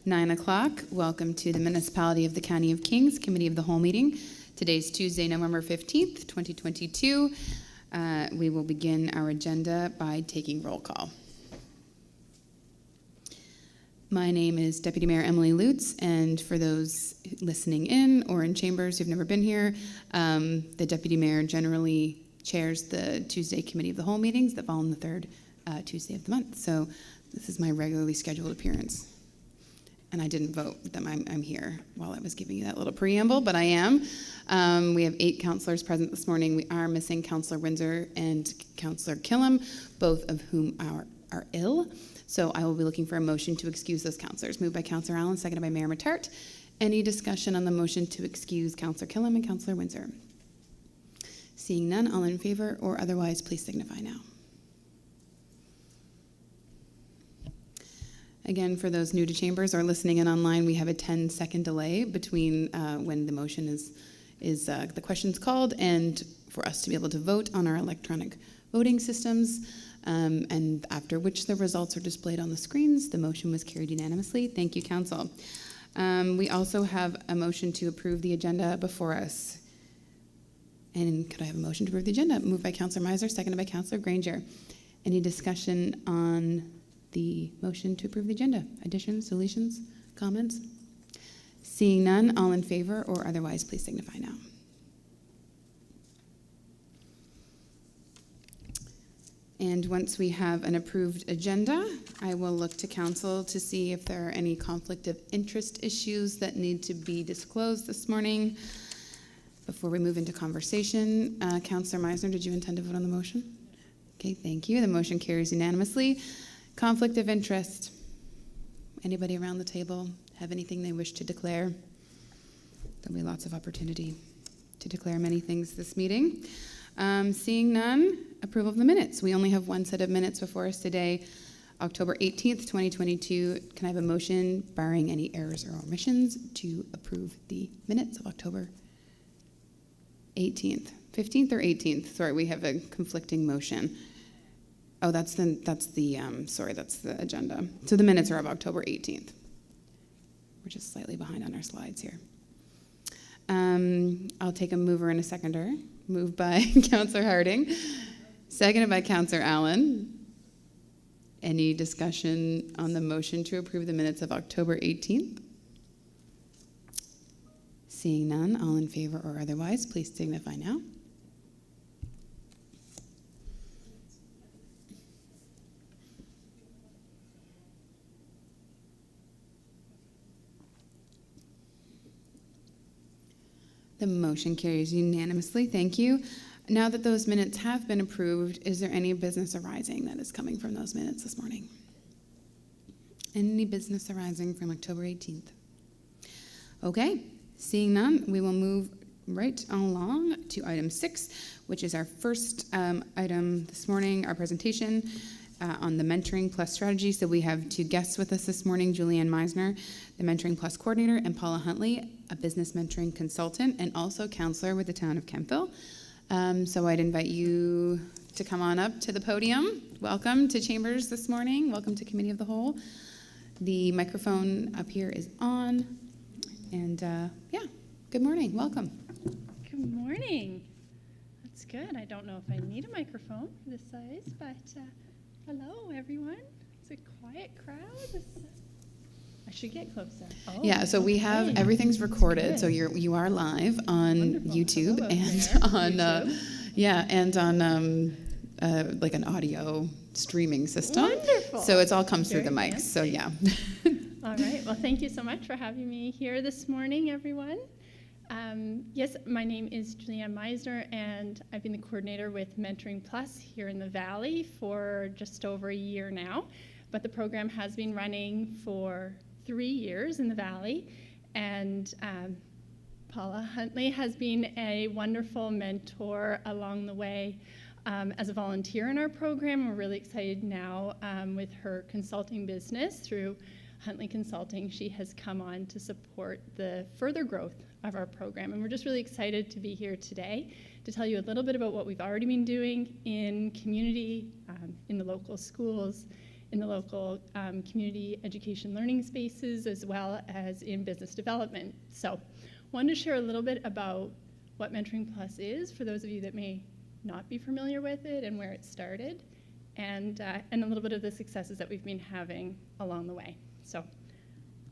9 o'clock. Welcome to the Municipality of the County of Kings Committee of the Whole meeting. Today's Tuesday, November 15th, 2022. We will begin our agenda by taking roll call. My name is Deputy Mayor Emily Lutz, and for those listening in or in chambers who've never been here, the Deputy Mayor generally chairs the Tuesday Committee of the Whole meetings that fall on the third Tuesday of the month. So this is my regularly scheduled appearance. And I didn't vote that I'm here while I was giving you that little preamble, but I am. We have 8 councillors present this morning. We are missing Councillor Windsor and Councillor Killam, both of whom are ill. So I will be looking for a motion to excuse those councillors. Moved by Councillor Allen, seconded by Mayor Matart. Any discussion on the motion to excuse Councillor Killam and Councillor Windsor? Seeing none, all in favor or otherwise, please signify now. Again, for those new to chambers or listening in online, we have a 10-second delay between when the motion is the question's called and for us to be able to vote on our electronic voting systems, and after which the results are displayed on the screens. The motion was carried unanimously. Thank you, Council. We also have a motion to approve the agenda before us. And could I have a motion to approve the agenda? Moved by Councillor Miser, seconded by Councillor Granger. Any discussion on the motion to approve the agenda? Additions, deletions, comments? Seeing none, all in favor or otherwise, please signify now. And once we have an approved agenda, I will look to council to see if there are any conflict of interest issues that need to be disclosed this morning. Before we move into conversation, Councillor Meisner, did you intend to vote on the motion? Okay, thank you. The motion carries unanimously. Conflict of interest. Anybody around the table have anything they wish to declare? There'll be lots of opportunity to declare many things this meeting. Seeing none, approval of the minutes. We only have one set of minutes before us today, October 18th, 2022. Can I have a motion, barring any errors or omissions, to approve the minutes of October 18th? 15th or 18th? Sorry, we have a conflicting motion. Oh, that's the agenda. So the minutes are of October 18th. We're just slightly behind on our slides here. I'll take a mover and a seconder. Moved by Councillor Harding, seconded by Councillor Allen. Any discussion on the motion to approve the minutes of October 18th? Seeing none, all in favor or otherwise, please signify now. The motion carries unanimously. Thank you. Now that those minutes have been approved, is there any business arising that is coming from those minutes this morning? Any business arising from October 18th? Okay, seeing none, we will move right along to item 6, which is our first item this morning, our presentation on the Mentoring Plus strategy. So we have 2 guests with us this morning, Julianne Meisner, the Mentoring Plus coordinator, and Paula Huntley, a business mentoring consultant and also counselor with the town of Kemptville. So I'd invite you to come on up to the podium. Welcome to Chambers this morning. Welcome to Committee of the Whole. The microphone up here is on. And good morning. Welcome. Good morning. That's good. I don't know if I need a microphone for this size, but hello, everyone. It's a quiet crowd. I should get closer. Oh, yeah, so we have everything's recorded, so you are live on Wonderful. YouTube and on like an audio streaming system. Wonderful. So it's all comes through the Very mics. fancy. So yeah. All right. Well, thank you so much for having me here this morning, everyone. Yes, my name is Julianne Meisner, and I've been the coordinator with Mentoring Plus here in the Valley for just over a year now. But the program has been running for 3 years in the Valley, and Paula Huntley has been a wonderful mentor along the way as a volunteer in our program. We're really excited now with her consulting business through Huntley Consulting. She has come on to support the further growth of our program, and we're just really excited to be here today to tell you a little bit about what we've already been doing in community, in the local schools, in the local community education learning spaces, as well as in business development. So wanted to share a little bit about what Mentoring Plus is for those of you that may not be familiar with it and where it started, and a little bit of the successes that we've been having along the way. So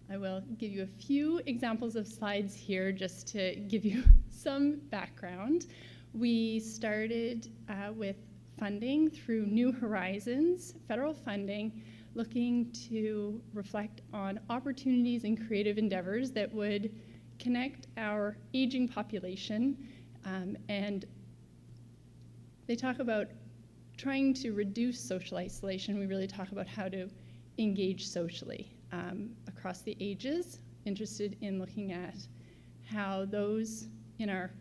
I will give you a few examples of slides here just to give you some background. We started with funding through New Horizons, federal funding, looking to reflect on opportunities and creative endeavors that would connect our aging population, and they talk about trying to reduce social isolation. We really talk about how to engage socially across the ages, interested in looking at how those in our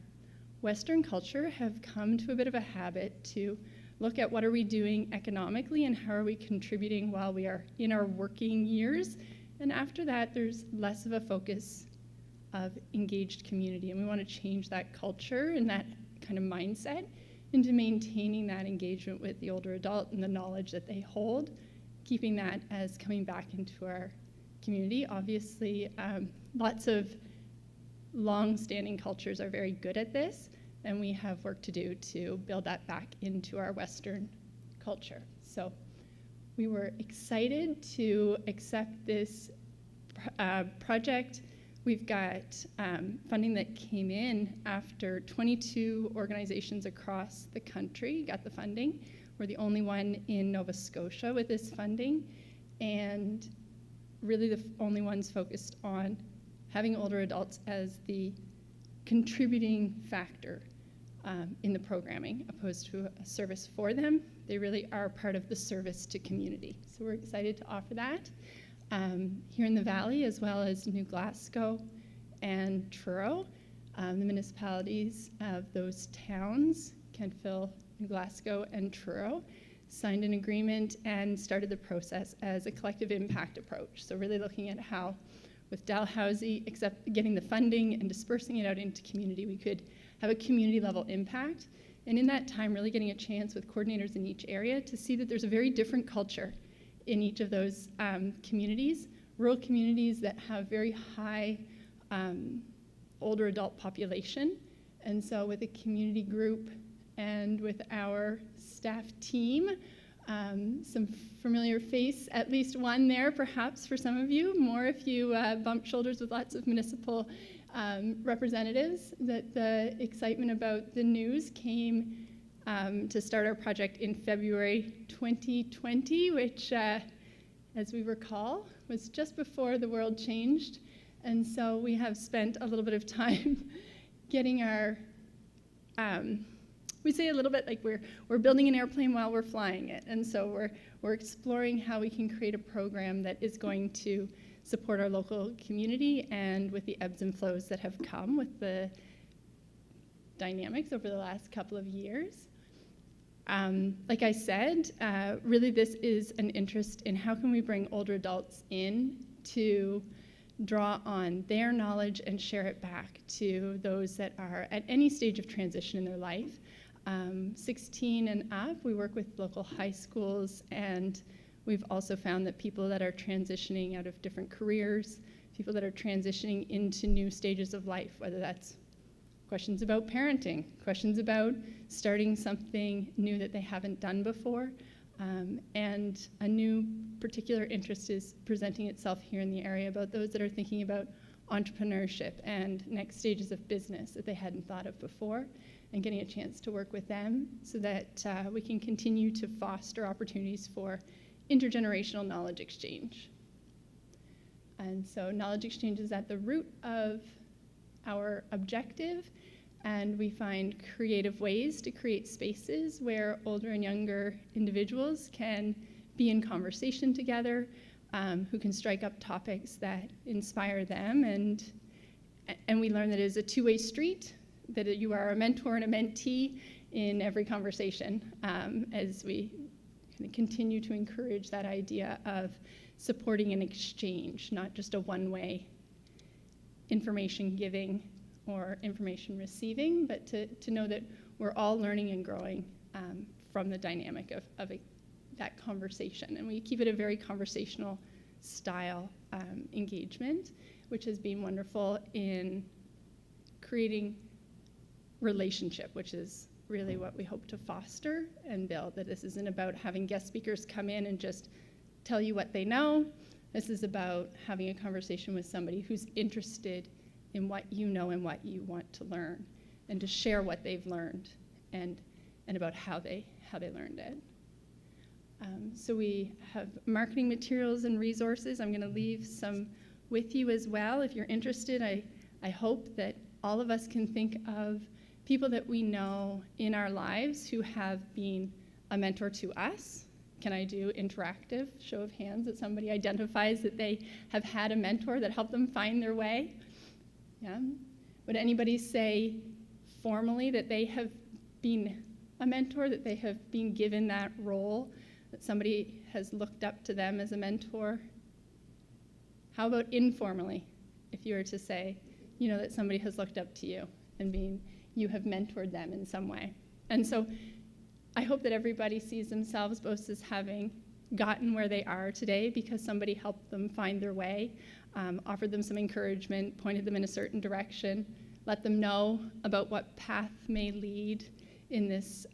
Western culture have come to a bit of a habit to look at what are we doing economically and how are we contributing while we are in our working years. And after that, there's less of a focus of engaged community. And we want to change that culture and that kind of mindset into maintaining that engagement with the older adult and the knowledge that they hold, keeping that as coming back into our community. Obviously, lots of long-standing cultures are very good at this, and we have work to do to build that back into our Western culture. So we were excited to accept this project. We've got funding that came in after 22 organizations across the country got the funding. We're the only one in Nova Scotia with this funding, and really the only ones focused on having older adults as the contributing factor in the programming, opposed to a service for them. They really are part of the service to community. So we're excited to offer that. Here in the Valley, as well as New Glasgow and Truro, the municipalities of those towns, Kentville, New Glasgow, and Truro, signed an agreement and started the process as a collective impact approach. So really looking at how, with Dalhousie, getting the funding and dispersing it out into community, we could have a community level impact. And in that time, really getting a chance with coordinators in each area to see that there's a very different culture in each of those communities, rural communities that have very high older adult population. And so with a community group and with our staff team, some familiar face, at least one there perhaps for some of you, more if you bump shoulders with lots of municipal representatives, that the excitement about the news came to start our project in February 2020, which, as we recall, was just before the world changed. And so we have spent a little bit of time getting our, we say a little bit like we're building an airplane while we're flying it. And so we're exploring how we can create a program that is going to support our local community, and with the ebbs and flows that have come with the dynamics over the last couple of years. Like I said, really this is an interest in how can we bring older adults in to draw on their knowledge and share it back to those that are at any stage of transition in their life. 16 and up, we work with local high schools, and we've also found that people that are transitioning out of different careers, people that are transitioning into new stages of life, whether that's questions about parenting, questions about starting something new that they haven't done before, and a new particular interest is presenting itself here in the area about those that are thinking about entrepreneurship and next stages of business that they hadn't thought of before, and getting a chance to work with them so that we can continue to foster opportunities for intergenerational knowledge exchange. And so knowledge exchange is at the root of our objective, and we find creative ways to create spaces where older and younger individuals can be in conversation together, who can strike up topics that inspire them, and we learn that it is a two-way street, that you are a mentor and a mentee in every conversation, as we kind of continue to encourage that idea of supporting an exchange, not just a one-way information giving or information receiving, but to know that we're all learning and growing from the dynamic of that conversation. And we keep it a very conversational style engagement, which has been wonderful in creating relationship, which is really what we hope to foster and build. That this isn't about having guest speakers come in and just tell you what they know. This is about having a conversation with somebody who's interested in what you know and what you want to learn, and to share what they've learned and about how they learned it. So we have marketing materials and resources. I'm going to leave some with you as well. If you're interested, I hope that all of us can think of people that we know in our lives who have been a mentor to us. Can I do interactive show of hands that somebody identifies that they have had a mentor that helped them find their way? Yeah. Would anybody say formally that they have been a mentor, that they have been given that role, that somebody has looked up to them as a mentor? How about informally, if you were to say, you know, that somebody has looked up to you and you have mentored them in some way? And so I hope that everybody sees themselves both as having gotten where they are today because somebody helped them find their way, offered them some encouragement, pointed them in a certain direction, let them know about what path may lead in this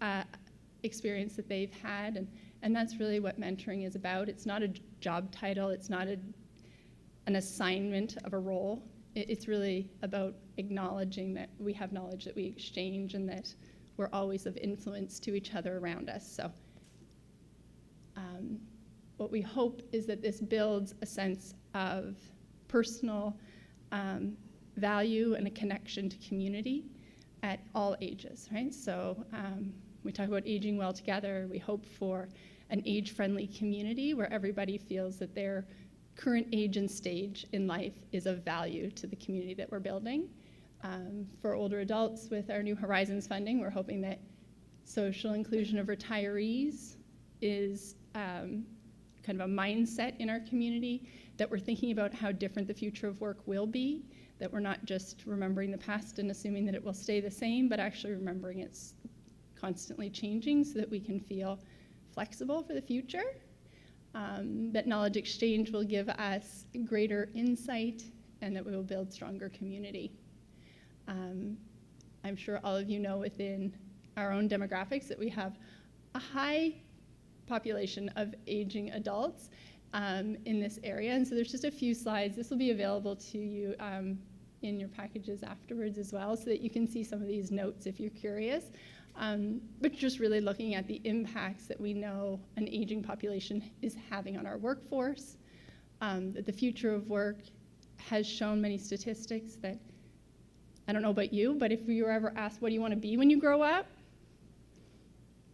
experience that they've had. And that's really what mentoring is about. It's not a job title. It's not an assignment of a role. It's really about acknowledging that we have knowledge that we exchange and that we're always of influence to each other around us. So what we hope is that this builds a sense of personal value and a connection to community at all ages, right? So we talk about aging well together. We hope for an age-friendly community where everybody feels that their current age and stage in life is of value to the community that we're building. For older adults with our New Horizons funding, we're hoping that social inclusion of retirees is kind of a mindset in our community, that we're thinking about how different the future of work will be, that we're not just remembering the past and assuming that it will stay the same, but actually remembering it's constantly changing so that we can feel flexible for the future. That knowledge exchange will give us greater insight and that we will build stronger community. I'm sure all of you know within our own demographics that we have a high population of aging adults in this area. And so there's just a few slides. This will be available to you in your packages afterwards as well, so that you can see some of these notes if you're curious. But just really looking at the impacts that we know an aging population is having on our workforce, that the future of work has shown many statistics that, I don't know about you, but if you were ever asked, what do you want to be when you grow up?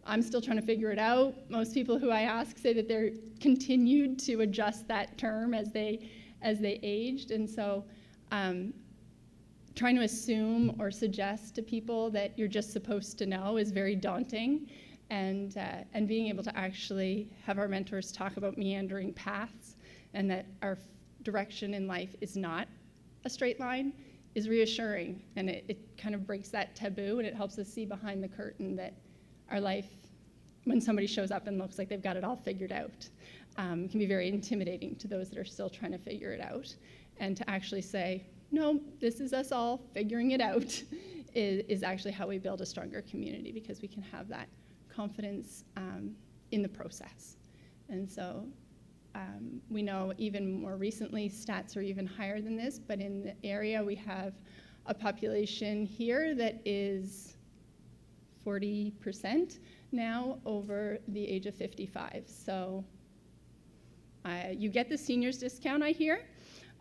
I'm still trying to figure it out. Most people who I ask say that they're continued to adjust that term as they aged. And so trying to assume or suggest to people that you're just supposed to know is very daunting. And being able to actually have our mentors talk about meandering paths and that our direction in life is not a straight line is reassuring. And it kind of breaks that taboo, and it helps us see behind the curtain that our life, when somebody shows up and looks like they've got it all figured out, can be very intimidating to those that are still trying to figure it out. And to actually say, no, this is us all figuring it out, is actually how we build a stronger community, because we can have that confidence in the process. And so we know even more recently, stats are even higher than this, but in the area we have a population here that is 40% now over the age of 55. So you get the seniors discount, I hear.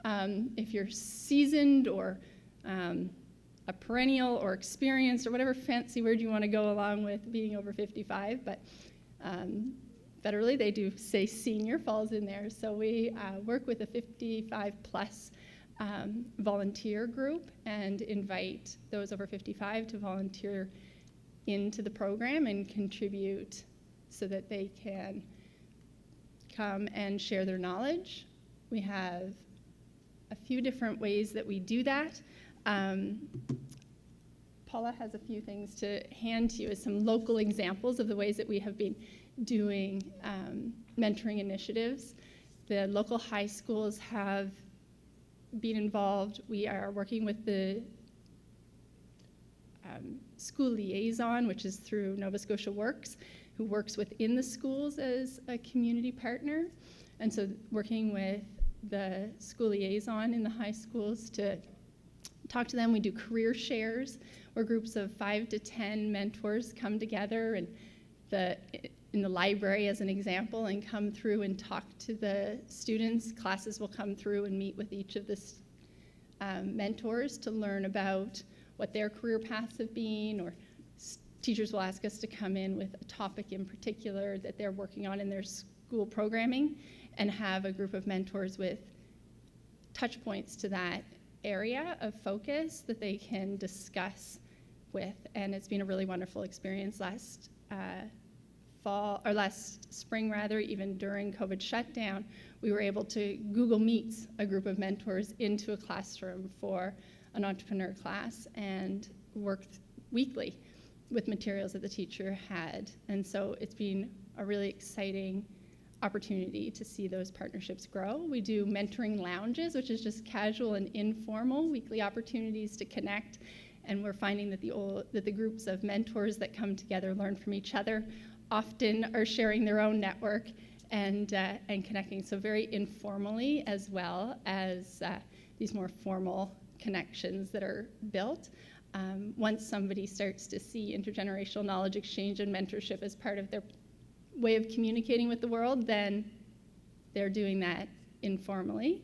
If you're seasoned or a perennial or experienced or whatever fancy word you want to go along with being over 55, but federally they do say senior falls in there. So we work with a 55 plus volunteer group and invite those over 55 to volunteer into the program and contribute so that they can come and share their knowledge. We have a few different ways that we do that. Paula has a few things to hand to you as some local examples of the ways that we have been doing mentoring initiatives. The local high schools have been involved. We are working with the school liaison, which is through Nova Scotia Works, who works within the schools as a community partner. And so working with the school liaison in the high schools to talk to them. We do career shares where groups of 5 to 10 mentors come together and in the library as an example and come through and talk to the students. Classes will come through and meet with each of the mentors to learn about what their career paths have been, or teachers will ask us to come in with a topic in particular that they're working on in their school programming and have a group of mentors with touch points to that area of focus that they can discuss with. And it's been a really wonderful experience last spring rather, even during COVID shutdown. We were able to Google Meets a group of mentors into a classroom for an entrepreneur class and worked weekly with materials that the teacher had. And so it's been a really exciting opportunity to see those partnerships grow. We do mentoring lounges, which is just casual and informal weekly opportunities to connect. And we're finding that the groups of mentors that come together learn from each other often are sharing their own network and connecting. So very informally, as well as these more formal connections that are built. Once somebody starts to see intergenerational knowledge exchange and mentorship as part of their way of communicating with the world, then they're doing that informally,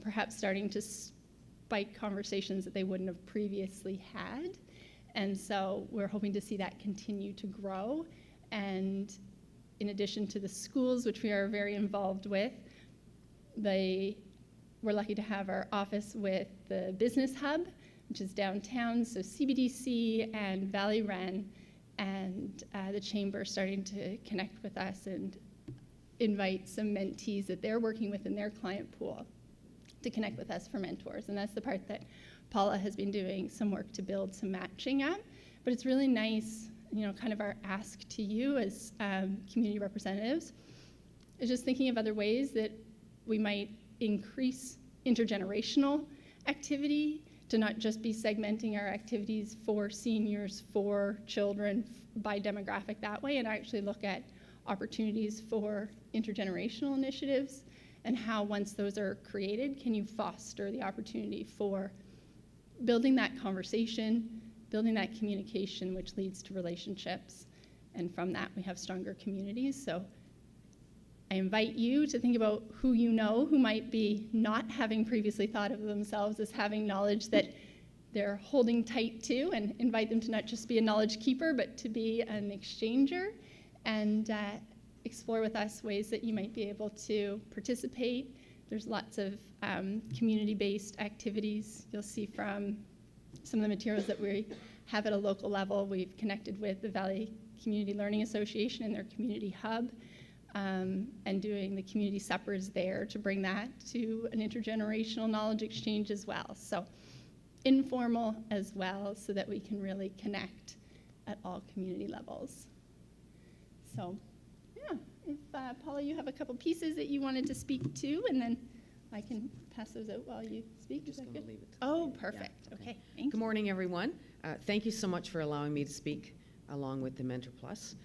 perhaps starting to spike conversations that they wouldn't have previously had. And so we're hoping to see that continue to grow. And in addition to the schools, which we are very involved with, we're lucky to have our office with the Business Hub, which is downtown, so CBDC and Valley Ren, and the Chamber starting to connect with us and invite some mentees that they're working with in their client pool to connect with us for mentors. And that's the part that Paula has been doing some work to build some matching up. But it's really nice, kind of our ask to you as community representatives is just thinking of other ways that we might increase intergenerational activity, to not just be segmenting our activities for seniors, for children, by demographic that way, and actually look at opportunities for intergenerational initiatives and how, once those are created, can you foster the opportunity for building that conversation, building that communication, which leads to relationships, and from that we have stronger communities. So I invite you to think about who you know who might be not having previously thought of themselves as having knowledge that they're holding tight to, and invite them to not just be a knowledge keeper, but to be an exchanger, and explore with us ways that you might be able to participate. There's lots of community-based activities. You'll see from some of the materials that we have at a local level. We've connected with the Valley Community Learning Association and their community hub, and doing the community suppers there to bring that to an intergenerational knowledge exchange as well. So informal as well, so that we can really connect at all community levels. So yeah, if Paula, you have a couple pieces that you wanted to speak to, and then I can pass those out while you speak. I'm just going to leave it. Oh, perfect. Yeah, Okay, thank you. Good morning, everyone. Thank you so much for allowing me to speak along with the Mentor Plus.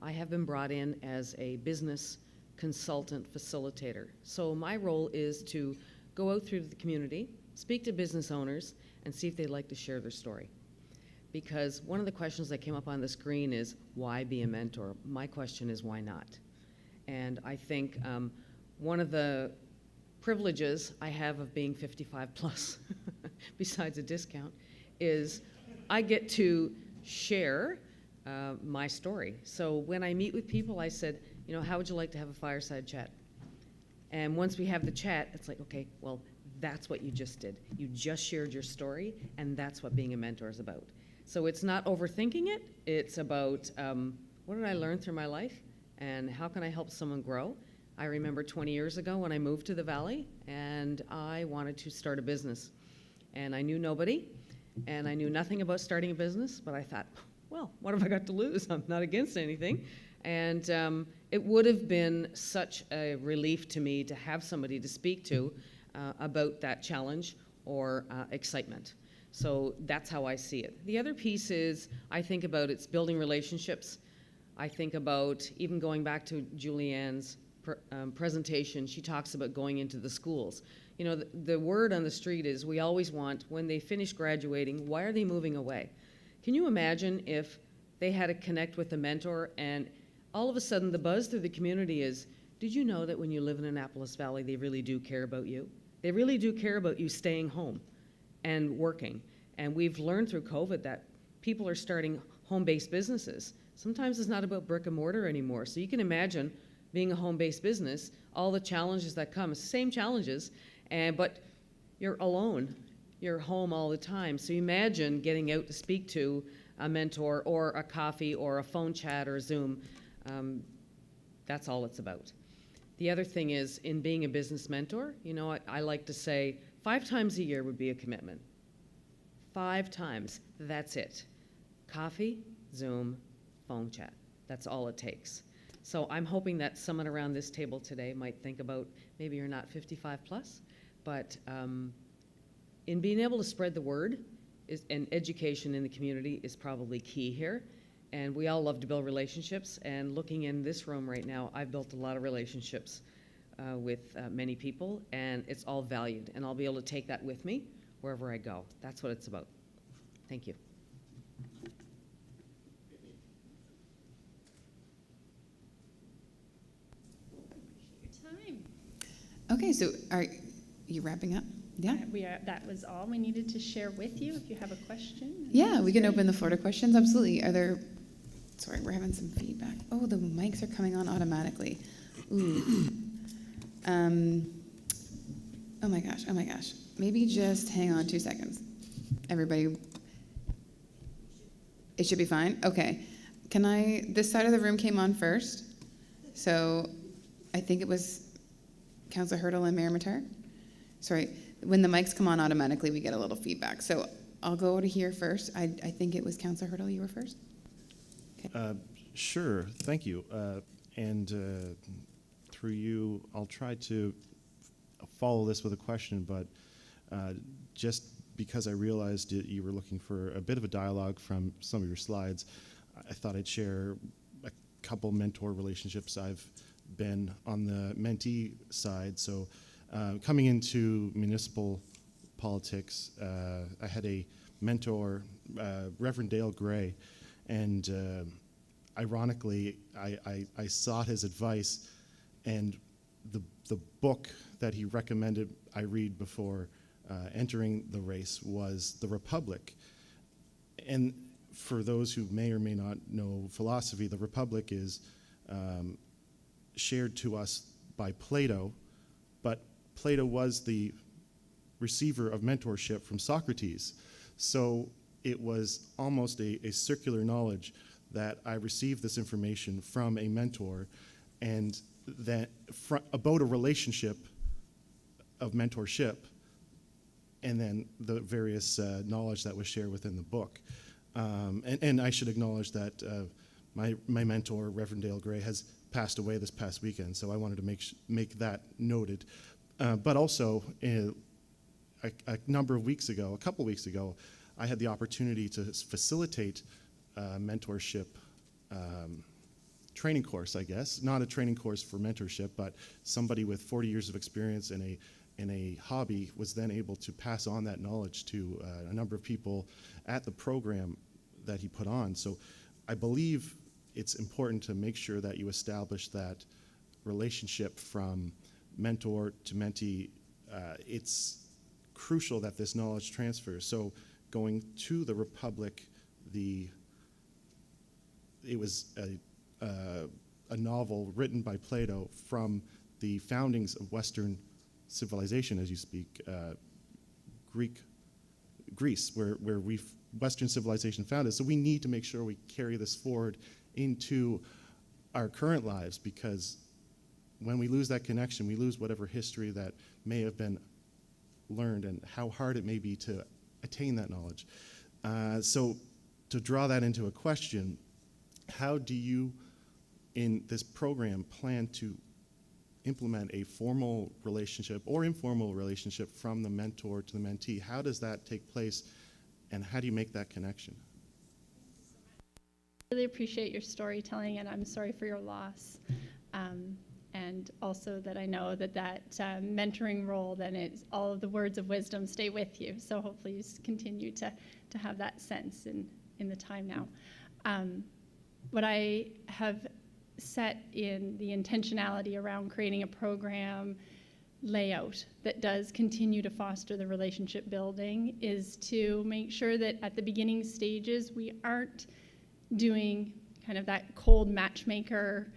I have been brought in as a business consultant facilitator. So my role is to go out through the community, speak to business owners, and see if they'd like to share their story. Because one of the questions that came up on the screen is, why be a mentor? My question is, why not? And I think one of the privileges I have of being 55 plus, besides a discount, is I get to share my story. So when I meet with people, I said, how would you like to have a fireside chat? And once we have the chat, it's like, okay, well, that's what you just did. You just shared your story, and that's what being a mentor is about. So it's not overthinking it. It's about what did I learn through my life, and how can I help someone grow? I remember 20 years ago when I moved to the Valley, and I wanted to start a business. And I knew nobody, and I knew nothing about starting a business, but I thought, well, what have I got to lose? I'm not against anything. And it would have been such a relief to me to have somebody to speak to about that challenge or excitement. So that's how I see it. The other piece is, I think about it's building relationships. I think about, even going back to Julianne's presentation, she talks about going into the schools. You know, the word on the street is we always want, when they finish graduating, why are they moving away? Can you imagine if they had to connect with a mentor and all of a sudden the buzz through the community is, did you know that when you live in Annapolis Valley, they really do care about you? They really do care about you staying home and working. And we've learned through COVID that people are starting home-based businesses. Sometimes it's not about brick and mortar anymore. So you can imagine being a home-based business, all the challenges that come, same challenges, but you're alone. You're home all the time. So imagine getting out to speak to a mentor or a coffee or a phone chat or Zoom. That's all it's about. The other thing is, in being a business mentor, you know, I like to say 5 times a year would be a commitment. 5 times, that's it. Coffee, Zoom, phone chat. That's all it takes. So I'm hoping that someone around this table today might think about, maybe you're not 55 plus, but in being able to spread the word and education in the community is probably key here. And we all love to build relationships, and looking in this room right now, I've built a lot of relationships with many people, and it's all valued, and I'll be able to take that with me wherever I go. That's what it's about. Thank you. Time. Okay, so are you wrapping up? Yeah. That was all we needed to share with you. If you have a question. Yeah, we can open the floor to questions. Absolutely. Are there? Sorry, we're having some feedback. Oh, the mics are coming on automatically. Ooh. Oh my gosh. Oh my gosh. Maybe just hang on 2 seconds. Everybody. It should be fine. Okay. This side of the room came on first. So I think it was Councillor Hurdle and Mayor Matar. Sorry. When the mics come on automatically, we get a little feedback. So I'll go to here first. I think it was Councillor Hurdle, you were first? Okay. Sure, thank you. Through you, I'll try to follow this with a question, but just because I realized you were looking for a bit of a dialogue from some of your slides, I thought I'd share a couple mentor relationships. I've been on the mentee side, so coming into municipal politics, I had a mentor, Reverend Dale Gray, and ironically, I sought his advice, and the book that he recommended I read before entering the race was The Republic. And for those who may or may not know philosophy, The Republic is shared to us by Plato, but Plato was the receiver of mentorship from Socrates. So it was almost a circular knowledge that I received this information from a mentor, and that about a relationship of mentorship, and then the various knowledge that was shared within the book. And I should acknowledge that my mentor, Reverend Dale Gray, has passed away this past weekend, so I wanted to make that noted. But also, a couple weeks ago, I had the opportunity to facilitate a mentorship training course, I guess. Not a training course for mentorship, but somebody with 40 years of experience in a hobby was then able to pass on that knowledge to a number of people at the program that he put on. So I believe it's important to make sure that you establish that relationship from mentor to mentee. It's crucial that this knowledge transfers. So going to the Republic, it was a novel written by Plato from the foundings of Western civilization, as you speak, Greece, where Western civilization founded. So we need to make sure we carry this forward into our current lives, because when we lose that connection, we lose whatever history that may have been learned and how hard it may be to attain that knowledge. So to draw that into a question, how do you in this program plan to implement a formal relationship or informal relationship from the mentor to the mentee? How does that take place, and how do you make that connection? Really appreciate your storytelling, and I'm sorry for your loss. And also that I know that mentoring role, then it's all of the words of wisdom stay with you. So hopefully you continue to have that sense in the time now. What I have set in the intentionality around creating a program layout that does continue to foster the relationship building is to make sure that at the beginning stages we aren't doing kind of that cold matchmaker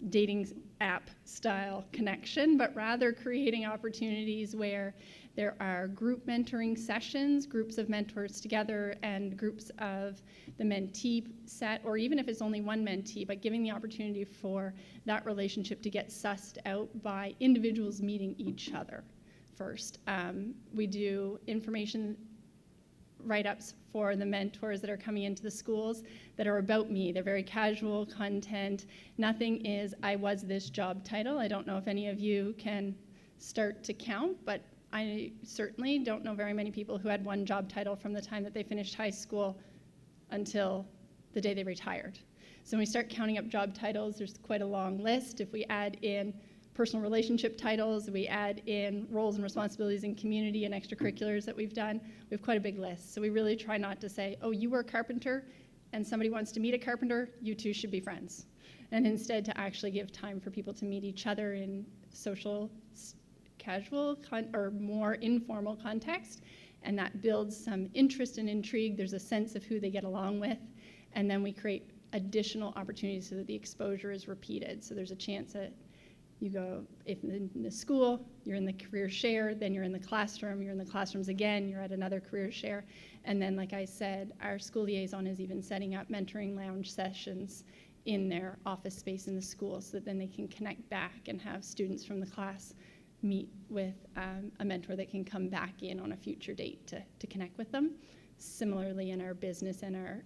dating app style connection, but rather creating opportunities where there are group mentoring sessions, groups of mentors together, and groups of the mentee set, or even if it's only one mentee, but giving the opportunity for that relationship to get sussed out by individuals meeting each other first. We do information write-ups for the mentors that are coming into the schools that are about me. They're very casual content. Nothing is, I was this job title. I don't know if any of you can start to count, but I certainly don't know very many people who had one job title from the time that they finished high school until the day they retired. So when we start counting up job titles, there's quite a long list. If we add in personal relationship titles, we add in roles and responsibilities in community and extracurriculars that we've done, we have quite a big list. So we really try not to say, oh, you were a carpenter and somebody wants to meet a carpenter, you two should be friends. And instead to actually give time for people to meet each other in social, casual, or more informal context. And that builds some interest and intrigue. There's a sense of who they get along with. And then we create additional opportunities so that the exposure is repeated. So there's a chance that you go, if in the school, you're in the career share, then you're in the classroom, you're in the classrooms again, you're at another career share. And then, like I said, our school liaison is even setting up mentoring lounge sessions in their office space in the school so that then they can connect back and have students from the class meet with a mentor that can come back in on a future date to connect with them. Similarly in our business and our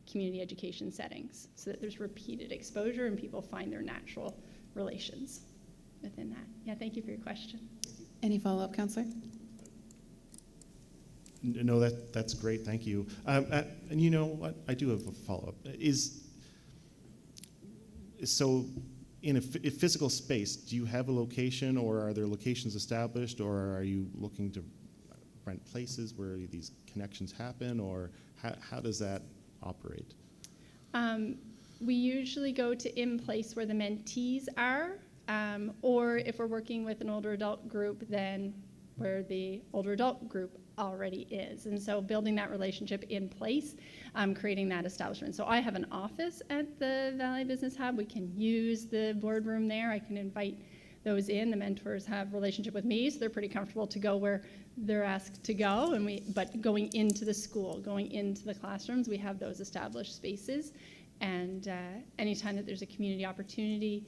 community education settings, so that there's repeated exposure and people find their natural relations within that. Yeah, thank you for your question. Any follow-up, Councillor? No, that's great, thank you. And you know what, I do have a follow-up. So in a physical space, do you have a location, or are there locations established, or are you looking to rent places where these connections happen, or how does that operate? We usually go to in place where the mentees are, or if we're working with an older adult group, then where the older adult group already is. And so building that relationship in place, creating that establishment. So I have an office at the Valley Business Hub. We can use the boardroom there. I can invite those in. The mentors have a relationship with me, so they're pretty comfortable to go where they're asked to go. But going into the school, going into the classrooms, we have those established spaces. And anytime that there's a community opportunity,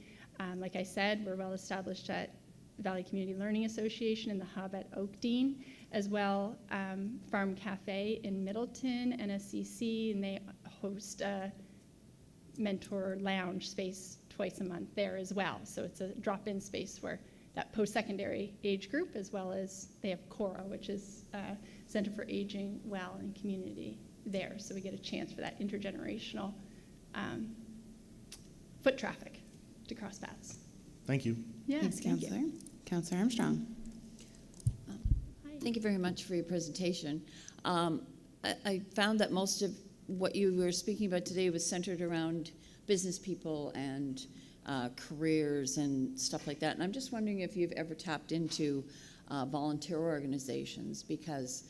like I said, we're well established at Valley Community Learning Association and the hub at Oakdean, as well Farm Cafe in Middleton, NSCC, and they host a mentor lounge space twice a month there as well. So it's a drop-in space where that post-secondary age group, as well as they have Cora, which is Center for Aging Well and Community there. So we get a chance for that intergenerational foot traffic to cross paths. Thank you. Yeah, Thanks, thank you. Councillor. Councillor Armstrong. Thank you very much for your presentation. I found that most of what you were speaking about today was centered around business people and careers and stuff like that. And I'm just wondering if you've ever tapped into volunteer organizations, because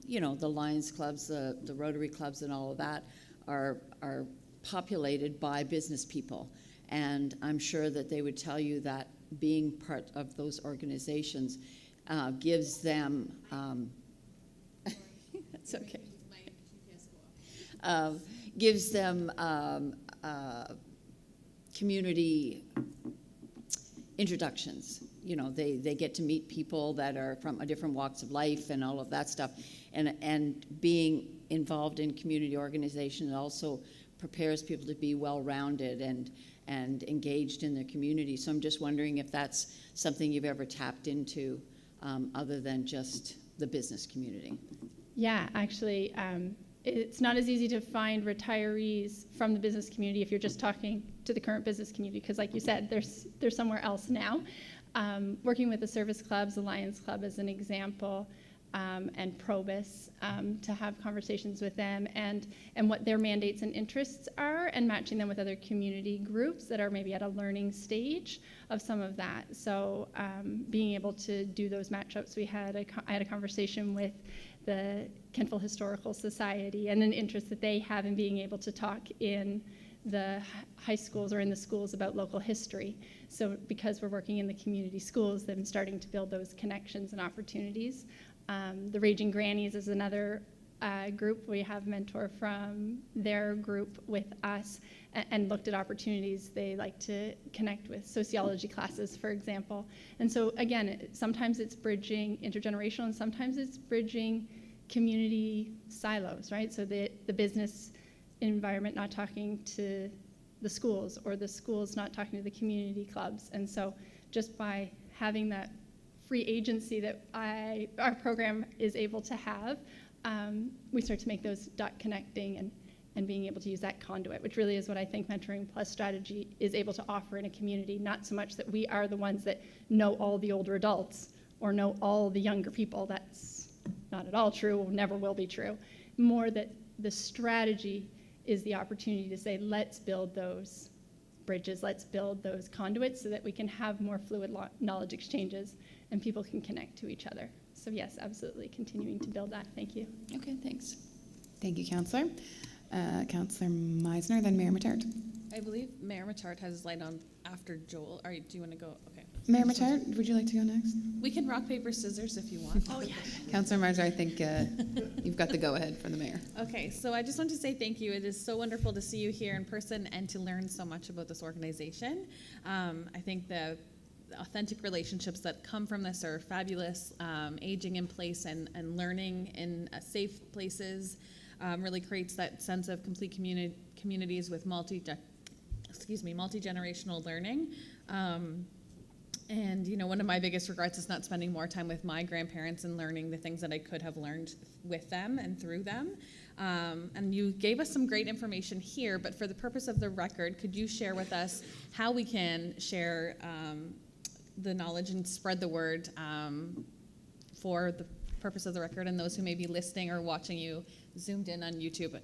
you know, the Lions clubs, the Rotary clubs and all of that are populated by business people. And I'm sure that they would tell you that being part of those organizations gives them, it's okay, gives them community introductions. You know, they get to meet people that are from different walks of life and all of that stuff. And being involved in community organization also prepares people to be well-rounded and engaged in their community. So I'm just wondering if that's something you've ever tapped into other than just the business community. Yeah, actually, it's not as easy to find retirees from the business community if you're just talking to the current business community, because like you said, they're somewhere else now. Working with the service clubs, the Lions Club as an example, and Probus, to have conversations with them and what their mandates and interests are, and matching them with other community groups that are maybe at a learning stage of some of that. So being able to do those matchups, I had a conversation with the Kentville Historical Society and an interest that they have in being able to talk in the high schools or in the schools about local history. So because we're working in the community schools, then starting to build those connections and opportunities. The Raging Grannies is another group. We have a mentor from their group with us and looked at opportunities. They like to connect with sociology classes, for example. And so again, sometimes it's bridging intergenerational and sometimes it's bridging community silos, right? So the business environment not talking to the schools or the schools not talking to the community clubs. And so just by having that free agency that our program is able to have, we start to make those dot connecting and being able to use that conduit, which really is what I think Mentoring Plus strategy is able to offer in a community. Not so much that we are the ones that know all the older adults or know all the younger people. That's not at all true, never will be true. More that the strategy is the opportunity to say, let's build those bridges, let's build those conduits so that we can have more fluid knowledge exchanges and people can connect to each other. So yes, absolutely, continuing to build that. Thank you. Okay, thanks. Thank you, Councillor. Councillor Meisner, then Mayor Matart. I believe Mayor Matart has his light on after Joel. All right, do you want to go? Okay. Mayor Matart, would you like to go next? We can rock, paper, scissors if you want. Oh, yeah. Councillor Meisner, I think you've got the go-ahead from the mayor. Okay, so I just want to say thank you. It is so wonderful to see you here in person and to learn so much about this organization. I think the authentic relationships that come from this are fabulous. Aging in place and learning in safe places really creates that sense of complete communities with multi-generational learning. And you know, one of my biggest regrets is not spending more time with my grandparents and learning the things that I could have learned with them and through them. And you gave us some great information here, but for the purpose of the record, could you share with us how we can share the knowledge and spread the word for the purpose of the record and those who may be listening or watching you zoomed in on YouTube,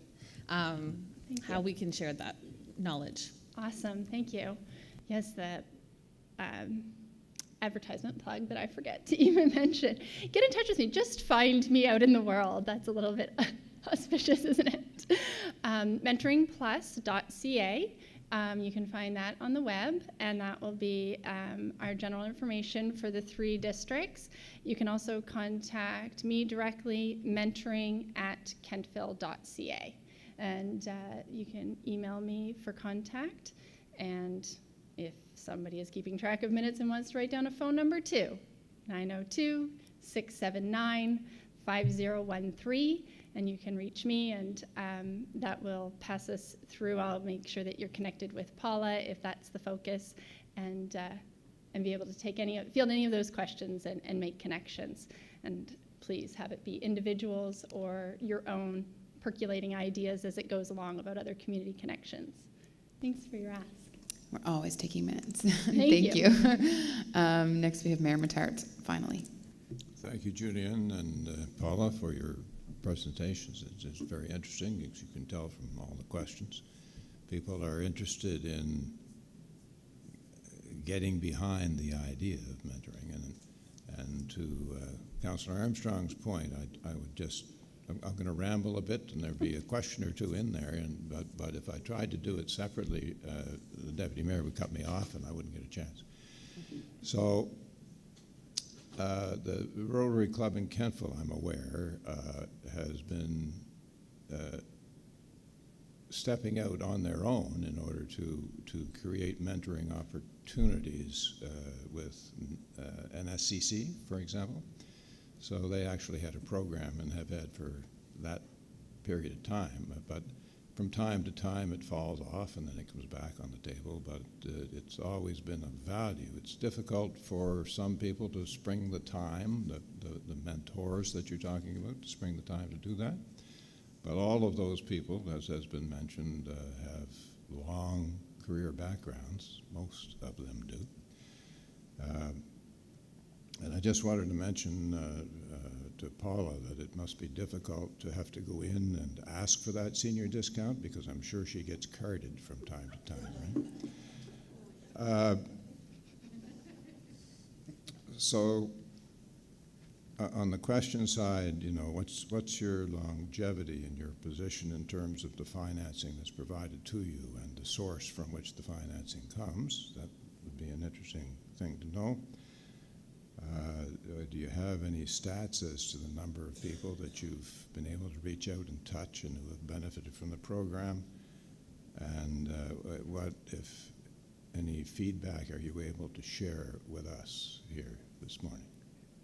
how we can share that knowledge? Awesome, thank you. Yes, the advertisement plug that I forget to even mention. Get in touch with me. Just find me out in the world. That's a little bit auspicious, isn't it? Mentoringplus.ca. You can find that on the web, and that will be our general information for the 3 districts. You can also contact me directly, mentoring@kentville.ca. And you can email me for contact. And if somebody is keeping track of minutes and wants to write down a phone number too, 902-679-5013, and you can reach me, and that will pass us through. I'll make sure that you're connected with Paula if that's the focus, and be able to take field any of those questions and make connections. And please have it be individuals or your own percolating ideas as it goes along about other community connections. Thanks for your ask. We're always taking minutes. Thank you. Next, we have Mayor Matart, finally. Thank you, Julian and Paula, for your presentations. It's very interesting, as you can tell from all the questions. People are interested in getting behind the idea of mentoring. And to Councillor Armstrong's point, I would just, I'm going to ramble a bit, and there'll be a question or two in there. But if I tried to do it separately, the deputy mayor would cut me off, and I wouldn't get a chance. So the Rotary Club in Kentville, I'm aware, has been stepping out on their own in order to create mentoring opportunities with NSCC, for example. So they actually had a program and have had for that period of time. But from time to time it falls off and then it comes back on the table, but it's always been of value. It's difficult for some people to spring the time, the mentors that you're talking about, to spring the time to do that. But all of those people, as has been mentioned, have long career backgrounds. Most of them do. And I just wanted to mention to Paula that it must be difficult to have to go in and ask for that senior discount, because I'm sure she gets carded from time to time, right? So on the question side, you know, what's your longevity in your position in terms of the financing that's provided to you and the source from which the financing comes? That would be an interesting thing to know. Do you have any stats as to the number of people that you've been able to reach out and touch and who have benefited from the program? And what, if any, feedback are you able to share with us here this morning?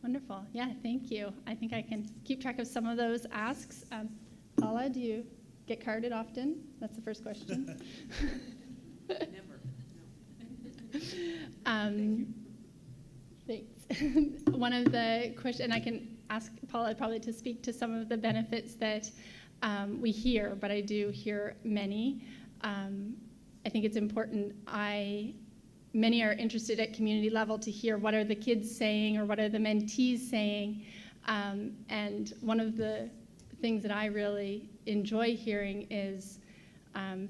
Wonderful. Yeah, thank you. I think I can keep track of some of those asks. Paula, do you get carded often? That's the first question. Never. Thanks. One of the questions, and I can ask Paula probably to speak to some of the benefits that we hear, but I do hear many. I think it's important. Many are interested at community level to hear what are the kids saying or what are the mentees saying. And one of the things that I really enjoy hearing is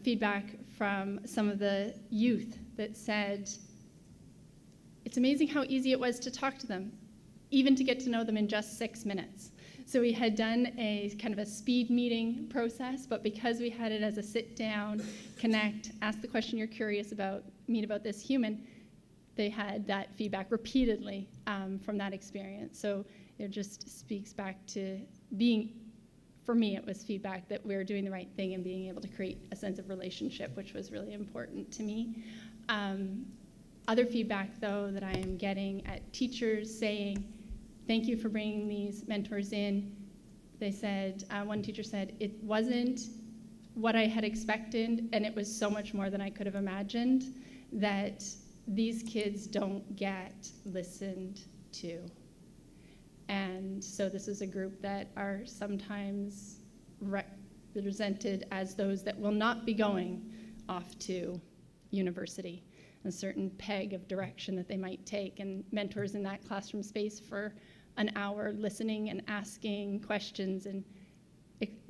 feedback from some of the youth that said, it's amazing how easy it was to talk to them, even to get to know them in just 6 minutes. So we had done a kind of a speed meeting process, but because we had it as a sit down, connect, ask the question you're curious about, meet about this human, they had that feedback repeatedly from that experience. So it just speaks back to being, for me, it was feedback that we're doing the right thing and being able to create a sense of relationship, which was really important to me. Other feedback, though, that I am getting at teachers saying, thank you for bringing these mentors in. They said, one teacher said, it wasn't what I had expected, and it was so much more than I could have imagined, that these kids don't get listened to. And so this is a group that are sometimes represented as those that will not be going off to university, a certain peg of direction that they might take, and mentors in that classroom space for an hour listening and asking questions and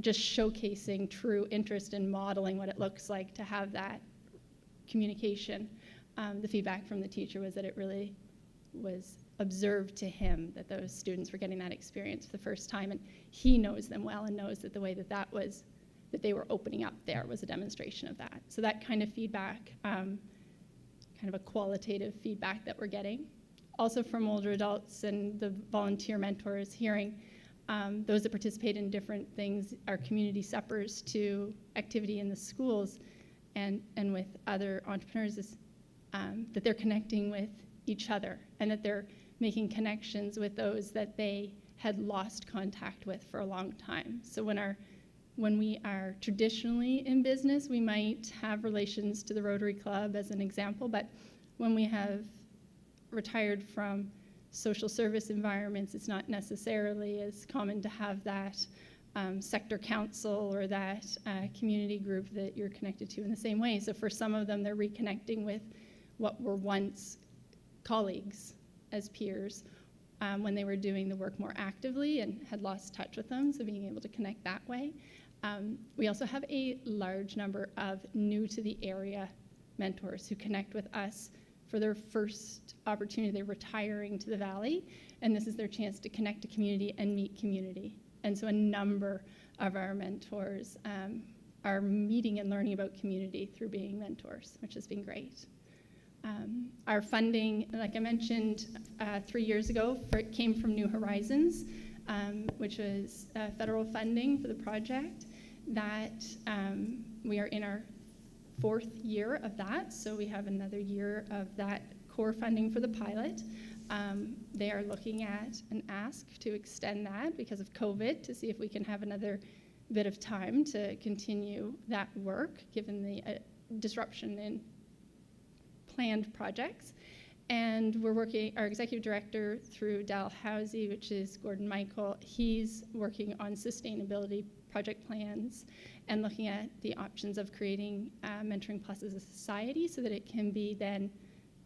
just showcasing true interest and modeling what it looks like to have that communication. The feedback from the teacher was that it really was observed to him that those students were getting that experience for the first time, and he knows them well and knows that the way that they were opening up there was a demonstration of that. So that kind of feedback, kind of a qualitative feedback that we're getting. Also from older adults and the volunteer mentors, hearing those that participate in different things, our community suppers to activity in the schools and with other entrepreneurs, is that they're connecting with each other and that they're making connections with those that they had lost contact with for a long time. So when we are traditionally in business, we might have relations to the Rotary Club as an example, but when we have retired from social service environments, it's not necessarily as common to have that sector council or that community group that you're connected to in the same way. So for some of them, they're reconnecting with what were once colleagues as peers when they were doing the work more actively and had lost touch with them, so being able to connect that way. We also have a large number of new to the area mentors who connect with us for their first opportunity. They're retiring to the Valley, and this is their chance to connect to community and meet community. And so a number of our mentors are meeting and learning about community through being mentors, which has been great. Our funding, like I mentioned 3 years ago, it came from New Horizons, which was federal funding for the project. That we are in our 4th year of that, so we have another year of that core funding for the pilot. They are looking at an ask to extend that because of COVID, to see if we can have another bit of time to continue that work, given the disruption in planned projects. And we're working, our executive director through Dalhousie, which is Gordon Michael, he's working on sustainability project plans and looking at the options of creating Mentoring Plus as a society so that it can be then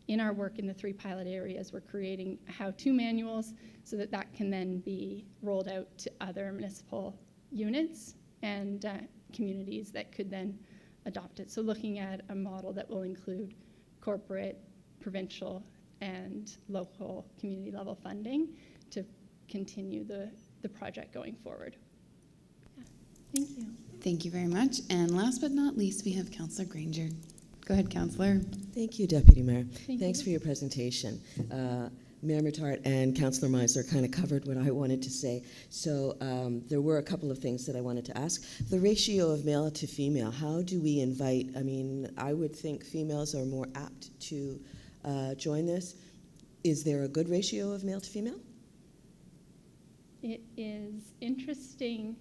in our work in the 3 pilot areas. We're creating how-to manuals so that that can then be rolled out to other municipal units and communities that could then adopt it. So looking at a model that will include corporate, provincial, and local community level funding to continue the project going forward. Yeah. Thank you. Thank you very much. And last but not least, we have Councillor Granger. Go ahead, Councillor. Thank you, Deputy Mayor. Thanks you. for your presentation. Mayor Matart and Councillor Meisler kind of covered what I wanted to say. So there were a couple of things that I wanted to ask. The ratio of male to female, how do we invite, I mean, I would think females are more apt to join this. Is there a good ratio of male to female? It is interesting.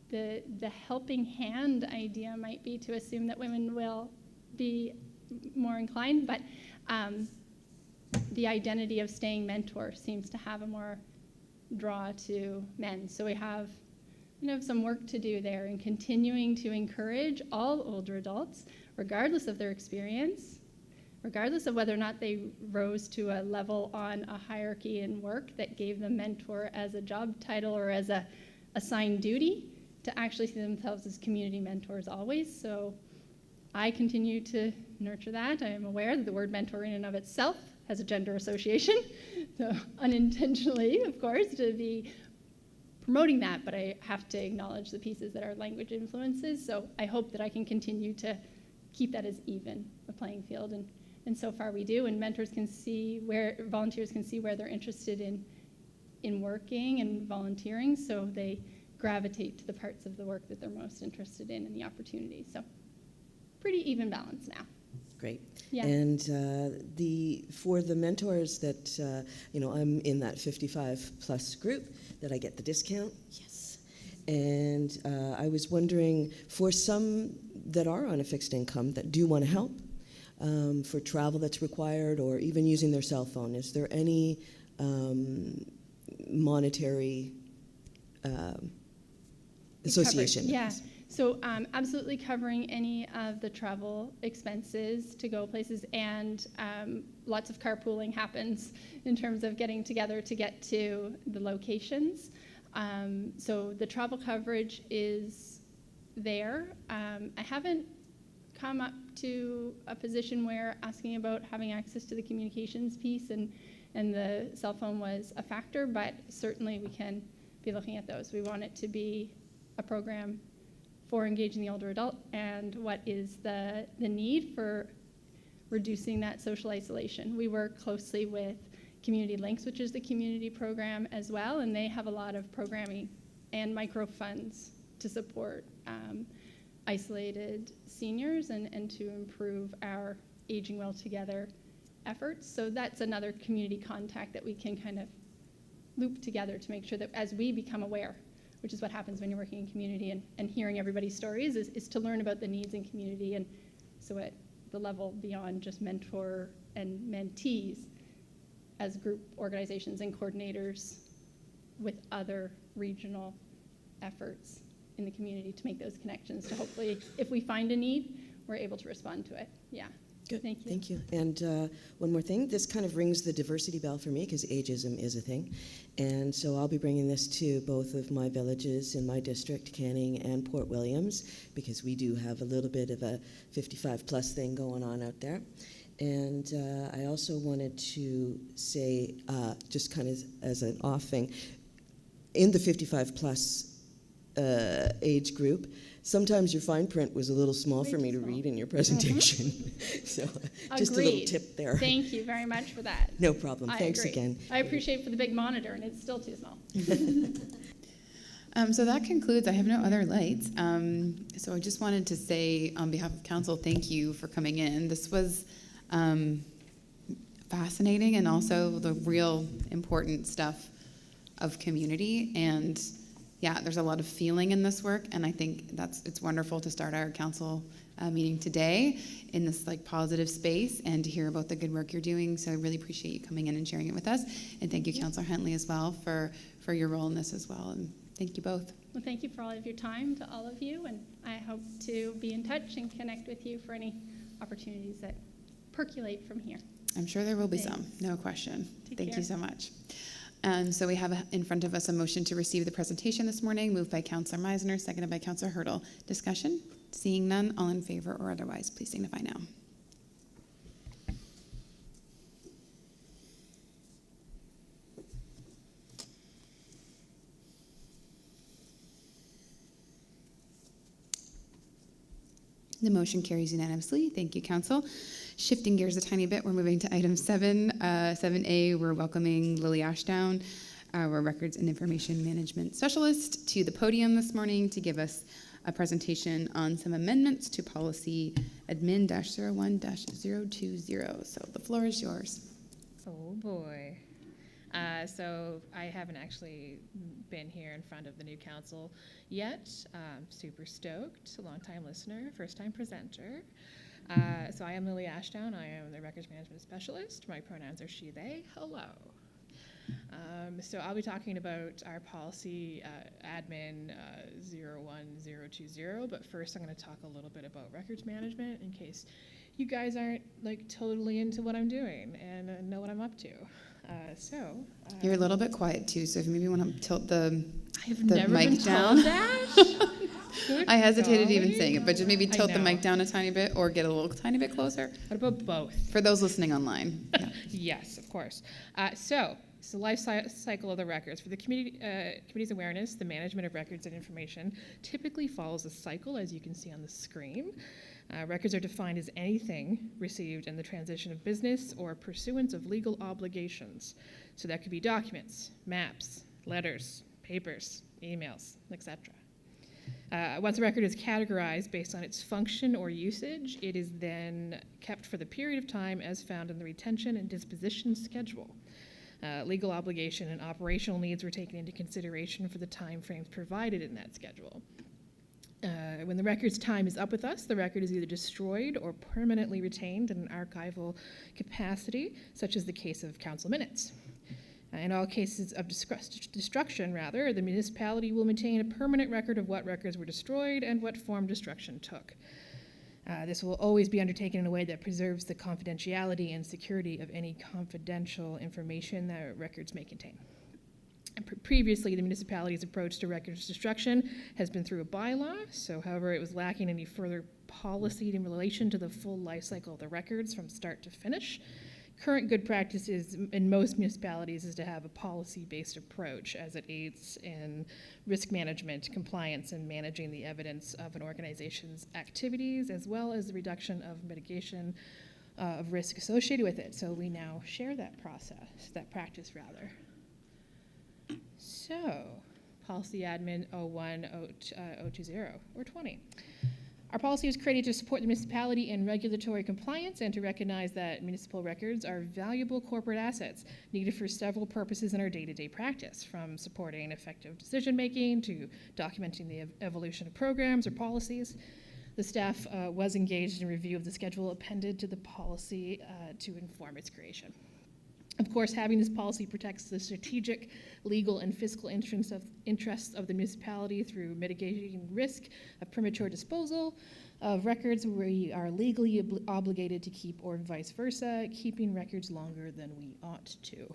The helping hand idea might be to assume that women will be more inclined, but the identity of staying mentor seems to have a more draw to men. So we have some work to do there in continuing to encourage all older adults, regardless of their experience, regardless of whether or not they rose to a level on a hierarchy in work that gave them mentor as a job title or as a assigned duty, to actually see themselves as community mentors always. So I continue to nurture that. I am aware that the word mentor in and of itself has a gender association, so unintentionally, of course, to be promoting that, but I have to acknowledge the pieces that are language influences, so I hope that I can continue to keep that as even a playing field, and so far we do, and volunteers can see where they're interested in working and volunteering, so they gravitate to the parts of the work that they're most interested in and the opportunities, so pretty even balance now. Great. Yeah. And for the mentors that, I'm in that 55 plus group, that I get the discount, yes. And I was wondering, for some that are on a fixed income that do want to help, for travel that's required or even using their cell phone, is there any monetary association? Covered. Yeah. So absolutely covering any of the travel expenses to go places, and lots of carpooling happens in terms of getting together to get to the locations. So the travel coverage is there. I haven't come up to a position where asking about having access to the communications piece and the cell phone was a factor, but certainly we can be looking at those. We want it to be a program for engaging the older adult and what is the need for reducing that social isolation. We work closely with Community Links, which is the community program as well, and they have a lot of programming and micro funds to support isolated seniors and to improve our Aging Well Together efforts. So that's another community contact that we can kind of loop together to make sure that as we become aware, which is what happens when you're working in community and hearing everybody's stories, is to learn about the needs in community, and so at the level beyond just mentor and mentees, as group organizations and coordinators with other regional efforts in the community to make those connections to hopefully, if we find a need, we're able to respond to it. Yeah. Good. Thank you. Thank you. And one more thing, this kind of rings the diversity bell for me because ageism is a thing. And so I'll be bringing this to both of my villages in my district, Canning and Port Williams, because we do have a little bit of a 55 plus thing going on out there. And I also wanted to say, just kind of as an off thing, in the 55 plus age group, sometimes your fine print was a little small for me to read in your presentation. So just a little tip there. Thank you very much for that. No problem. Thanks agree. again. I appreciate it for the big monitor, and it's still too small. So that concludes. I have no other lights. So I just wanted to say on behalf of council, thank you for coming in. This was fascinating, and also the real important stuff of community. And yeah, there's a lot of feeling in this work, and I think it's wonderful to start our council meeting today in this like positive space and to hear about the good work you're doing. So I really appreciate you coming in and sharing it with us. And thank you, Councillor Huntley, as well, for your role in this as well. And thank you both. Well, thank you for all of your time to all of you, and I hope to be in touch and connect with you for any opportunities that percolate from here. I'm sure there will be Thanks. some, no question. Take Thank care. you so much. So we have in front of us a motion to receive the presentation this morning, moved by Councillor Meisner, seconded by Councillor Hurdle. Discussion? Seeing none, all in favor or otherwise, please signify now. The motion carries unanimously. Thank you, Council. Shifting gears a tiny bit, we're moving to item 7. 7A, we're welcoming Lily Ashdown, our Records and Information Management Specialist, to the podium this morning to give us a presentation on some amendments to policy admin-01-020. So the floor is yours. Oh boy. So I haven't actually been here in front of the new council yet. Super stoked, long-time listener, first-time presenter. So I am Lily Ashdown. I am the Records Management Specialist. My pronouns are she, they. Hello. So I'll be talking about our policy admin 01020, but first I'm going to talk a little bit about records management in case you guys aren't like totally into what I'm doing and know what I'm up to. You're a little bit quiet too, so if maybe you want to tilt the I've never mic been down. told that. Good I hesitated even golly. saying it, but just maybe I tilt the know. mic down a tiny bit or get a little tiny bit closer What about both? for those listening online. Yeah. Yes, of course. So it's the life cycle of the records. For the committee's awareness, the management of records and information typically follows a cycle, as you can see on the screen. Records are defined as anything received in the transition of business or pursuance of legal obligations. So that could be documents, maps, letters, papers, emails, etc. Once a record is categorized based on its function or usage, it is then kept for the period of time as found in the retention and disposition schedule. Legal obligation and operational needs were taken into consideration for the time frames provided in that schedule. When the record's time is up with us, the record is either destroyed or permanently retained in an archival capacity, such as the case of council minutes. In all cases of destruction, the municipality will maintain a permanent record of what records were destroyed and what form destruction took. This will always be undertaken in a way that preserves the confidentiality and security of any confidential information that records may contain. Previously, the municipality's approach to records destruction has been through a bylaw, so however, it was lacking any further policy in relation to the full life cycle of the records from start to finish. Current good practice in most municipalities is to have a policy-based approach as it aids in risk management, compliance, and managing the evidence of an organization's activities, as well as the reduction of mitigation of risk associated with it. So we now share that practice. So, policy admin 01-020 or 20. Our policy was created to support the municipality in regulatory compliance and to recognize that municipal records are valuable corporate assets needed for several purposes in our day-to-day practice, from supporting effective decision-making to documenting the evolution of programs or policies. The staff was engaged in review of the schedule appended to the policy to inform its creation. Of course, having this policy protects the strategic, legal, and fiscal interests of the municipality through mitigating risk of premature disposal of records we are legally obligated to keep, or vice versa, keeping records longer than we ought to.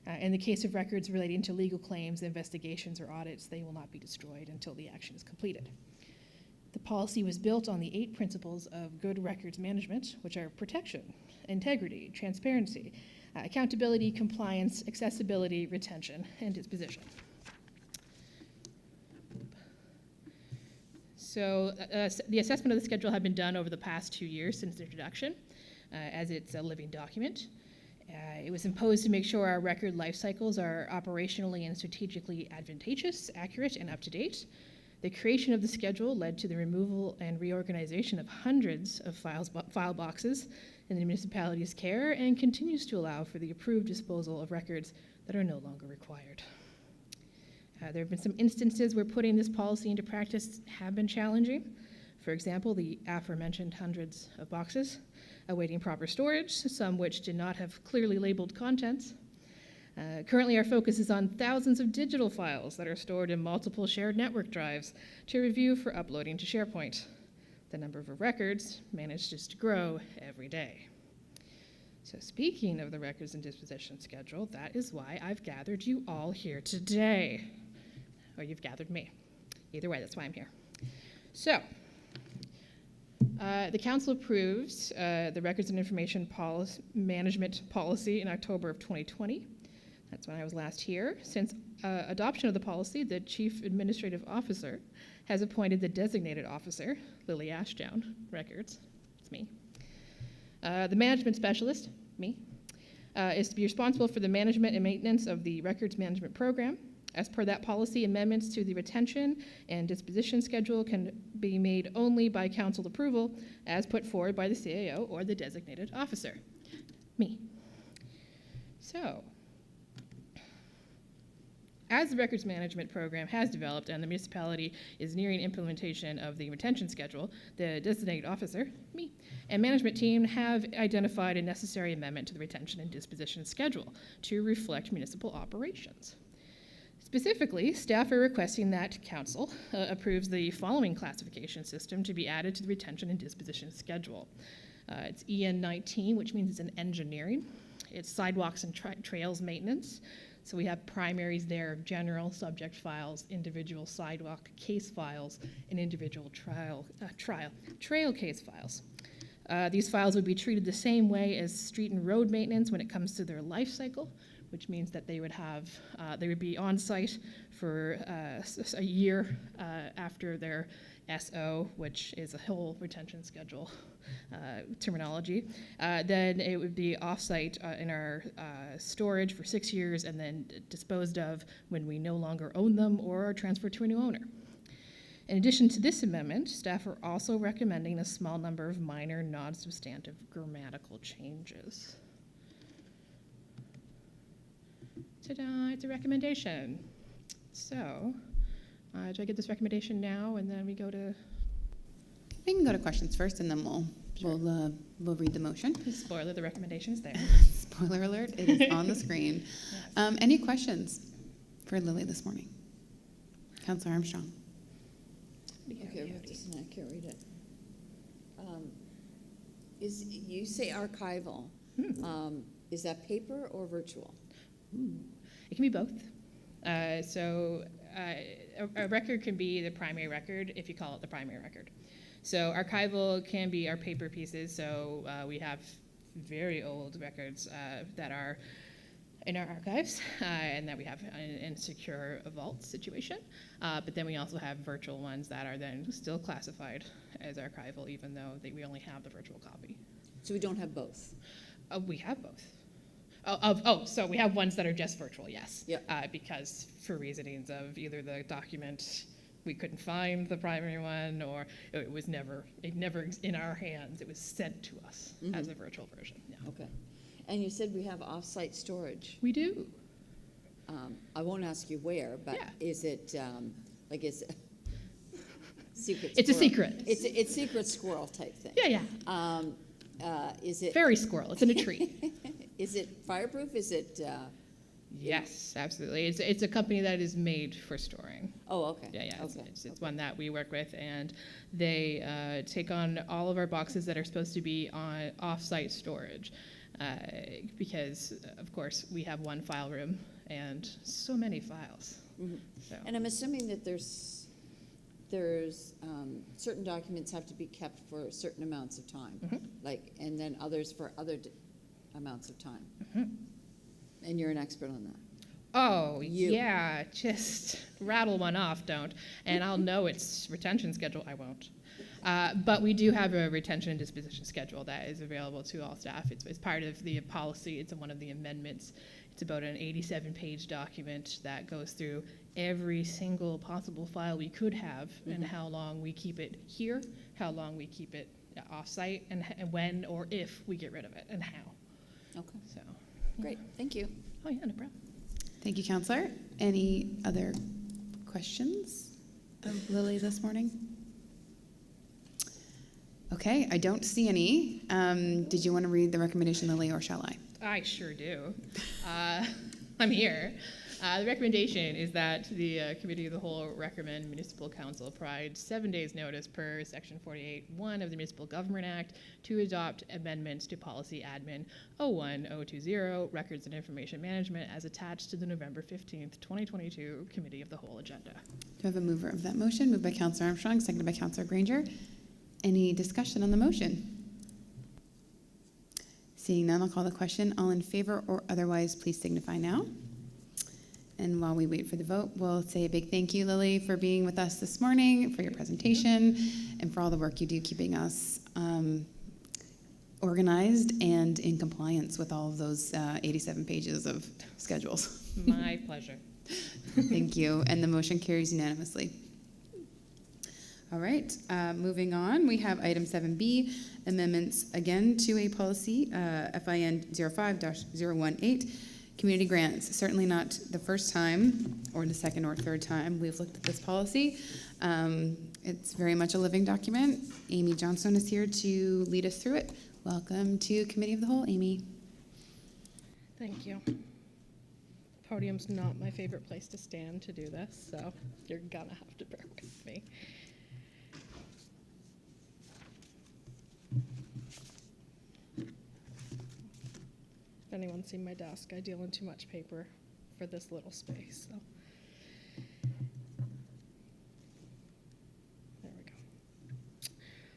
In the case of records relating to legal claims, investigations, or audits, they will not be destroyed until the action is completed. The policy was built on the 8 principles of good records management, which are protection, integrity, transparency, accountability, compliance, accessibility, retention, and disposition. So the assessment of the schedule had been done over the past 2 years since introduction, as it's a living document. It was imposed to make sure our record life cycles are operationally and strategically advantageous, accurate, and up to date. The creation of the schedule led to the removal and reorganization of hundreds of file boxes in the municipality's care and continues to allow for the approved disposal of records that are no longer required. There have been some instances where putting this policy into practice have been challenging. For example, the aforementioned hundreds of boxes awaiting proper storage, some which did not have clearly labeled contents. Currently, our focus is on thousands of digital files that are stored in multiple shared network drives to review for uploading to SharePoint. The number of records manages to grow every day. So speaking of the records and disposition schedule, that is why I've gathered you all here today. Or you've gathered me. Either way, that's why I'm here. So, the council approves the records and information management policy in October of 2020. That's when I was last here. Since adoption of the policy, the Chief Administrative Officer has appointed the designated officer, Lily Ashdown, Records, it's me. The management specialist, me, is to be responsible for the management and maintenance of the records management program. As per that policy, amendments to the retention and disposition schedule can be made only by council approval as put forward by the CAO or the designated officer, me. So, as the records management program has developed and the municipality is nearing implementation of the retention schedule, the designated officer, me, and management team have identified a necessary amendment to the retention and disposition schedule to reflect municipal operations. Specifically, staff are requesting that council approves the following classification system to be added to the retention and disposition schedule. It's EN19, which means it's in engineering. It's sidewalks and trails maintenance. So we have primaries there of general subject files, individual sidewalk case files, and individual trail case files. These files would be treated the same way as street and road maintenance when it comes to their life cycle, which means that they would be on site for a year after their SO, which is a whole retention schedule terminology. Then it would be off-site in our storage for 6 years and then disposed of when we no longer own them or are transferred to a new owner. In addition to this amendment, staff are also recommending a small number of minor, non-substantive grammatical changes. Ta-da, it's a recommendation. So, do I get this recommendation now and then we go to... We can go to questions first and then we'll read the motion. Spoiler, the recommendation is there. Spoiler alert, it is on the screen. Yes. Any questions for Lily this morning? Councillor Armstrong. Okay, I can't read it. You say archival. Is that paper or virtual? It can be both. So a record can be the primary record if you call it the primary record. So archival can be our paper pieces. So we have very old records that are in our archives and that we have in secure vault situation. But then we also have virtual ones that are then still classified as archival even though we only have the virtual copy. So we don't have both? We have both. So we have ones that are just virtual, yes. Yep. Because for reasonings of either the document we couldn't find the primary one or it never in our hands. It was sent to us as a virtual version. Yeah. Okay. And you said we have off-site storage. We do. I won't ask you where, but yeah. Is it secret? It's squirrel? A secret. It's secret squirrel type thing. Yeah. Is it fairy squirrel? It's in a tree. Is it fireproof? Is it? Yes, absolutely. It's a company that is made for storing. Oh, okay. Yeah. Okay. It's one that we work with, and they take on all of our boxes that are supposed to be on off-site storage, because of course we have one file room and so many files. Mm-hmm. So. And I'm assuming that there's certain documents have to be kept for certain amounts of time, and then others for other amounts of time. And you're an expert on that. Oh, yeah, just rattle one off, don't. And I'll know its retention schedule, I won't. But we do have a retention and disposition schedule that is available to all staff. It's part of the policy. It's one of the amendments. It's about an 87-page document that goes through every single possible file we could have and how long we keep it here, how long we keep it off-site, and when or if we get rid of it, and how. Okay. So. Great, thank you. Oh, yeah, no problem. Thank you, Councillor. Any other questions of Lily this morning? Okay, I don't see any. Did you want to read the recommendation, Lily, or shall I? I sure do. I'm here. The recommendation is that the Committee of the Whole recommend Municipal Council provide 7 days notice per Section 48(1) of the Municipal Government Act to adopt amendments to Policy Admin 01020, Records and Information Management, as attached to the November 15th, 2022 Committee of the Whole agenda. Do I have a mover of that motion? Moved by Councillor Armstrong, seconded by Councillor Granger. Any discussion on the motion? Seeing none, I'll call the question. All in favor or otherwise, please signify now. And while we wait for the vote, we'll say a big thank you, Lily, for being with us this morning, for your presentation, and for all the work you do keeping us organized and in compliance with all of those 87 pages of schedules. My pleasure. Thank you. And the motion carries unanimously. All right, moving on, we have item 7B, amendments again to a policy, FIN 05-018, community grants. Certainly not the first time or the second or third time we've looked at this policy. It's very much a living document. Amy Johnstone is here to lead us through it. Welcome to Committee of the Whole, Amy. Thank you. Podium's not my favorite place to stand to do this, so you're gonna have to bear with me. If anyone's seen my desk, I deal in too much paper for this little space. So. There we go.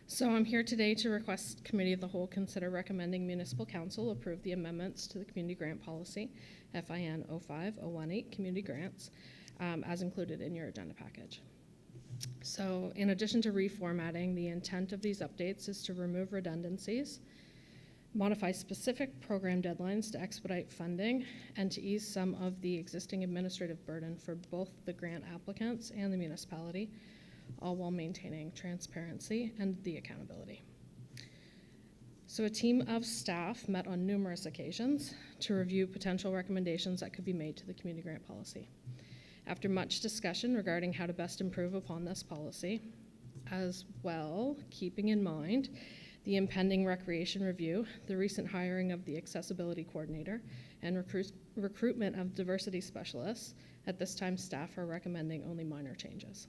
So I'm here today to request Committee of the Whole consider recommending Municipal Council approve the amendments to the Community Grant Policy, FIN 05-018 Community Grants, as included in your agenda package. So in addition to reformatting, the intent of these updates is to remove redundancies, modify specific program deadlines to expedite funding, and to ease some of the existing administrative burden for both the grant applicants and the municipality, all while maintaining transparency and the accountability. So a team of staff met on numerous occasions to review potential recommendations that could be made to the community grant policy. After much discussion regarding how to best improve upon this policy, as well, keeping in mind the impending recreation review, the recent hiring of the accessibility coordinator, and recruitment of diversity specialists, at this time staff are recommending only minor changes.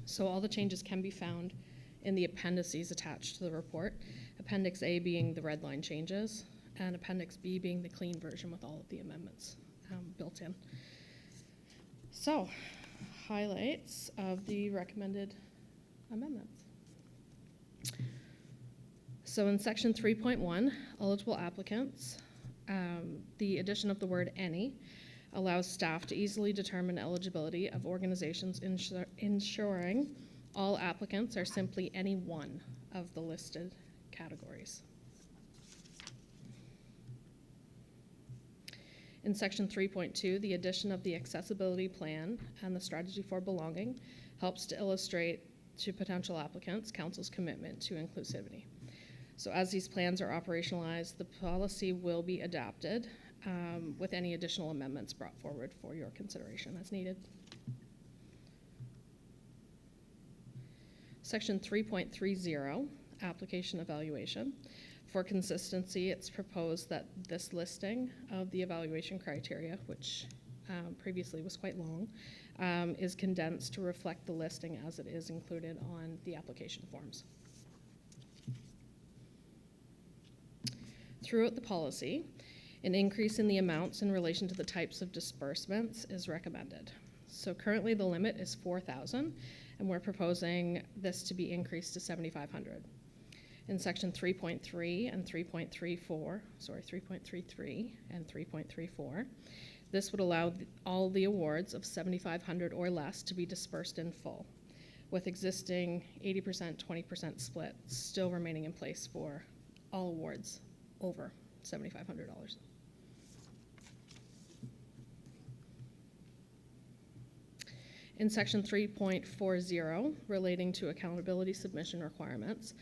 So all the changes can be found in the appendices attached to the report, Appendix A being the red line changes, and Appendix B being the clean version with all of the amendments built in. So, highlights of the recommended amendments. So in section 3.1, eligible applicants, the addition of the word any allows staff to easily determine eligibility of organizations, ensuring all applicants are simply any one of the listed categories. In section 3.2, the addition of the accessibility plan and the strategy for belonging helps to illustrate to potential applicants council's commitment to inclusivity. So as these plans are operationalized, the policy will be adapted with any additional amendments brought forward for your consideration as needed. Section 3.30, application evaluation. For consistency, it's proposed that this listing of the evaluation criteria, which previously was quite long, is condensed to reflect the listing as it is included on the application forms. Throughout the policy, an increase in the amounts in relation to the types of disbursements is recommended. So currently the limit is $4,000, and we're proposing this to be increased to $7,500. In section 3.3 and 3.34, sorry, 3.33 and 3.34, this would allow all the awards of $7,500 or less to be dispersed in full, with existing 80%, 20% split still remaining in place for all awards over $7,500. In section 3.40, relating to accountability submission requirements,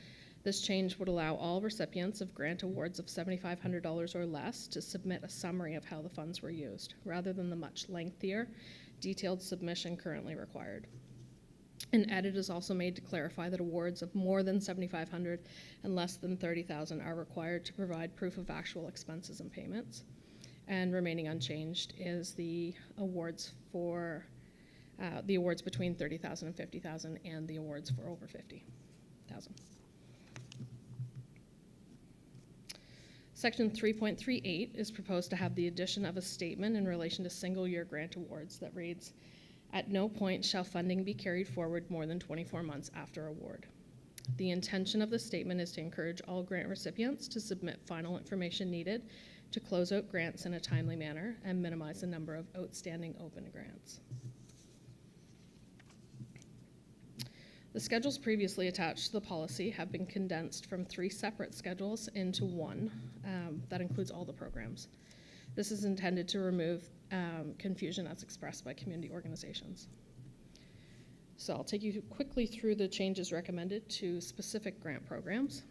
this change would allow all recipients of grant awards of $7,500 or less to submit a summary of how the funds were used, rather than the much lengthier detailed submission currently required. An edit is also made to clarify that awards of more than $7,500 and less than $30,000 are required to provide proof of actual expenses and payments. And remaining unchanged is the awards for the awards between $30,000 and $50,000 and the awards for over $50,000. Section 3.38 is proposed to have the addition of a statement in relation to single-year grant awards that reads, "At no point shall funding be carried forward more than 24 months after award." The intention of the statement is to encourage all grant recipients to submit final information needed to close out grants in a timely manner and minimize the number of outstanding open grants. The schedules previously attached to the policy have been condensed from 3 separate schedules into one that includes all the programs. This is intended to remove confusion as expressed by community organizations. So I'll take you quickly through the changes recommended to specific grant programs,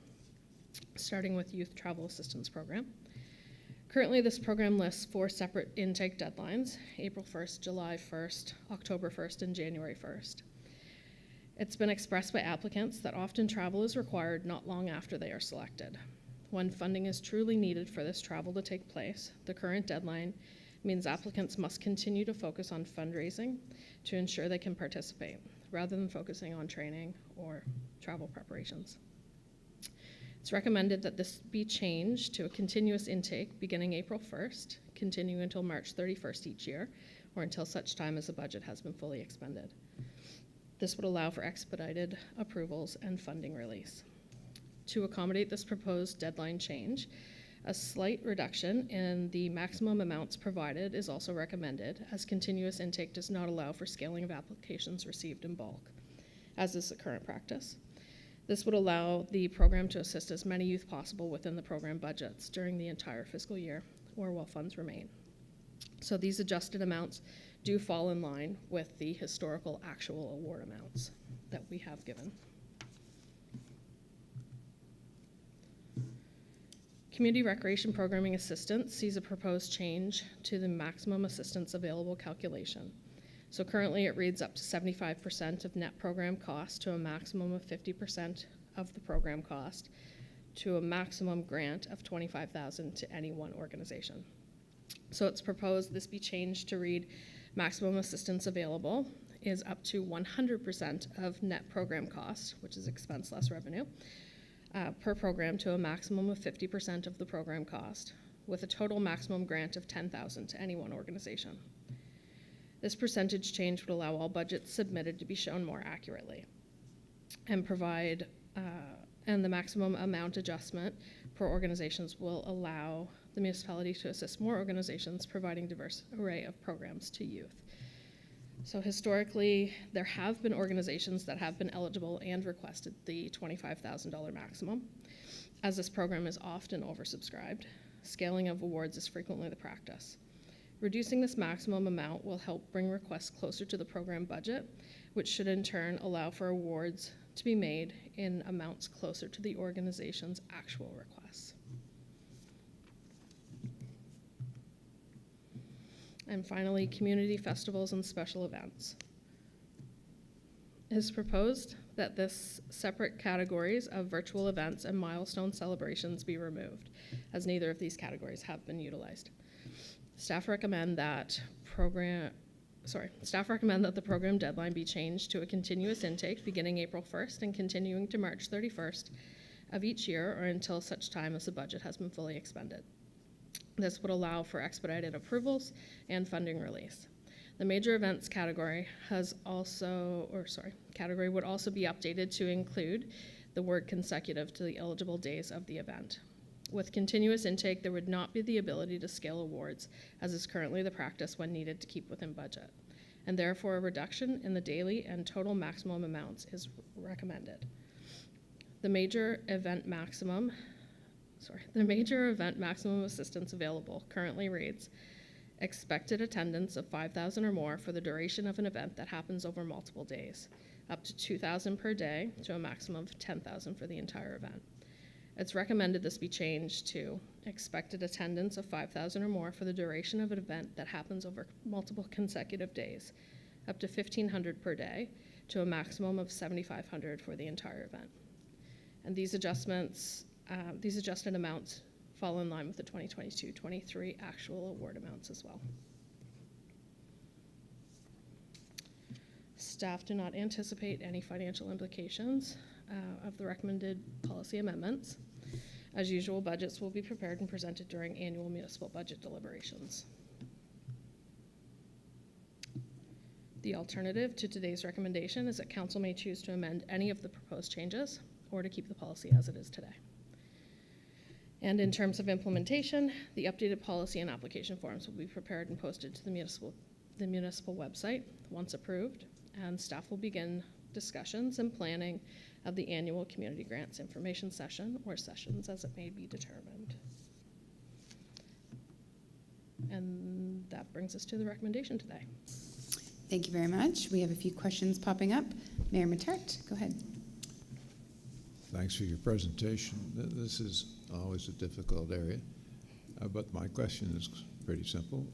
starting with Youth Travel Assistance Program. Currently, this program lists 4 separate intake deadlines: April 1st, July 1st, October 1st, and January 1st. It's been expressed by applicants that often travel is required not long after they are selected. When funding is truly needed for this travel to take place, the current deadline means applicants must continue to focus on fundraising to ensure they can participate, rather than focusing on training or travel preparations. It's recommended that this be changed to a continuous intake beginning April 1st, continuing until March 31st each year, or until such time as the budget has been fully expended. This would allow for expedited approvals and funding release. To accommodate this proposed deadline change, a slight reduction in the maximum amounts provided is also recommended, as continuous intake does not allow for scaling of applications received in bulk, as is the current practice. This would allow the program to assist as many youth possible within the program budgets during the entire fiscal year, or while funds remain. So these adjusted amounts do fall in line with the historical actual award amounts that we have given. Community Recreation Programming Assistance sees a proposed change to the maximum assistance available calculation. So currently it reads up to 75% of net program cost to a maximum of 50% of the program cost to a maximum grant of $25,000 to any one organization. So it's proposed this be changed to read maximum assistance available is up to 100% of net program cost, which is expense less revenue, per program to a maximum of 50% of the program cost, with a total maximum grant of $10,000 to any one organization. This percentage change would allow all budgets submitted to be shown more accurately and provide, and the maximum amount adjustment per organizations will allow the municipality to assist more organizations providing diverse array of programs to youth. So historically, there have been organizations that have been eligible and requested the $25,000 maximum. As this program is often oversubscribed, scaling of awards is frequently the practice. Reducing this maximum amount will help bring requests closer to the program budget, which should in turn allow for awards to be made in amounts closer to the organization's actual requests. And finally, community festivals and special events. It is proposed that this separate categories of virtual events and milestone celebrations be removed, as neither of these categories have been utilized. Staff recommend that the program deadline be changed to a continuous intake beginning April 1st and continuing to March 31st of each year, or until such time as the budget has been fully expended. This would allow for expedited approvals and funding release. The major events category would also be updated to include the word consecutive to the eligible days of the event. With continuous intake, there would not be the ability to scale awards, as is currently the practice when needed to keep within budget, and therefore a reduction in the daily and total maximum amounts is recommended. The major event maximum assistance available currently reads, expected attendance of 5,000 or more for the duration of an event that happens over multiple days, up to 2,000 per day to a maximum of 10,000 for the entire event. It's recommended this be changed to expected attendance of 5,000 or more for the duration of an event that happens over multiple consecutive days, up to 1,500 per day, to a maximum of 7,500 for the entire event. And these adjusted amounts fall in line with the 2022-23 actual award amounts as well. Staff do not anticipate any financial implications of the recommended policy amendments. As usual, budgets will be prepared and presented during annual municipal budget deliberations. The alternative to today's recommendation is that Council may choose to amend any of the proposed changes or to keep the policy as it is today. And in terms of implementation, the updated policy and application forms will be prepared and posted to the municipal website once approved, and staff will begin discussions and planning of the annual community grants information session or sessions as it may be determined. And that brings us to the recommendation today. Thank you very much. We have a few questions popping up. Mayor Matart, go ahead. Thanks for your presentation. This is always a difficult area, but my question is pretty simple.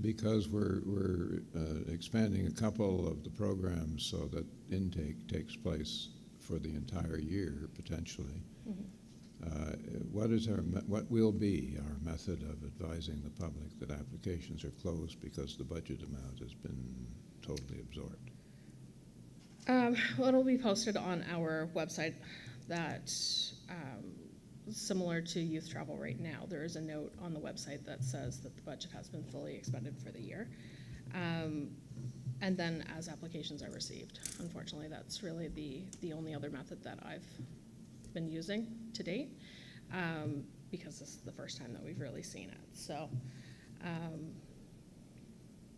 Because we're expanding a couple of the programs so that intake takes place for the entire year potentially, what will be our method of advising the public that applications are closed because the budget amount has been totally absorbed? Well, it'll be posted on our website that, similar to youth travel right now, there is a note on the website that says that the budget has been fully expended for the year. And then as applications are received. Unfortunately, that's really the only other method that I've been using to date, because this is the first time that we've really seen it. So,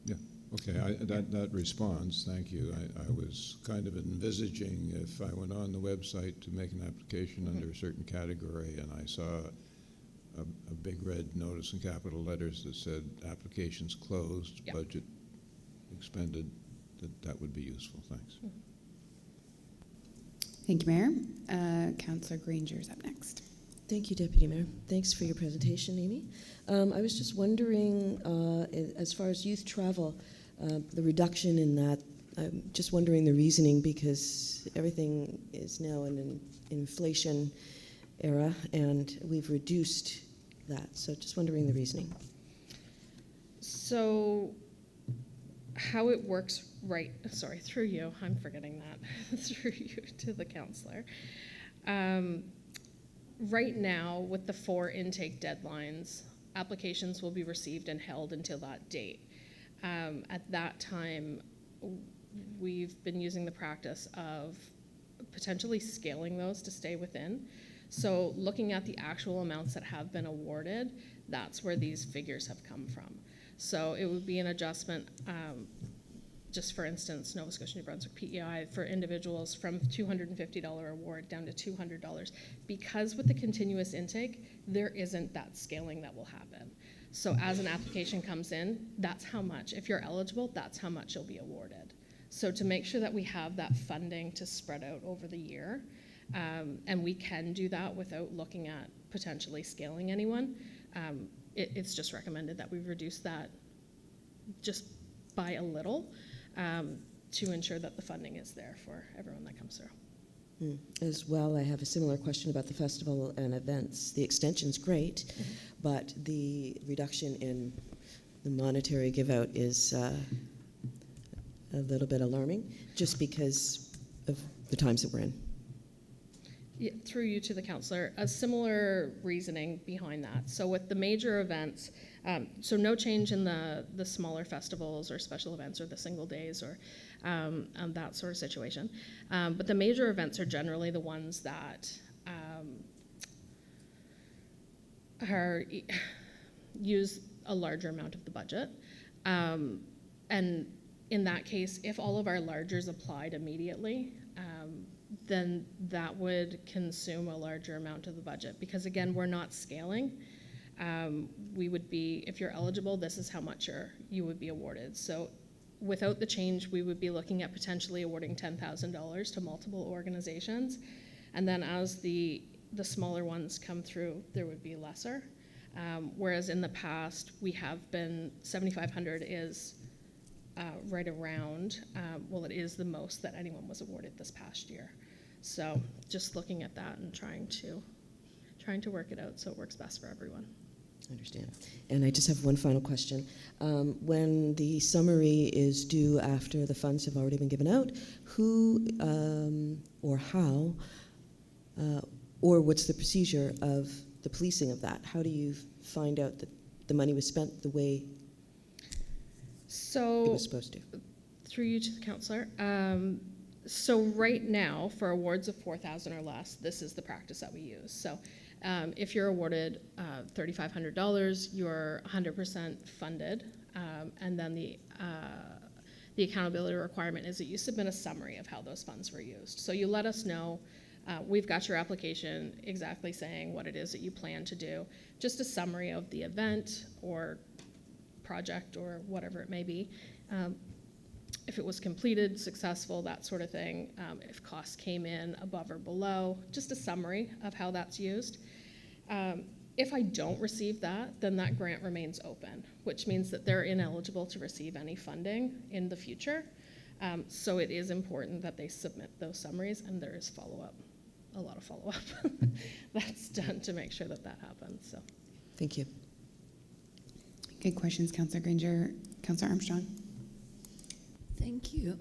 yeah. Okay, that responds, thank you. I was kind of envisaging if I went on the website to make an application under a certain category and I saw a big red notice in capital letters that said applications closed, yep, budget expended, that would be useful. Thanks. Thank you, Mayor. Councillor Granger's up next. Thank you, Deputy Mayor. Thanks for your presentation, Amy. I was just wondering, as far as youth travel, the reduction in that, I'm just wondering the reasoning, because everything is now in an inflation era and we've reduced that. So just wondering the reasoning. So how it works, through you, I'm forgetting that, through you to the councillor. Right now, with the 4 intake deadlines, applications will be received and held until that date. At that time, we've been using the practice of potentially scaling those to stay within. So looking at the actual amounts that have been awarded, that's where these figures have come from. So it would be an adjustment, just for instance, Nova Scotia, New Brunswick, PEI, for individuals from $250 award down to $200. Because with the continuous intake, there isn't that scaling that will happen. So as an application comes in, that's how much. If you're eligible, that's how much you'll be awarded. So to make sure that we have that funding to spread out over the year, and we can do that without looking at potentially scaling anyone, it's just recommended that we reduce that just by a little, to ensure that the funding is there for everyone that comes through. As well, I have a similar question about the festival and events. The extension's great, but the reduction in the monetary give out is a little bit alarming, just because of the times that we're in. Yeah, through you to the councillor, a similar reasoning behind that. So with the major events, so no change in the smaller festivals or special events or the single days or that sort of situation. But the major events are generally the ones that use a larger amount of the budget. And in that case, if all of our largers applied immediately, then that would consume a larger amount of the budget. Because again, we're not scaling. We would be, if you're eligible, this is how much you would be awarded. So without the change, we would be looking at potentially awarding $10,000 to multiple organizations. And then as the smaller ones come through, there would be lesser. Whereas in the past, we have been, 7,500 is right around, well, it is the most that anyone was awarded this past year. So just looking at that and trying to work it out so it works best for everyone. I understand. And I just have one final question. When the summary is due after the funds have already been given out, who or how, or what's the procedure of the policing of that? How do you find out that the money was spent the way it was supposed to? Through you to the counselor. So right now, for awards of $4,000 or less, this is the practice that we use. So if you're awarded $3,500, you're 100% funded, and then the accountability requirement is that you submit a summary of how those funds were used. So you let us know, we've got your application exactly saying what it is that you plan to do, just a summary of the event or project or whatever it may be. If it was completed, successful, that sort of thing, if costs came in above or below, just a summary of how that's used. If I don't receive that, then that grant remains open, which means that they're ineligible to receive any funding in the future. So it is important that they submit those summaries, and there is follow-up, a lot of follow-up that's done to make sure that that happens. So, Thank you. Good questions, Councillor Granger. Councillor Armstrong. Thank you.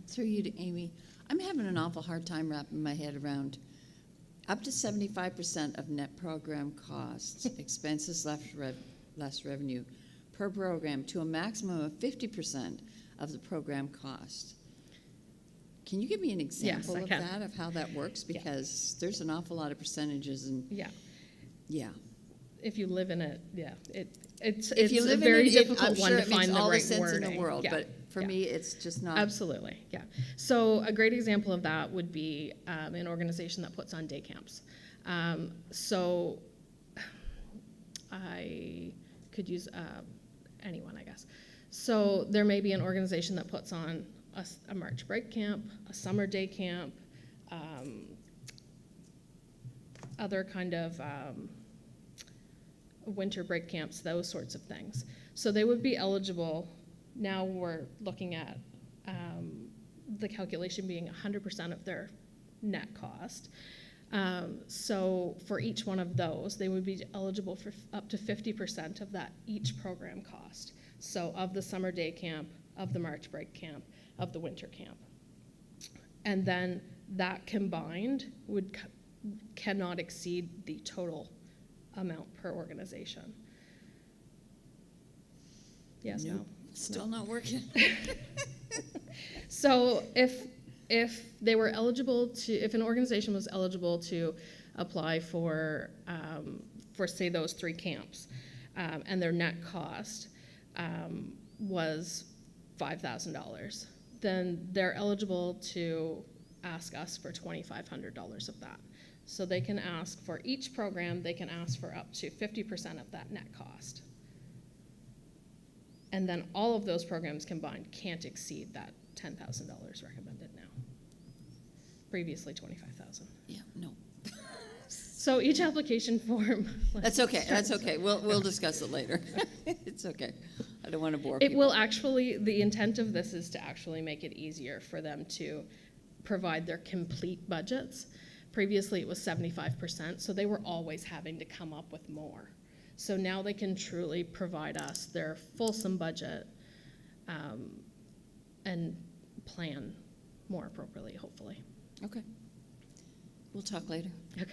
Through you to Amy. I'm having an awful hard time wrapping my head around up to 75% of net program costs, expenses less revenue per program, to a maximum of 50% of the program cost. Can you give me an example of that, of how that works? Because there's an awful lot of percentages, and yeah. If you live in it, it's if you live very in it, difficult I'm one sure to it makes find the all right the sense wording. in the world, but for me, it's just not. Absolutely, yeah. So a great example of that would be an organization that puts on day camps. So I could use anyone, I guess. So there may be an organization that puts on a March break camp, a summer day camp, other kind of winter break camps, those sorts of things. So they would be eligible. Now we're looking at the calculation being 100% of their net cost. So for each one of those, they would be eligible for up to 50% of that each program cost. So of the summer day camp, of the March break camp, of the winter camp. And then that combined cannot exceed the total amount per organization. Yes, Nope. no? Still not working. So if they were eligible to, if an organization was eligible to apply for say those 3 camps, and their net cost was $5,000, then they're eligible to ask us for $2,500 of that. So they can ask for each program, they can ask for up to 50% of that net cost. And then all of those programs combined can't exceed that $10,000 recommended now. Previously $25,000. Yeah, no. So each application form. That's okay. That's okay. We'll discuss it later. It's okay. I don't want to bore It people. will actually, the intent of this is to actually make it easier for them to provide their complete budgets. Previously it was 75%, so they were always having to come up with more. So now they can truly provide us their fulsome budget and plan more appropriately, hopefully. Okay. We'll talk later. Okay.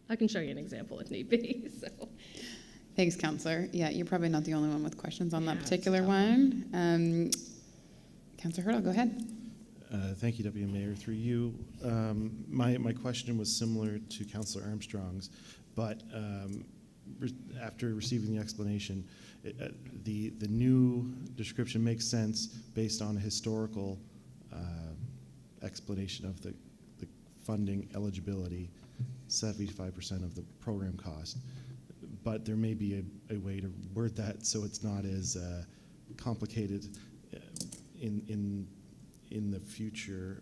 I can show you an example if need be. So. Thanks, Councillor. Yeah, you're probably not the only one with questions on that it's particular tough. one. Councillor Hurdle, go ahead. Thank you, Deputy Mayor. Through you, my question was similar to Councillor Armstrong's, but after receiving the explanation, the new description makes sense based on a historical explanation of the funding eligibility, 75% of the program cost. But there may be a way to word that so it's not as complicated in the future.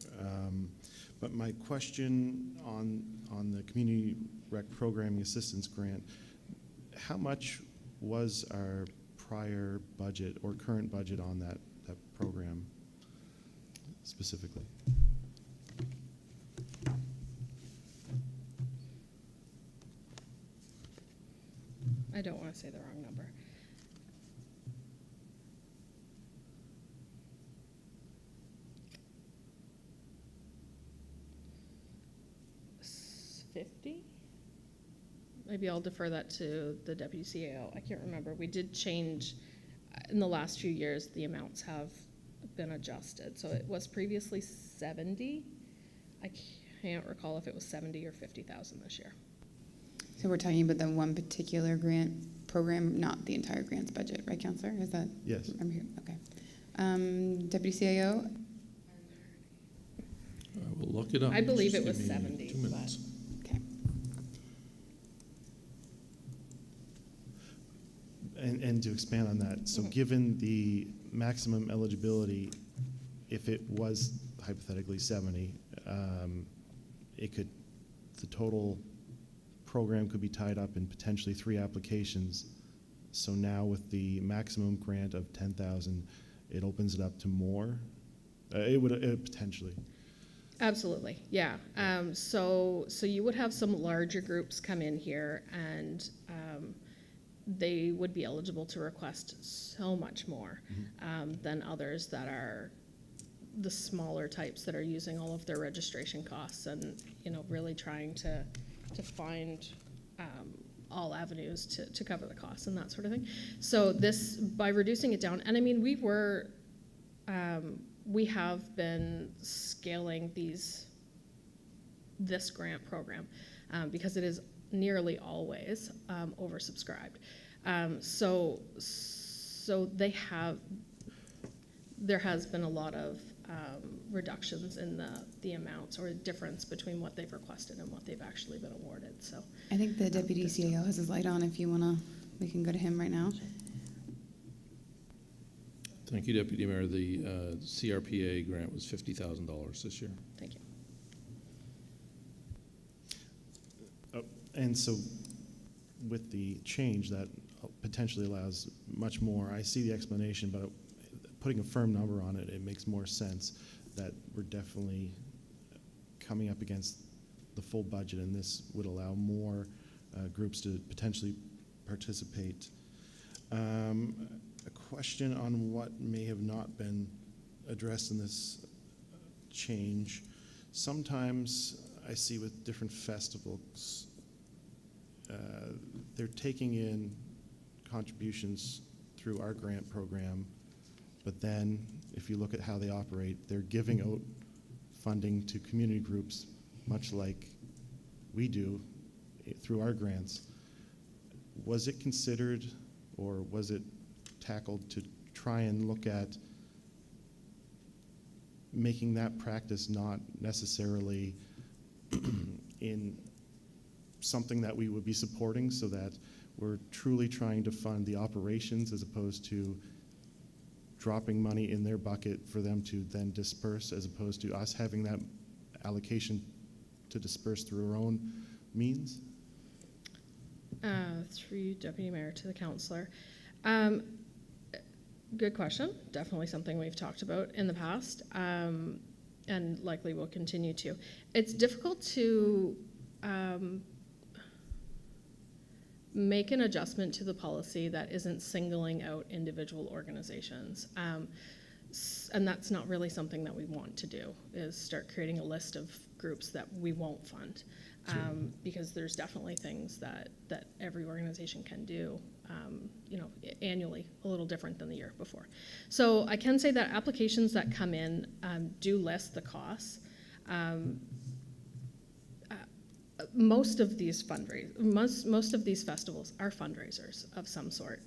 But my question on the Community Rec Programming Assistance Grant, how much was our prior budget or current budget on that program specifically? I don't want to say the wrong number. $50? Maybe I'll defer that to the deputy CAO. I can't remember. We did change in the last few years. The amounts have been adjusted. So it was previously 70. I can't recall if it was 70 or 50,000 this year. So we're talking about the one particular grant program, not the entire grants budget, right, Councillor? Is that? Yes. I'm here. Okay. Deputy CAO? I will look it up. I believe Just it was give me 70, 2 minutes. Okay. And to expand on that, so given the maximum eligibility, if it was hypothetically 70, the total program could be tied up in potentially 3 applications. So now with the maximum grant of 10,000, it opens it up to more. It would potentially. Absolutely, yeah. So you would have some larger groups come in here, and they would be eligible to request so much more than others that are the smaller types that are using all of their registration costs and, you know, really trying to find all avenues to cover the costs and that sort of thing. So this, by reducing it down, and I mean, we have been scaling this grant program because it is nearly always oversubscribed. So there has been a lot of reductions in the amounts or difference between what they've requested and what they've actually been awarded. So I think the deputy CAO has his light on. If you wanna, we can go to him right now. Thank you, Deputy Mayor. The CRPA grant was $50,000 this year. thank you. And so with the change that potentially allows much more, I see the explanation, but putting a firm number on it, it makes more sense that we're definitely coming up against the full budget, and this would allow more groups to potentially participate. A question on what may have not been addressed in this change. Sometimes I see with different festivals, they're taking in contributions through our grant program, but then if you look at how they operate, they're giving out funding to community groups, much like we do through our grants. Was it considered, or was it tackled to try and look at making that practice not necessarily in something that we would be supporting, so that we're truly trying to fund the operations as opposed to dropping money in their bucket for them to then disperse, as opposed to us having that allocation to disperse through our own means? Through you, Deputy Mayor, to the councillor. Good question. Definitely something we've talked about in the past, and likely will continue to. It's difficult to make an adjustment to the policy that isn't singling out individual organizations. And that's not really something that we want to do, is start creating a list of groups that we won't fund. Because there's definitely things that every organization can do, annually, a little different than the year before. So I can say that applications that come in do list the costs. Most of these most of these festivals are fundraisers of some sort,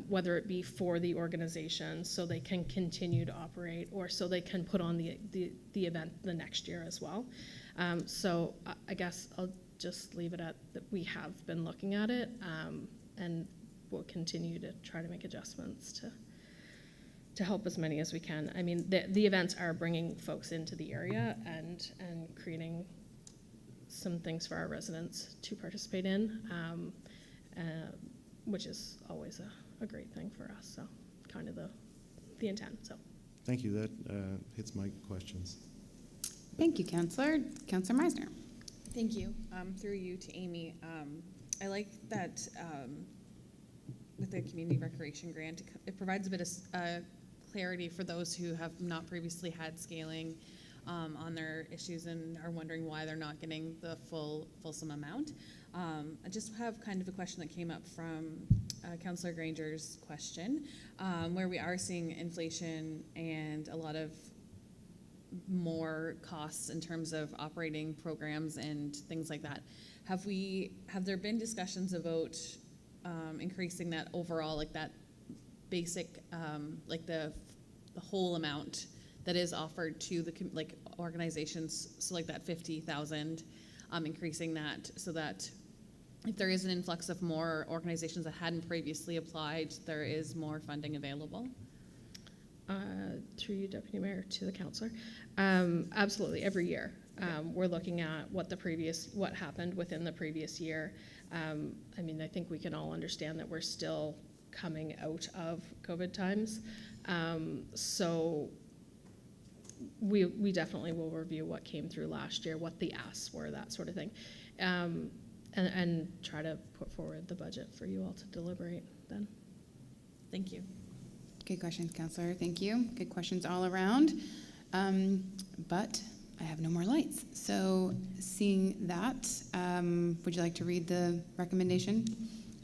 whether it be for the organization so they can continue to operate, or so they can put on the event the next year as well. So I guess I'll just leave it at that. We have been looking at it, and we'll continue to try to make adjustments to help as many as we can. I mean, the events are bringing folks into the area and creating some things for our residents to participate in, which is always a great thing for us. So kind of the intent. So Thank you. That hits my questions. Thank you, Councillor. Councillor Meisner. Thank you. Through you to Amy. I like that with the community recreation grant, it provides a bit of clarity for those who have not previously had scaling on their issues and are wondering why they're not getting the fulsome amount. I just have kind of a question that came up from Councillor Granger's question, where we are seeing inflation and a lot of more costs in terms of operating programs and things like that. Have there been discussions about increasing that overall, like that basic, like the whole amount that is offered to the organizations, so like that 50,000, increasing that so that if there is an influx of more organizations that hadn't previously applied, there is more funding available? Through you, Deputy Mayor, to the councillor. Absolutely, every year. We're looking at what happened within the previous year. I mean, I think we can all understand that we're still coming out of COVID times. So we definitely will review what came through last year, what the asks were, that sort of thing. And try to put forward the budget for you all to deliberate then. Thank you. Good questions, Councillor. Thank you. Good questions all around. But I have no more lights. So seeing that, would you like to read the recommendation?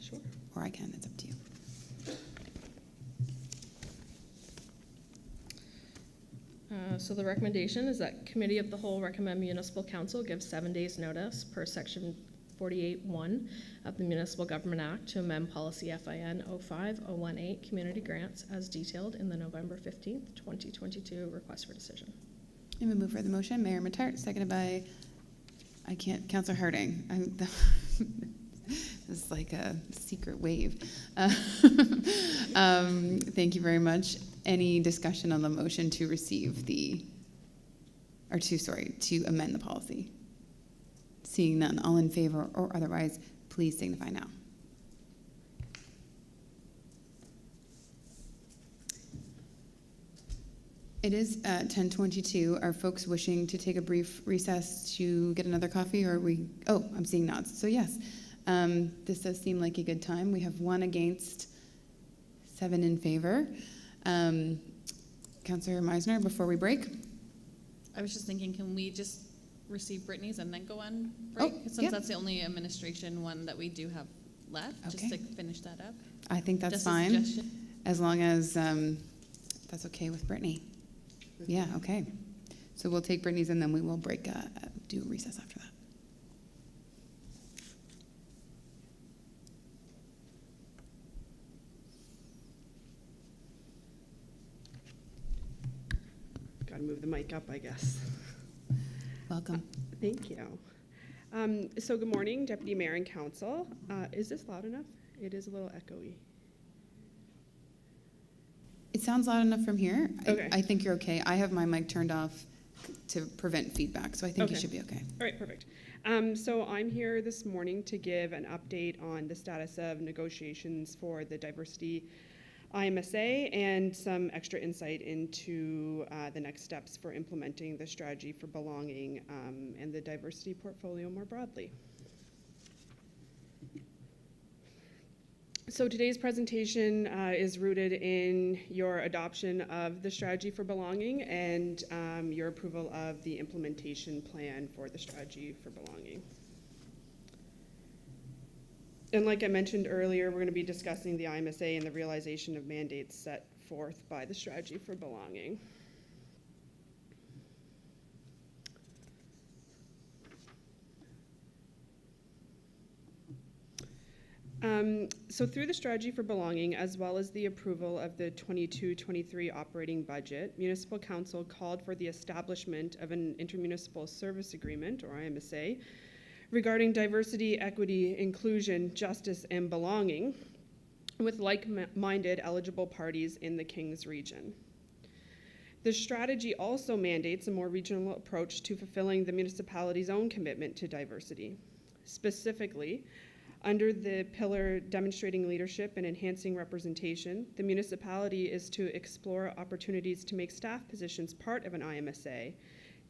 Sure. Or I can, it's up to you. So the recommendation is that Committee of the Whole recommend Municipal Council give 7 days notice per Section 48(1) of the Municipal Government Act to amend Policy FIN 05018 Community Grants as detailed in the November 15th, 2022 request for decision. I'm going to move for the motion. Mayor Mattart, seconded by, Councillor Harding. This is like a secret wave. Thank you very much. Any discussion on the motion to receive to amend the policy? Seeing none, all in favor or otherwise, please signify now. It is 10:22. Are folks wishing to take a brief recess to get another coffee, or are we? Oh, I'm seeing nods. So yes, this does seem like a good time. We have 1 against, 7 in favor. Councillor Meisner, before we break. I was just thinking, can we just receive Brittany's and then go on break? Since that's the only administration one that we do have left, just to finish that up. I think that's just a fine, suggestion. as long as that's okay with Brittany. Yeah, okay. So we'll take Brittany's and then we will break, do a recess after that. Gotta move the mic up, I guess. Welcome. Thank you. So good morning, Deputy Mayor and Council. Is this loud enough? It is a little echoey. It sounds loud enough from here. Okay. I think you're okay. I have my mic turned off to prevent feedback, so I think you should be okay. All right, perfect. So I'm here this morning to give an update on the status of negotiations for the diversity IMSA and some extra insight into the next steps for implementing the strategy for belonging and the diversity portfolio more broadly. So today's presentation is rooted in your adoption of the strategy for belonging and your approval of the implementation plan for the strategy for belonging. And like I mentioned earlier, we're going to be discussing the IMSA and the realization of mandates set forth by the strategy for belonging. So through the strategy for belonging, as well as the approval of the 22-23 operating budget, Municipal Council called for the establishment of an intermunicipal service agreement, or IMSA, regarding diversity, equity, inclusion, justice, and belonging, with like-minded eligible parties in the Kings region. The strategy also mandates a more regional approach to fulfilling the municipality's own commitment to diversity. Specifically, under the pillar demonstrating leadership and enhancing representation, the municipality is to explore opportunities to make staff positions part of an IMSA,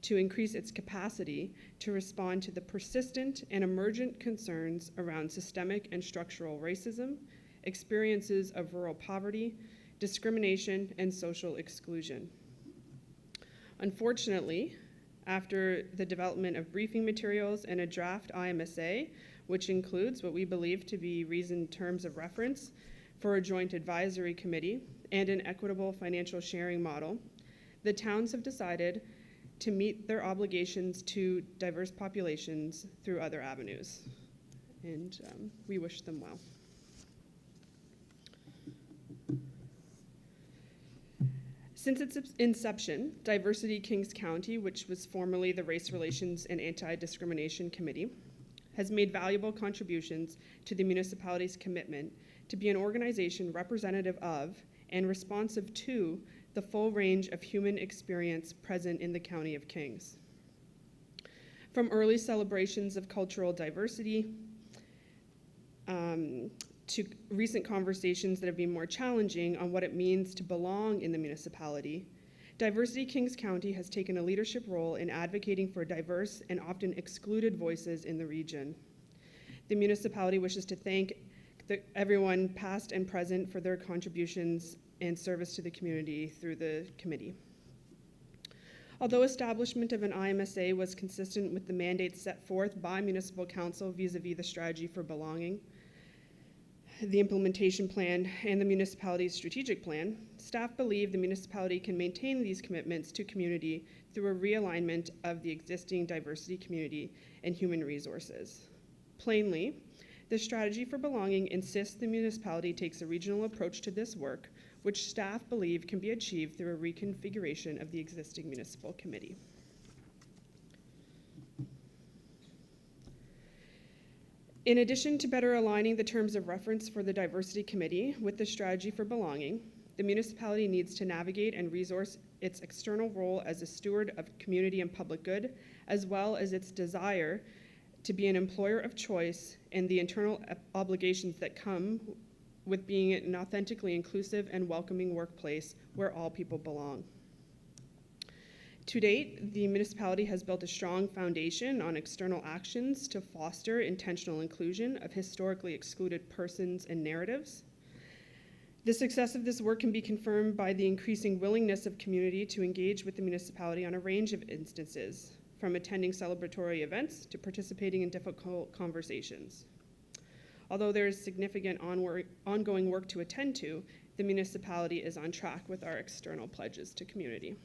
to increase its capacity to respond to the persistent and emergent concerns around systemic and structural racism, experiences of rural poverty, discrimination, and social exclusion. Unfortunately, after the development of briefing materials and a draft IMSA, which includes what we believe to be reasoned terms of reference for a joint advisory committee and an equitable financial sharing model, the towns have decided to meet their obligations to diverse populations through other avenues. And we wish them well. Since its inception, Diversity Kings County, which was formerly the Race Relations and Anti-Discrimination Committee, has made valuable contributions to the municipality's commitment to be an organization representative of and responsive to the full range of human experience present in the County of Kings. From early celebrations of cultural diversity to recent conversations that have been more challenging on what it means to belong in the municipality, Diversity Kings County has taken a leadership role in advocating for diverse and often excluded voices in the region. The municipality wishes to thank everyone past and present for their contributions and service to the community through the committee. Although establishment of an IMSA was consistent with the mandates set forth by Municipal Council vis-a-vis the strategy for belonging, the implementation plan, and the municipality's strategic plan, staff believe the municipality can maintain these commitments to community through a realignment of the existing diversity community and human resources. Plainly, the strategy for belonging insists the municipality takes a regional approach to this work, which staff believe can be achieved through a reconfiguration of the existing municipal committee. In addition to better aligning the terms of reference for the Diversity Committee with the strategy for belonging, the municipality needs to navigate and resource its external role as a steward of community and public good, as well as its desire to be an employer of choice and the internal obligations that come with being an authentically inclusive and welcoming workplace where all people belong. To date, the municipality has built a strong foundation on external actions to foster intentional inclusion of historically excluded persons and narratives. The success of this work can be confirmed by the increasing willingness of community to engage with the municipality on a range of instances, from attending celebratory events to participating in difficult conversations. Although there is significant ongoing work to attend to, the municipality is on track with our external pledges to community.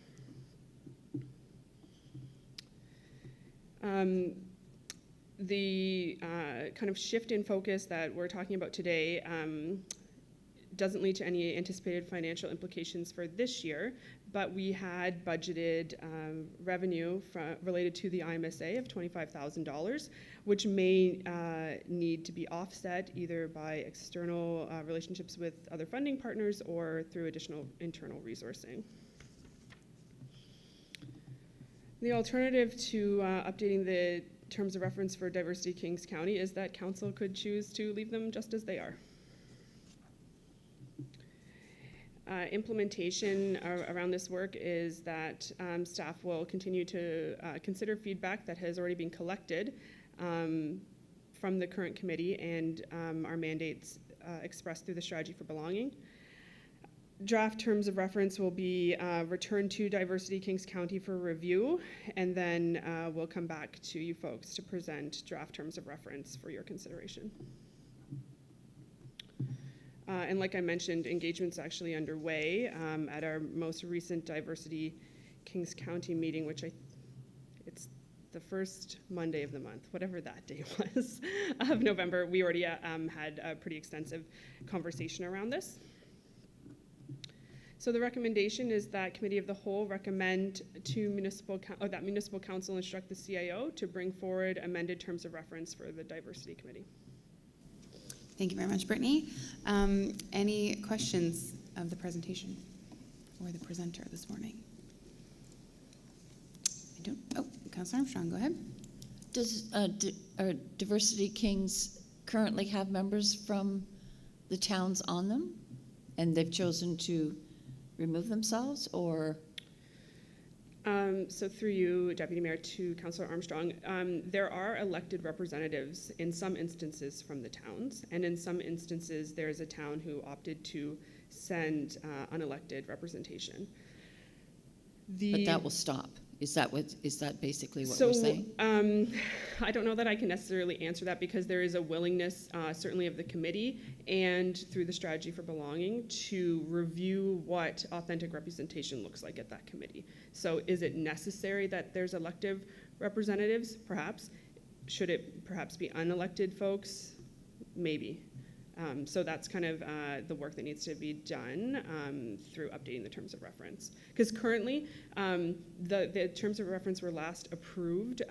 The kind of shift in focus that we're talking about today doesn't lead to any anticipated financial implications for this year, but we had budgeted revenue related to the IMSA of $25,000, which may need to be offset either by external relationships with other funding partners or through additional internal resourcing. The alternative to updating the terms of reference for Diversity Kings County is that council could choose to leave them just as they are. Implementation around this work is that staff will continue to consider feedback that has already been collected from the current committee and our mandates expressed through the strategy for belonging. Draft terms of reference will be returned to Diversity Kings County for review, and then we'll come back to you folks to present draft terms of reference for your consideration. And like I mentioned, engagement's actually underway at our most recent Diversity Kings County meeting, which it's the first Monday of the month, whatever that day was, of November. We already had a pretty extensive conversation around this. So the recommendation is that Committee of the Whole recommend to that Municipal Council instruct the CIO to bring forward amended terms of reference for the Diversity Committee. Thank you very much, Brittany. Any questions of the presentation or the presenter this morning? I don't. Oh, Councillor Armstrong, go ahead. Does are Diversity Kings currently have members from the towns on them, and they've chosen to remove themselves, or? So through you, Deputy Mayor, to Councillor Armstrong, there are elected representatives in some instances from the towns, and in some instances there's a town who opted to send unelected representation. But that will stop. Is that basically what So, we're saying? I don't know that I can necessarily answer that, because there is a willingness, certainly of the committee and through the Strategy for Belonging, to review what authentic representation looks like at that committee. So is it necessary that there's elective representatives? Perhaps. Should it perhaps be unelected folks? Maybe. So that's kind of the work that needs to be done through updating the terms of reference. Because currently, the terms of reference were last approved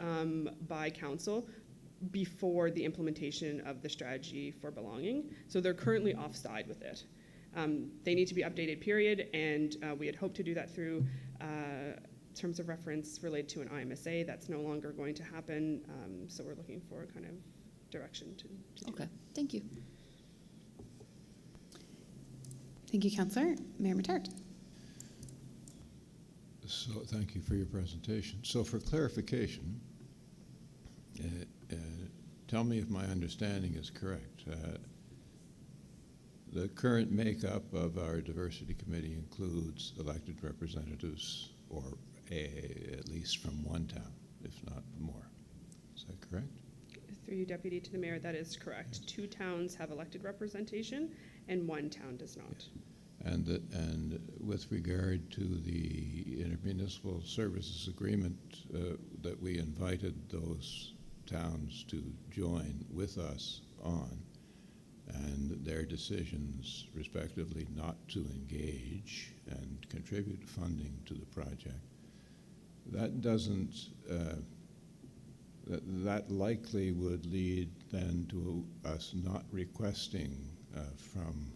by council before the implementation of the Strategy for Belonging. So they're currently offside with it. They need to be updated, period, and we had hoped to do that through terms of reference related to an IMSA. That's no longer going to happen, so we're looking for kind of direction to do Okay, thank you. Thank you, Councillor. Mayor Matart. So thank you for your presentation. So for clarification, tell me if my understanding is correct. The current makeup of our diversity committee includes elected representatives, or at least from one town, if not more. Is that correct? Through you, Deputy, to the Mayor, that is correct. 2 towns have elected representation, and 1 town does not. Yes. And with regard to the Intermunicipal Services Agreement that we invited those towns to join with us on, and their decisions, respectively, not to engage and contribute funding to the project, that doesn't, that likely would lead then to us not requesting from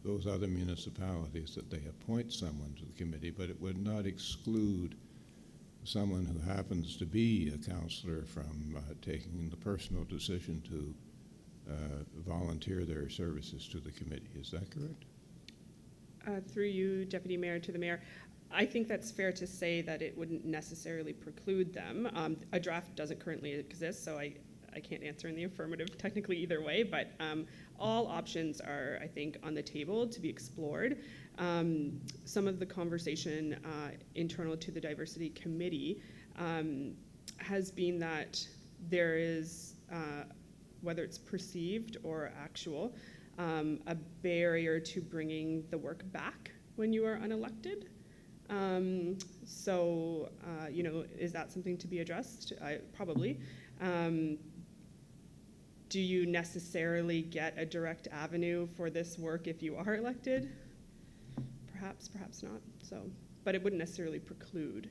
those other municipalities that they appoint someone to the committee, but it would not exclude someone who happens to be a councillor from taking the personal decision to volunteer their services to the committee. Is that correct? Through you, Deputy Mayor, to the Mayor, I think that's fair to say that it wouldn't necessarily preclude them. A draft doesn't currently exist, so I can't answer in the affirmative technically either way, but all options are, I think, on the table to be explored. Some of the conversation internal to the Diversity Committee has been that there is, whether it's perceived or actual, a barrier to bringing the work back when you are unelected. So, you know, is that something to be addressed? Probably. Do you necessarily get a direct avenue for this work if you are elected? Perhaps, perhaps not. So, but it wouldn't necessarily preclude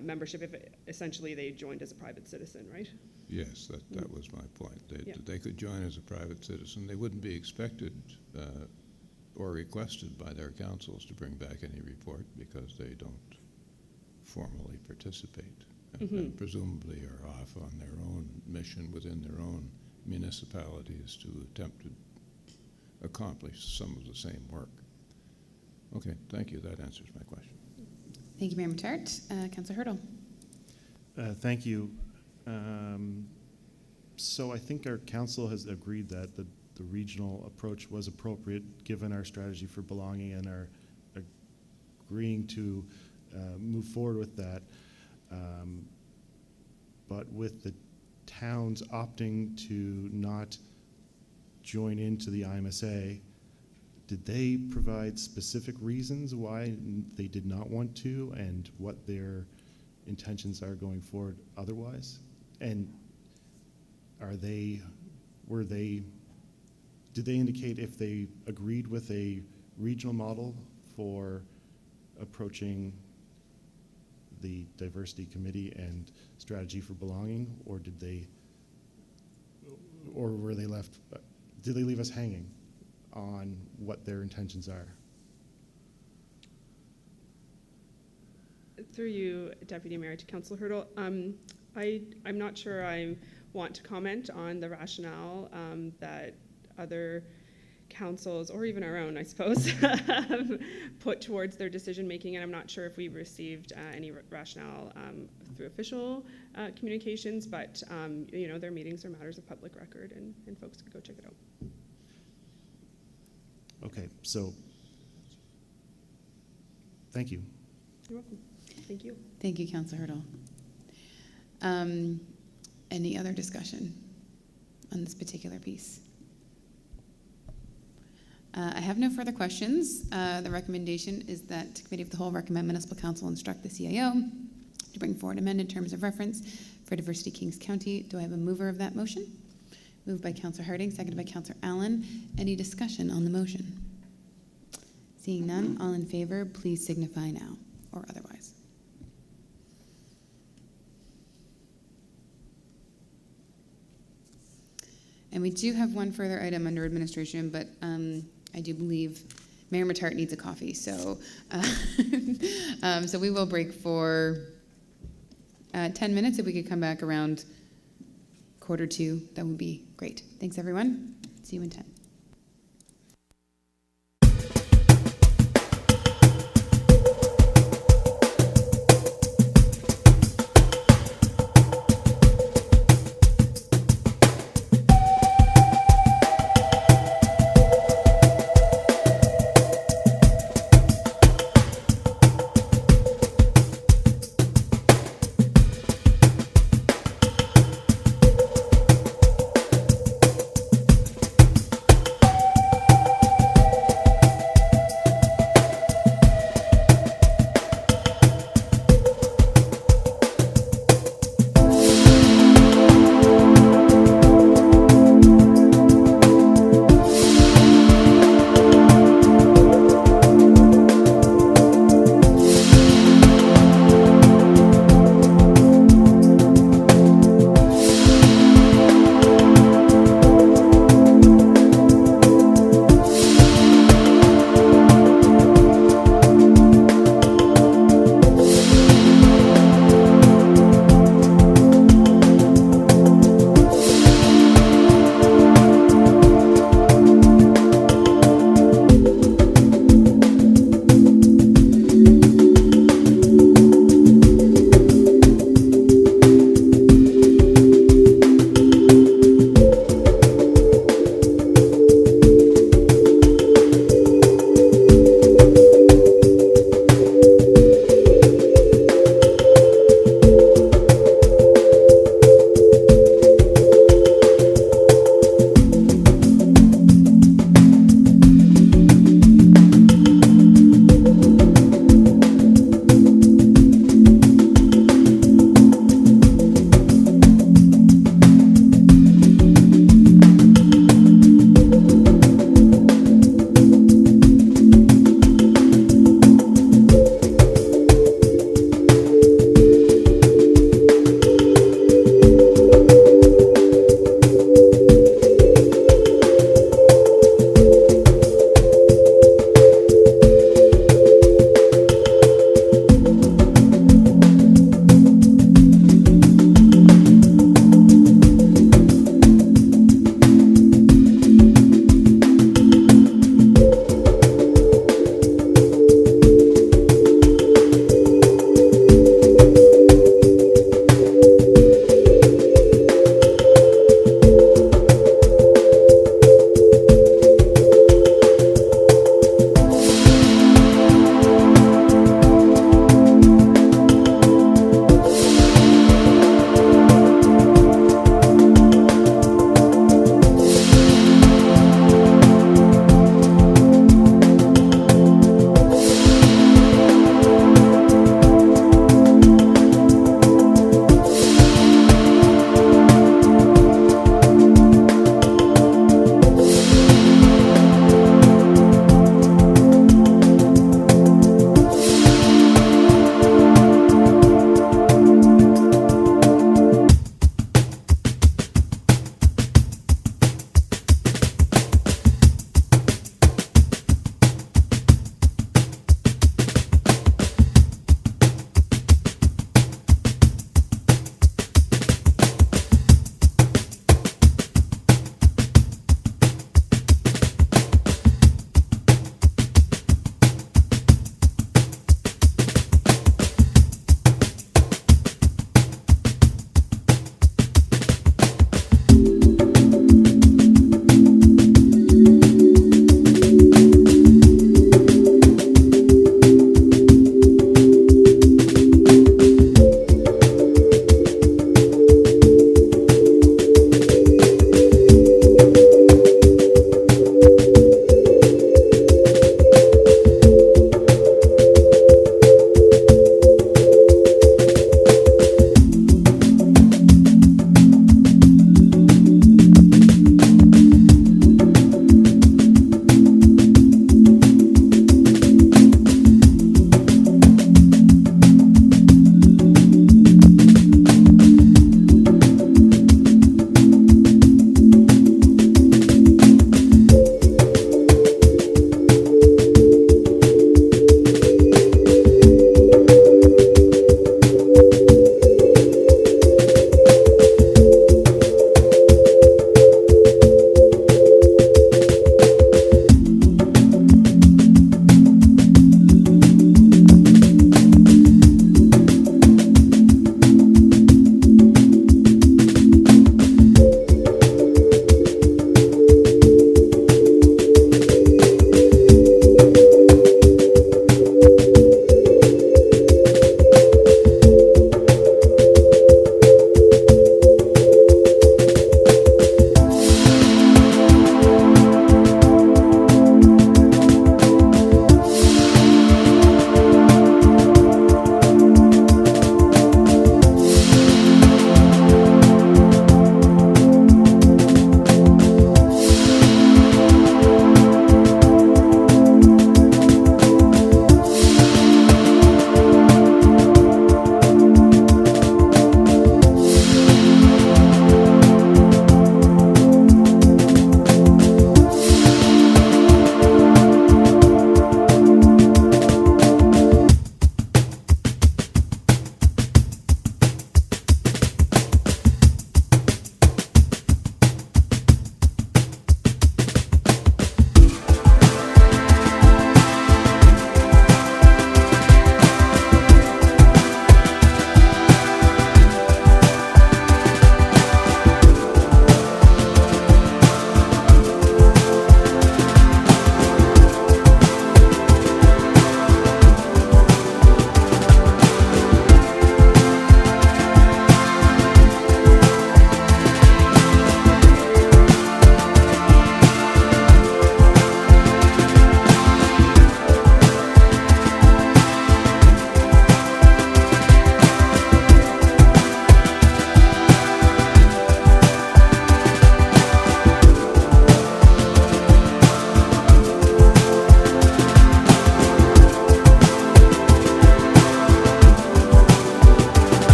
membership if essentially they joined as a private citizen, right? Yes, that was my point. They could join as a private citizen. They wouldn't be expected or requested by their councils to bring back any report because they don't formally participate and presumably are off on their own mission within their own municipalities to attempt to accomplish some of the same work. Okay, thank you. That answers my question. Thank you, Mayor Matart. Councillor Hurdle. Thank you. So I think our council has agreed that the regional approach was appropriate given our strategy for belonging and our agreeing to move forward with that. But with the towns opting to not join into the IMSA, did they provide specific reasons why they did not want to and what their intentions are going forward otherwise? And did they indicate if they agreed with a regional model for approaching the diversity committee and strategy for belonging, or were they left did they leave us hanging on what their intentions are? Through you, Deputy Mayor, to Councillor Hurdle, I'm not sure I want to comment on the rationale that other councils, or even our own, I suppose, have put towards their decision making, and I'm not sure if we received any rationale through official communications, but their meetings are matters of public record, and folks could go check it out. Okay, so thank you. You're welcome. Thank you. Thank you, Councillor Hurdle. Any other discussion on this particular piece? I have no further questions. The recommendation is that Committee of the Whole recommend Municipal Council instruct the CIO to bring forward amended terms of reference for Diversity Kings County. Do I have a mover of that motion? Moved by Councillor Harding, seconded by Councillor Allen. Any discussion on the motion? Seeing none, all in favor, please signify now or otherwise. And we do have one further item under administration, but I do believe Mayor Matart needs a coffee, so so we will break for 10 minutes. If we could come back around 1:45, that would be great. Thanks, everyone. See you in 10.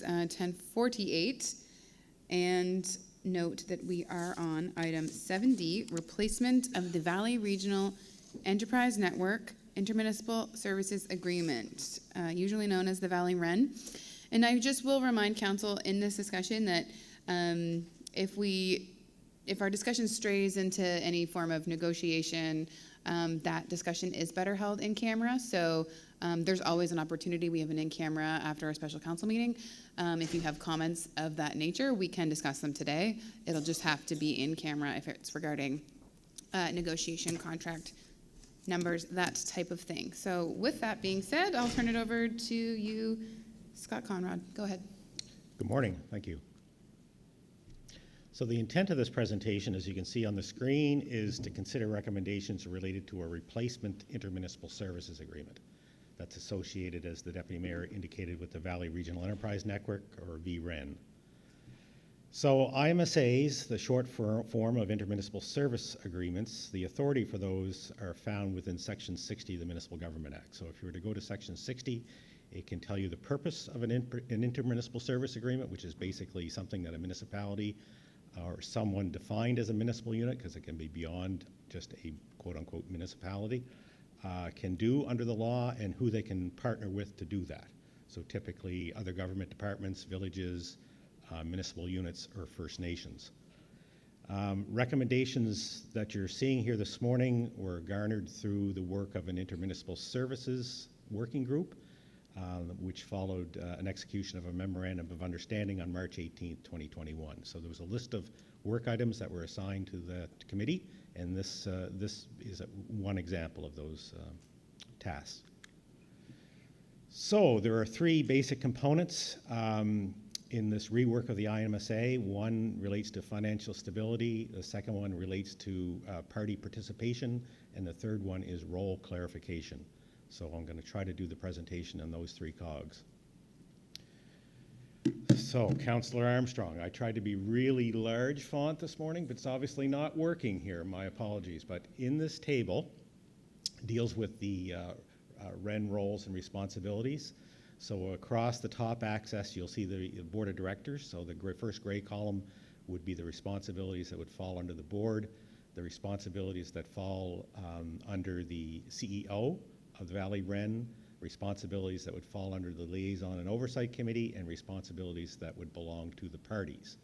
10:48. And note that we are on item 7D, replacement of the Valley Regional Enterprise Network Intermunicipal Services Agreement, usually known as the Valley REN. And I just will remind council in this discussion that if our discussion strays into any form of negotiation, that discussion is better held in camera. So there's always an opportunity. We have an in camera after a special council meeting. If you have comments of that nature, we can discuss them today. It'll just have to be in camera if it's regarding negotiation, contract numbers, that type of thing. So with that being said, I'll turn it over to you, Scott Conrad. Go ahead. Good morning. Thank you. So the intent of this presentation, as you can see on the screen, is to consider recommendations related to a replacement intermunicipal services agreement that's associated, as the Deputy Mayor indicated, with the Valley Regional Enterprise Network, or VREN. So IMSAs, the short form of intermunicipal service agreements, the authority for those are found within Section 60 of the Municipal Government Act. So if you were to go to Section 60, it can tell you the purpose of an intermunicipal service agreement, which is basically something that a municipality or someone defined as a municipal unit, because it can be beyond just a quote-unquote municipality, can do under the law, and who they can partner with to do that. So typically other government departments, villages, municipal units, or First Nations. Recommendations that you're seeing here this morning were garnered through the work of an intermunicipal services working group, which followed an execution of a memorandum of understanding on March 18th, 2021. So there was a list of work items that were assigned to the committee, and this is one example of those tasks. So there are three basic components in this rework of the IMSA. One relates to financial stability, the second one relates to party participation, and the third one is role clarification. So I'm going to try to do the presentation on those three cogs. So, Councillor Armstrong, I tried to be really large font this morning, but it's obviously not working here. My apologies. But in this table deals with the REN roles and responsibilities. So across the top axis, you'll see the Board of Directors. So the first gray column would be the responsibilities that would fall under the board, the responsibilities that fall under the CEO of the Valley REN, responsibilities that would fall under the Liaison and Oversight Committee, and responsibilities that would belong to the parties.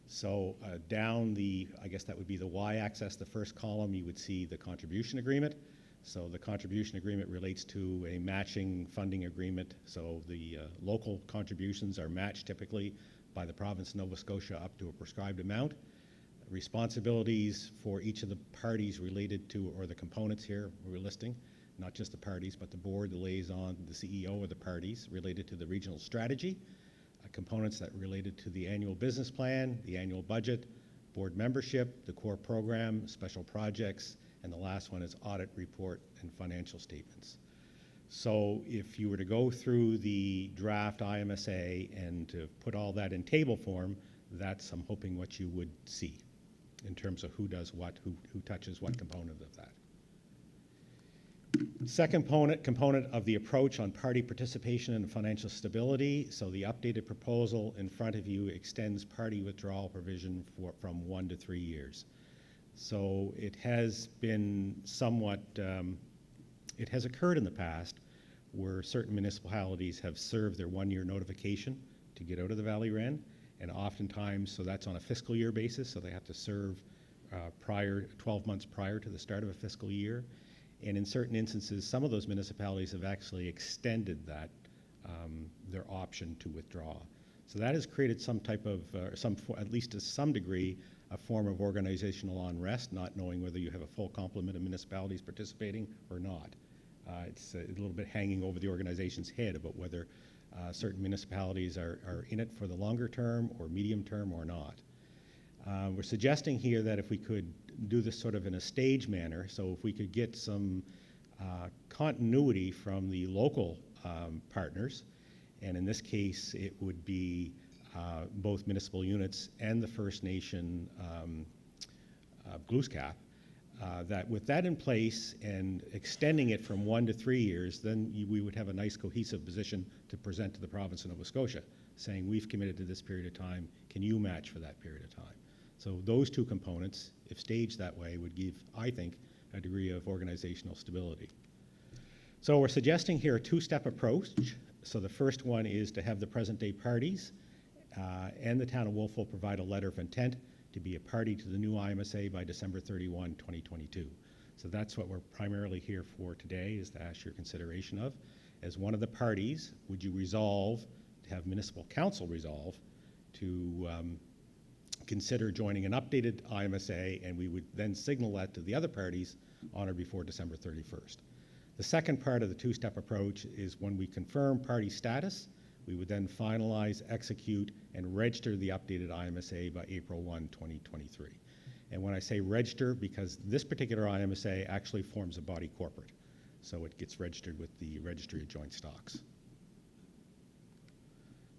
So down the, I guess that would be the y-axis, the first column, you would see the contribution agreement. So the contribution agreement relates to a matching funding agreement. So the local contributions are matched typically by the province of Nova Scotia up to a prescribed amount. Responsibilities for each of the parties related to, or the components here we're listing, not just the parties, but the board, the liaison, the CEO, or the parties related to the regional strategy, components that related to the annual business plan, the annual budget, board membership, the core program, special projects, and the last one is audit report and financial statements. So if you were to go through the draft IMSA and to put all that in table form, that's, I'm hoping, what you would see in terms of who does what, who touches what component of that. Second component of the approach on party participation and financial stability. So the updated proposal in front of you extends party withdrawal provision from 1 to 3 years. So it has been somewhat, it has occurred in the past where certain municipalities have served their 1-year notification to get out of the Valley REN, and oftentimes, so that's on a fiscal year basis, so they have to serve 12 months prior to the start of a fiscal year. And in certain instances, some of those municipalities have actually extended that, their option to withdraw. So that has created some type of, at least to some degree, a form of organizational unrest, not knowing whether you have a full complement of municipalities participating or not. It's a little bit hanging over the organization's head about whether certain municipalities are in it for the longer term or medium term or not. We're suggesting here that if we could do this sort of in a stage manner, so if we could get some continuity from the local partners, and in this case it would be both municipal units and the First Nation Glooscap, That with that in place and extending it from 1 to 3 years, then we would have a nice cohesive position to present to the province of Nova Scotia, saying we've committed to this period of time, can you match for that period of time? So those two components, if staged that way, would give, I think, a degree of organizational stability. So we're suggesting here a two-step approach. So the first one is to have the present-day parties and the town of Wolfville provide a letter of intent to be a party to the new IMSA by December 31, 2022. So that's what we're primarily here for today, is to ask your consideration of. As one of the parties, would you resolve, to have municipal council resolve, to consider joining an updated IMSA, and we would then signal that to the other parties on or before December 31st. The second part of the two-step approach is when we confirm party status, we would then finalize, execute, and register the updated IMSA by April 1, 2023. And when I say register, because this particular IMSA actually forms a body corporate, so it gets registered with the Registry of Joint Stocks.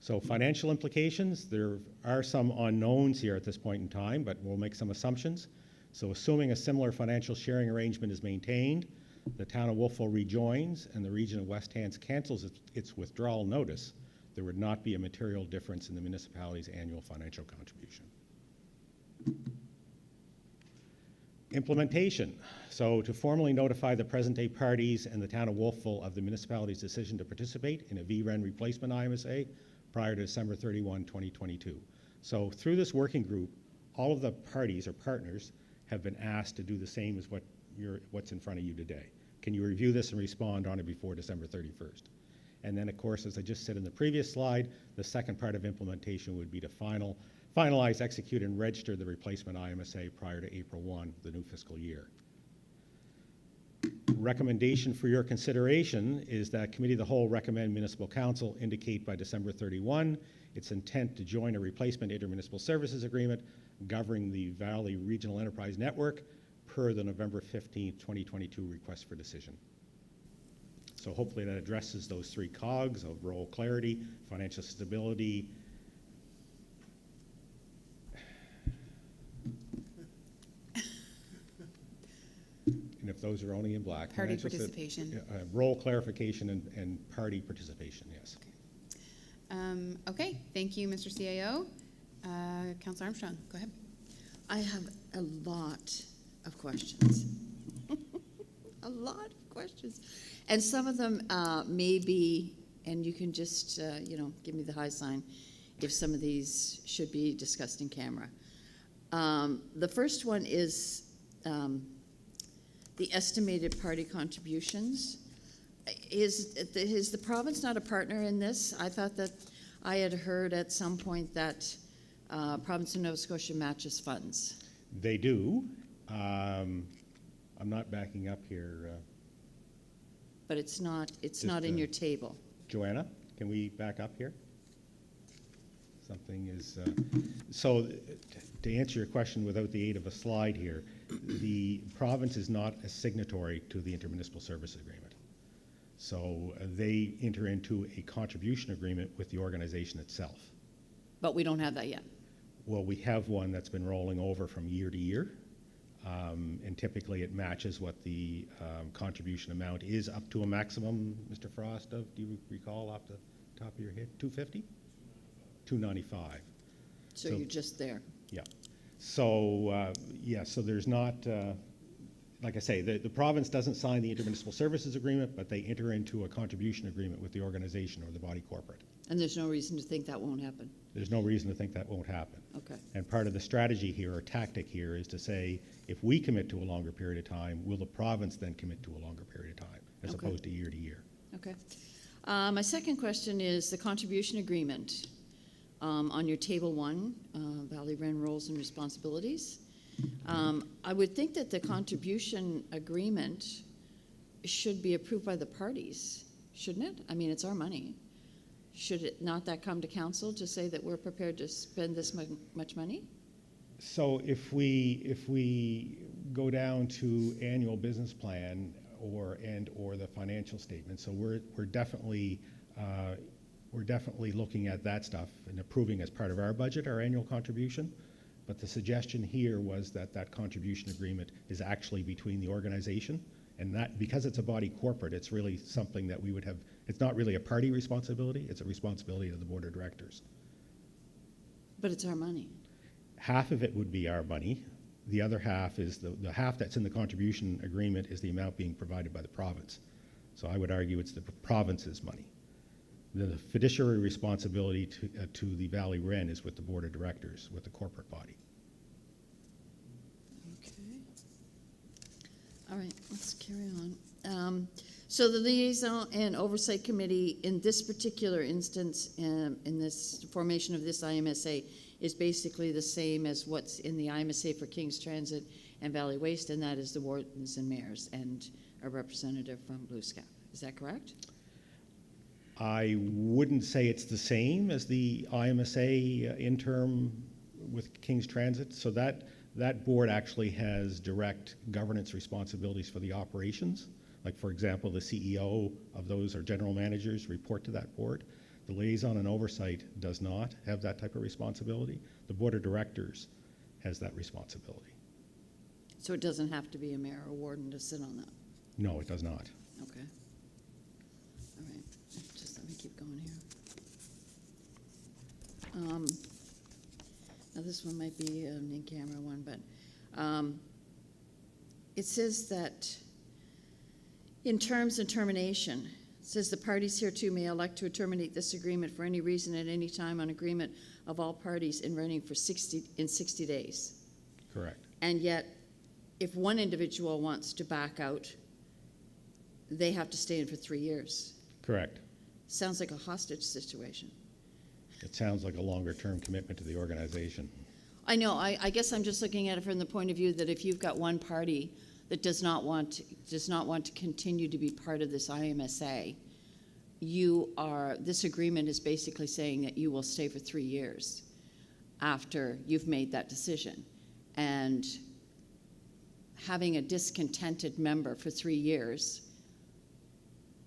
So financial implications, there are some unknowns here at this point in time, but we'll make some assumptions. So assuming a similar financial sharing arrangement is maintained, the town of Wolfville rejoins and the region of West Hants cancels its withdrawal notice, there would not be a material difference in the municipality's annual financial contribution. Implementation. So to formally notify the present-day parties and the town of Wolfville of the municipality's decision to participate in a VREN replacement IMSA prior to December 31, 2022. So through this working group, all of the parties or partners have been asked to do the same as what's in front of you today. Can you review this and respond on it before December 31st? And then, of course, as I just said in the previous slide, the second part of implementation would be to finalize, execute, and register the replacement IMSA prior to April 1, the new fiscal year. Recommendation for your consideration is that Committee of the Whole recommend Municipal Council indicate by December 31 its intent to join a replacement intermunicipal services agreement governing the Valley Regional Enterprise Network per the November 15, 2022 request for decision. So hopefully that addresses those three cogs of role clarity, financial stability, and if those are only in black. Party participation. Role clarification and party participation, yes. Okay, thank you, Mr. CAO. Councilor Armstrong, go ahead. I have a lot of questions. A lot of questions. And some of them may be, and you can just, give me the high sign if some of these should be discussed in camera. The first one is the estimated party contributions. Is the province not a partner in this? I thought that I had heard at some point that province of Nova Scotia matches funds. They do. I'm not backing up here. But it's not in your table. Joanna, can we back up here? Something is, so to answer your question without the aid of a slide here, the province is not a signatory to the Intermunicipal Service Agreement. So they enter into a contribution agreement with the organization itself. But we don't have that yet. Well, we have one that's been rolling over from year to year. And typically it matches what the contribution amount is up to a maximum, Mr. Frost, do you recall off the top of your head? 250? 295. So you're just there. Yeah. So, so there's not, like I say, the province doesn't sign the Intermunicipal Services Agreement, but they enter into a contribution agreement with the organization or the body corporate. And there's no reason to think that won't happen. There's no reason to think that won't happen. Okay. And part of the strategy here, or tactic here, is to say, if we commit to a longer period of time, will the province then commit to a longer period of time, as opposed to year to year? Okay. My second question is the contribution agreement on your table 1, Valley Wren roles and responsibilities. I would think that the contribution agreement should be approved by the parties, shouldn't it? I mean, it's our money. Should it not that come to council to say that we're prepared to spend this much money? So if we go down to annual business plan or the financial statement, so we're definitely looking at that stuff and approving as part of our budget our annual contribution. But the suggestion here was that that contribution agreement is actually between the organization, and that, because it's a body corporate, it's really something that we would have, it's not really a party responsibility, it's a responsibility of the board of directors. But it's our money. Half of it would be our money. The other half is the half that's in the contribution agreement is the amount being provided by the province. So I would argue it's the province's money. The fiduciary responsibility to the Valley Wren is with the board of directors, with the corporate body. Okay. All right, let's carry on. So the liaison and oversight committee in this particular instance, in this formation of this IMSA, is basically the same as what's in the IMSA for King's Transit and Valley Waste, and that is the wardens and mayors and a representative from Blue Scout. Is that correct? I wouldn't say it's the same as the IMSA interim with King's Transit. So that board actually has direct governance responsibilities for the operations. Like, for example, the CEO of those or general managers report to that board. The liaison and oversight does not have that type of responsibility. The board of directors has that responsibility. So it doesn't have to be a mayor or warden to sit on that? No, it does not. Okay. All right. Just let me keep going here. Now this one might be an in-camera one, but it says that in terms of termination, it says the parties hereto may elect to terminate this agreement for any reason at any time on agreement of all parties in running for 60 days. Correct. And yet, if one individual wants to back out, they have to stay in for 3 years. Correct. Sounds like a hostage situation. It sounds like a longer-term commitment to the organization. I know. I guess I'm just looking at it from the point of view that if you've got one party that does not want to continue to be part of this IMSA, this agreement is basically saying that you will stay for 3 years after you've made that decision. And having a discontented member for 3 years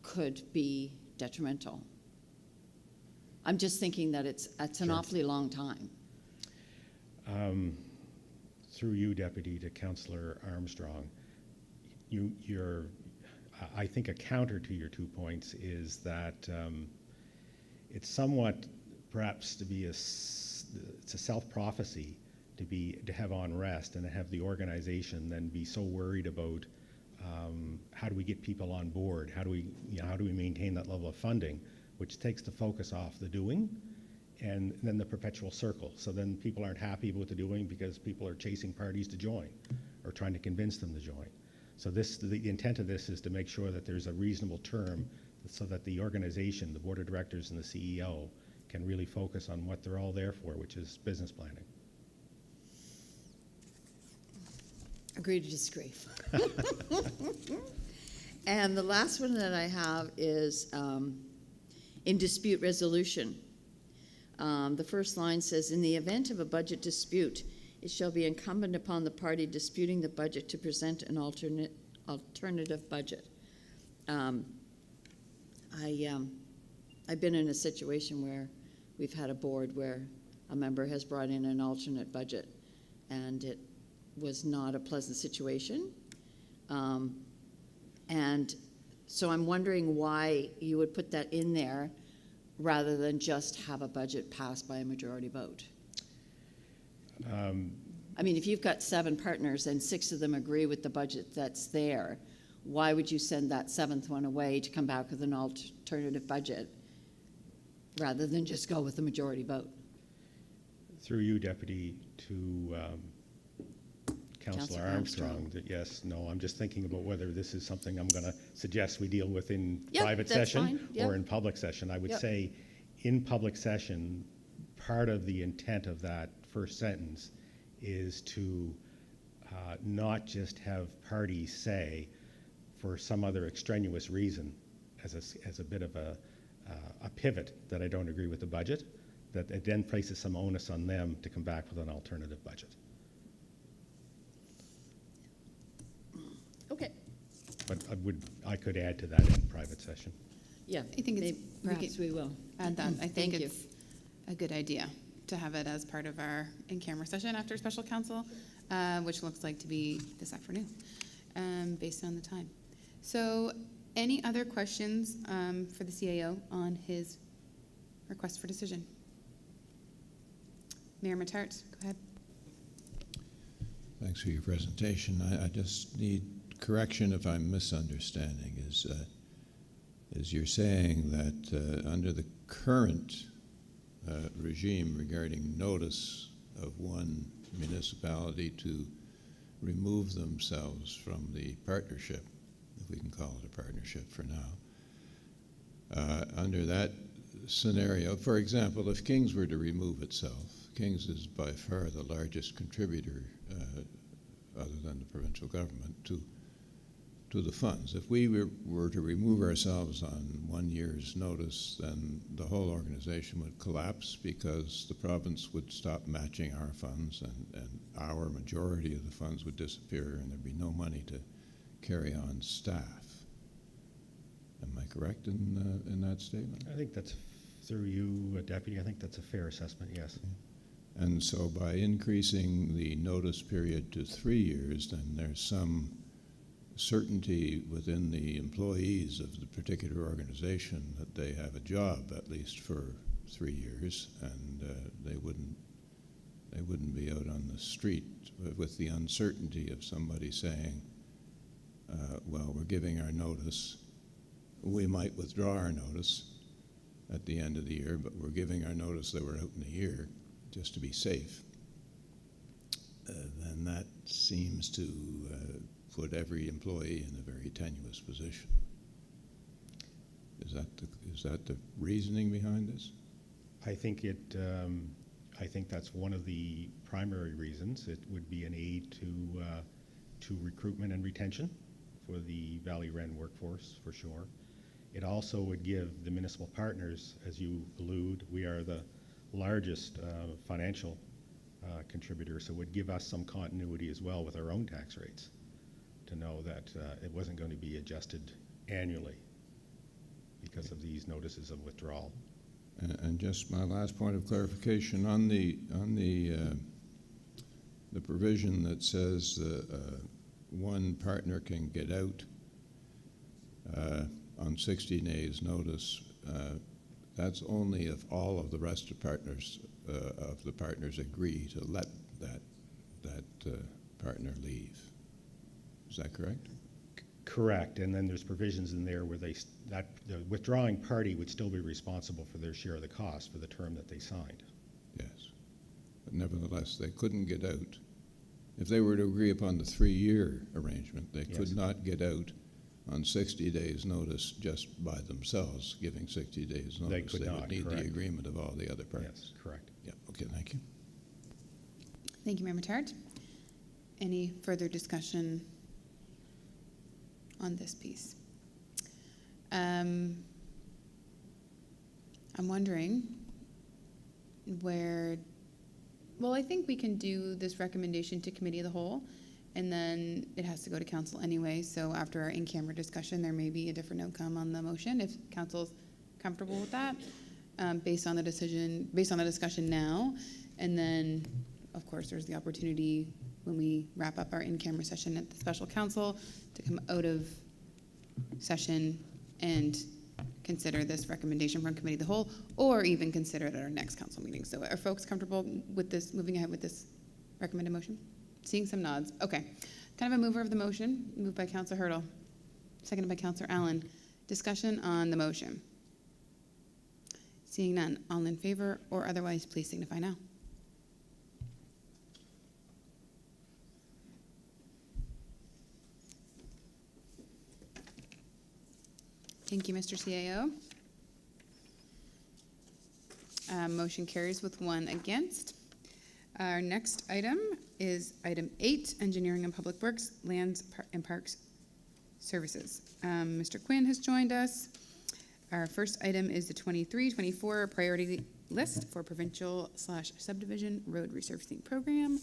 could be detrimental. I'm just thinking that it's an awfully long time. Through you, Deputy, to Councillor Armstrong, I think a counter to your 2 points is that it's somewhat perhaps it's a self-prophecy to have unrest and to have the organization then be so worried about how do we get people on board, how do we maintain that level of funding, which takes the focus off the doing, and then the perpetual circle. So then people aren't happy with the doing because people are chasing parties to join or trying to convince them to join. So the intent of this is to make sure that there's a reasonable term so that the organization, the board of directors and the CEO can really focus on what they're all there for, which is business planning. Agree to disagree. And the last one that I have is in dispute resolution. The first line says, in the event of a budget dispute, it shall be incumbent upon the party disputing the budget to present an alternative budget. I've been in a situation where we've had a board where a member has brought in an alternate budget, and it was not a pleasant situation. And so I'm wondering why you would put that in there rather than just have a budget passed by a majority vote. I mean, if you've got 7 partners and 6 of them agree with the budget that's there, why would you send that 7th one away to come back with an alternative budget rather than just go with the majority vote? Through you, Deputy, to Councillor Armstrong, that yes, no, I'm just thinking about whether this is something I'm going to suggest we deal with in private session or in public session. I would say in public session, part of the intent of that first sentence is to not just have parties say, for some other extraneous reason, as a bit of a pivot that I don't agree with the budget, that it then places some onus on them to come back with an alternative budget. Okay. But I could add to that in private session. Yeah, I think perhaps we will. Add that. I think Thank you. it's a good idea. to have it as part of our in-camera session after special council, which looks like to be this afternoon, based on the time. So any other questions for the CAO on his request for decision? Mayor Matart, go ahead. Thanks for your presentation. I just need correction if I'm misunderstanding. Is you're saying that under the current regime regarding notice of one municipality to remove themselves from the partnership, if we can call it a partnership for now, under that scenario, for example, if Kings were to remove itself, Kings is by far the largest contributor, other than the provincial government, to the funds. If we were to remove ourselves on 1 year's notice, then the whole organization would collapse because the province would stop matching our funds, and our majority of the funds would disappear, and there'd be no money to carry on staff. Am I correct in that statement? I think that's, through you, Deputy, I think that's a fair assessment, yes. And so by increasing the notice period to 3 years, then there's some certainty within the employees of the particular organization that they have a job at least for 3 years, and they wouldn't be out on the street with the uncertainty of somebody saying, well, we're giving our notice. We might withdraw our notice at the end of the year, but we're giving our notice that we're out in a year just to be safe. Then that seems to put every employee in a very tenuous position. Is that the reasoning behind this? I think that's one of the primary reasons. It would be an aid to recruitment and retention for the Valley Wren workforce, for sure. It also would give the municipal partners, as you allude, we are the largest financial contributor, so it would give us some continuity as well with our own tax rates, to know that it wasn't going to be adjusted annually because of these notices of withdrawal. And just my last point of clarification on the provision that says one partner can get out on 60 days notice. That's only if all of the rest of the partners agree to let that partner leave. Is that correct? Correct, and then there's provisions in there where the withdrawing party would still be responsible for their share of the cost for the term that they signed. Yes, but nevertheless, they couldn't get out. If they were to agree upon the 3-year arrangement, they could not get out on 60 days notice just by themselves, giving 60 days notice. They could not, would need correct. the agreement of all the other parties. Yes, correct. Yeah, okay, thank you. Thank you, Mayor Matart. Any further discussion on this piece? I'm wondering I think we can do this recommendation to committee of the whole, and then it has to go to council anyway, so after our in-camera discussion, there may be a different outcome on the motion, if council's comfortable with that, based on the discussion now, and then, of course, there's the opportunity when we wrap up our in-camera session at the special council to come out of session and consider this recommendation from committee of the whole, or even consider it at our next council meeting. So are folks comfortable with this, moving ahead with this recommended motion? Seeing some nods. Okay. Kind of a mover of the motion, moved by Councillor Hurdle, seconded by Councillor Allen. Discussion on the motion. Seeing none, all in favor or otherwise, please signify now. Thank you, Mr. CAO. Motion carries with 1 against. Our next item is item 8, Engineering and Public Works, Lands and Parks Services. Mr. Quinn has joined us. Our first item is the 23-24 priority list for Provincial / Subdivision Road Resurfacing Program.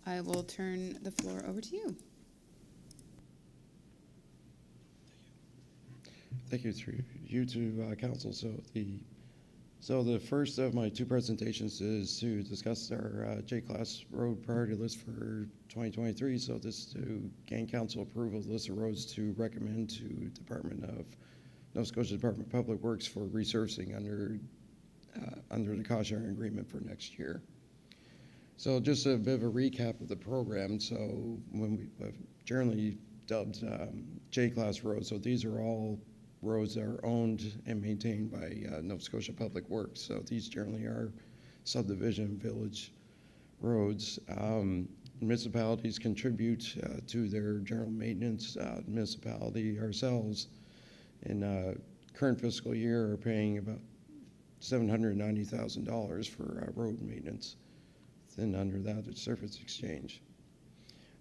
I will turn the floor over to you. Thank you, through you to council. So the So the first of my two presentations is to discuss our J-Class road priority list for 2023. So this is to gain council approval of the list of roads to recommend to Nova Scotia Department of Public Works for resurfacing under the cost sharing agreement for next year. So just a bit of a recap of the program. So when we generally dubbed J-Class roads, so these are all roads that are owned and maintained by Nova Scotia Public Works. So these generally are subdivision village roads. Municipalities contribute to their general maintenance. Municipality ourselves in current fiscal year are paying about $790,000 for road maintenance. Then under that, it's surface exchange.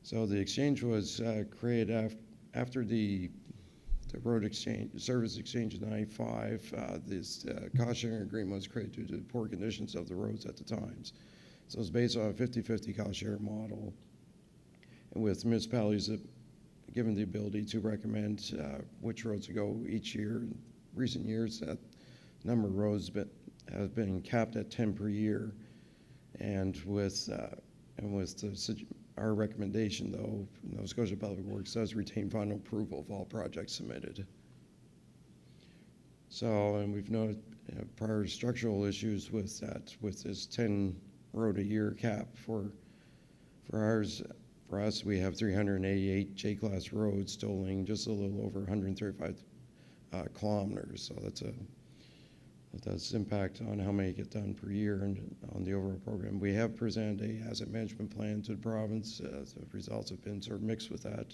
So the exchange was created after the road exchange, service exchange in 95, this cost sharing agreement was created due to the poor conditions of the roads at the times. So it's based on a 50-50 cost share model, and with municipalities given the ability to recommend which roads to go each year. In recent years, that number of roads have been capped at 10 per year, and with our recommendation, though, Nova Scotia Public Works does retain final approval of all projects submitted. So, and we've noted prior structural issues with that, with this 10 road a year cap for ours. For us, we have 388 J-Class roads totaling just a little over 135 kilometers. So that does impact on how many get done per year and on the overall program. We have presented a asset management plan to the province. The results have been sort of mixed with that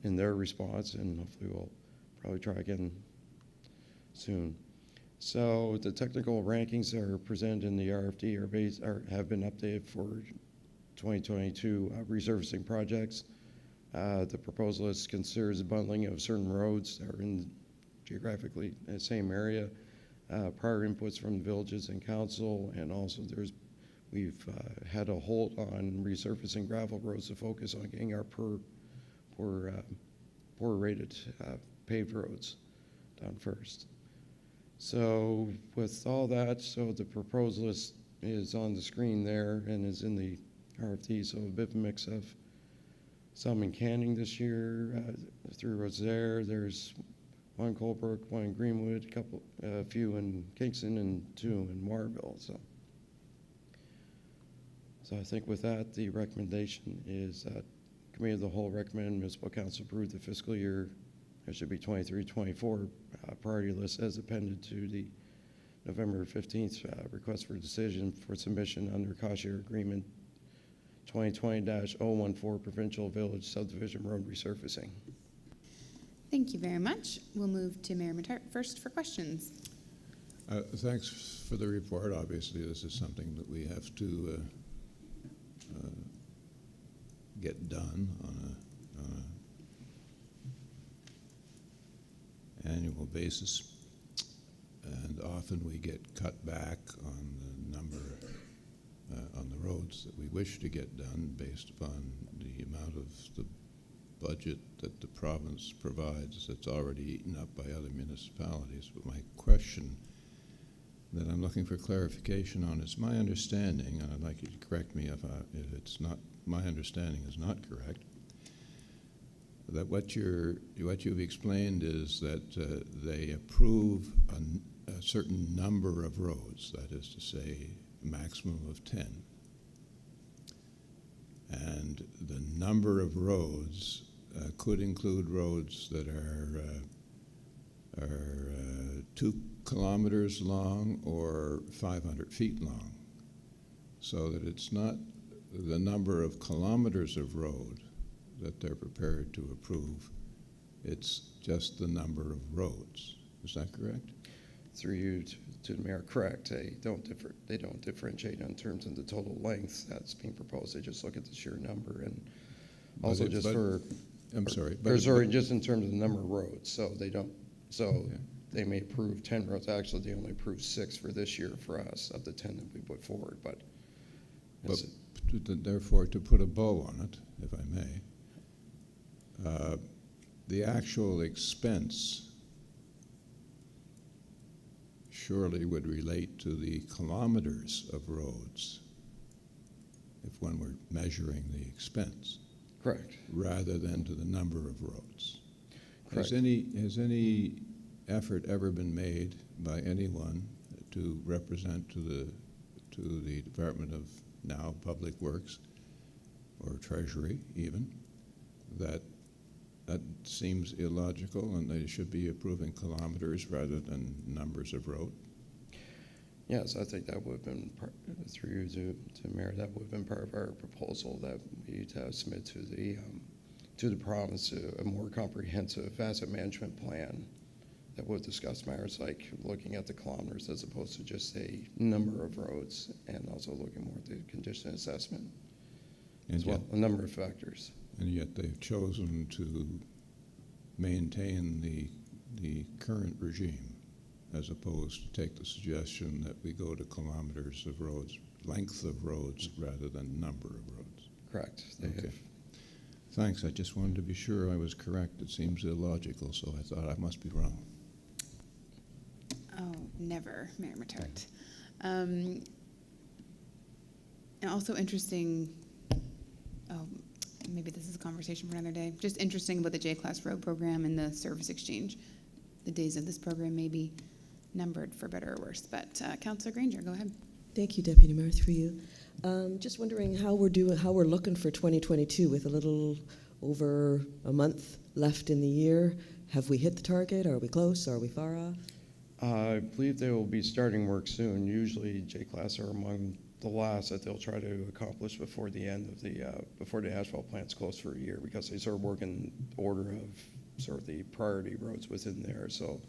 in their response, and hopefully we'll probably try again soon. So the technical rankings that are presented in the RFD have been updated for 2022 resurfacing projects. The proposal list considers the bundling of certain roads that are in geographically in the same area, prior inputs from the villages and council, and also we've had a hold on resurfacing gravel roads to focus on getting our poor rated paved roads done first. So with all that, so the proposal list is on the screen there and is in the RFD, so a bit of a mix of some in Canning this year, 3 roads there. There's 1 in Colebrook, 1 in Greenwood, a few in Kingston, and 2 in Marville. So I think with that, the recommendation is that Committee of the Whole recommend Municipal Council approve the fiscal year, it should be 23-24 priority list as appended to the November 15th request for decision for submission under cost share agreement 2020-014 Provincial Village Subdivision Road Resurfacing. Thank you very much. We'll move to Mayor Matart first for questions. Thanks for the report. Obviously, this is something that we have to get done on an annual basis, and often we get cut back on the number on the roads that we wish to get done based upon the amount of the budget that the province provides that's already eaten up by other municipalities. But my question that I'm looking for clarification on is my understanding, and I'd like you to correct me if it's not, my understanding is not correct, that what you've explained is that they approve a certain number of roads, that is to say, a maximum of 10. And the number of roads could include roads that are 2 kilometers long or 500 feet long, so that it's not the number of kilometers of road that they're prepared to approve, it's just the number of roads. Is that correct? Through you to the mayor, correct. They don't differentiate in terms of the total length that's being proposed. They just look at the sheer number, and also just in terms of the number of roads. So they don't. So yeah. They may approve 10 roads. Actually, they only approved 6 for this year for us of the 10 that we put forward. But therefore, to put a bow on it, if I may, the actual expense surely would relate to the kilometers of roads if one were measuring the expense. Correct. Rather than to the number of roads. Correct. Has any effort ever been made by anyone to represent to the Department of now Public Works or Treasury even that seems illogical and they should be approving kilometers rather than numbers of road? Yes, I think that would have been, through you to Mayor, that would have been part of our proposal that we'd submit to the province a more comprehensive asset management plan that would discuss matters like looking at the kilometers as opposed to just a number of roads, and also looking more at the condition assessment as well, a number of factors. And yet they've chosen to maintain the current regime as opposed to take the suggestion that we go to kilometers of roads, length of roads, rather than number of roads. Correct. Okay. Thanks. I just wanted to be sure I was correct. It seems illogical, so I thought I must be wrong. Oh, never, Mayor Matart. And also interesting, maybe this is a conversation for another day, just interesting about the J-Class road program and the service exchange. The days of this program may be numbered for better or worse, but Councillor Granger, go ahead. Thank you, Deputy Mayor, through you. Just wondering how we're looking for 2022 with a little over a month left in the year. Have we hit the target? Are we close? Are we far off? I believe they will be starting work soon. Usually J-Class are among the last that they'll try to accomplish before the end of before the asphalt plant's closed for a year, because they sort of work in order of sort of the priority roads within there. So,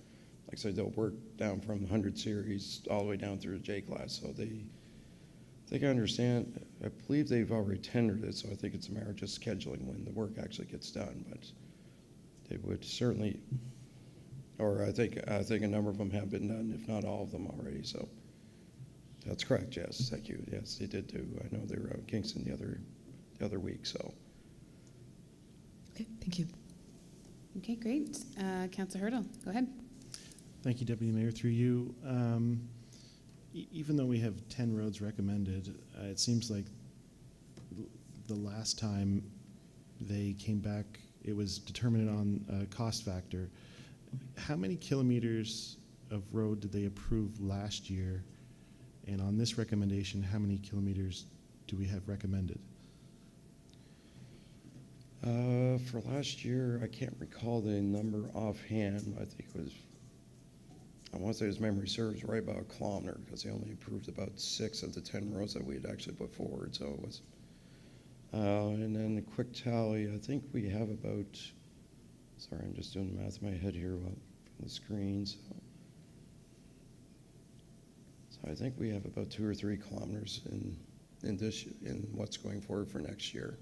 like I said, they'll work down from the 100 series all the way down through the J-Class. So they can understand. I believe they've already tendered it, so I think it's a matter of just scheduling when the work actually gets done. But they would certainly, or I think a number of them have been done, if not all of them already. So that's correct. Yes, thank you. Yes, they did do. I know they were out in Kingston the other week. So. Okay, thank you. Okay, great. Councillor Hurdle, go ahead. Thank you, Deputy Mayor. Through you, even though we have 10 roads recommended, it seems like the last time they came back, it was determined on a cost factor. How many kilometers of road did they approve last year? And on this recommendation, how many kilometers do we have recommended? For last year, I can't recall the number offhand. I think it was, I want to say his memory serves, right about a kilometer, because they only approved about 6 of the 10 roads that we had actually put forward. So it was, and then a quick tally, I think we have about, sorry, I'm just doing the math in my head here from the screen. So I think we have about 2 or 3 kilometers in what's going forward for next year.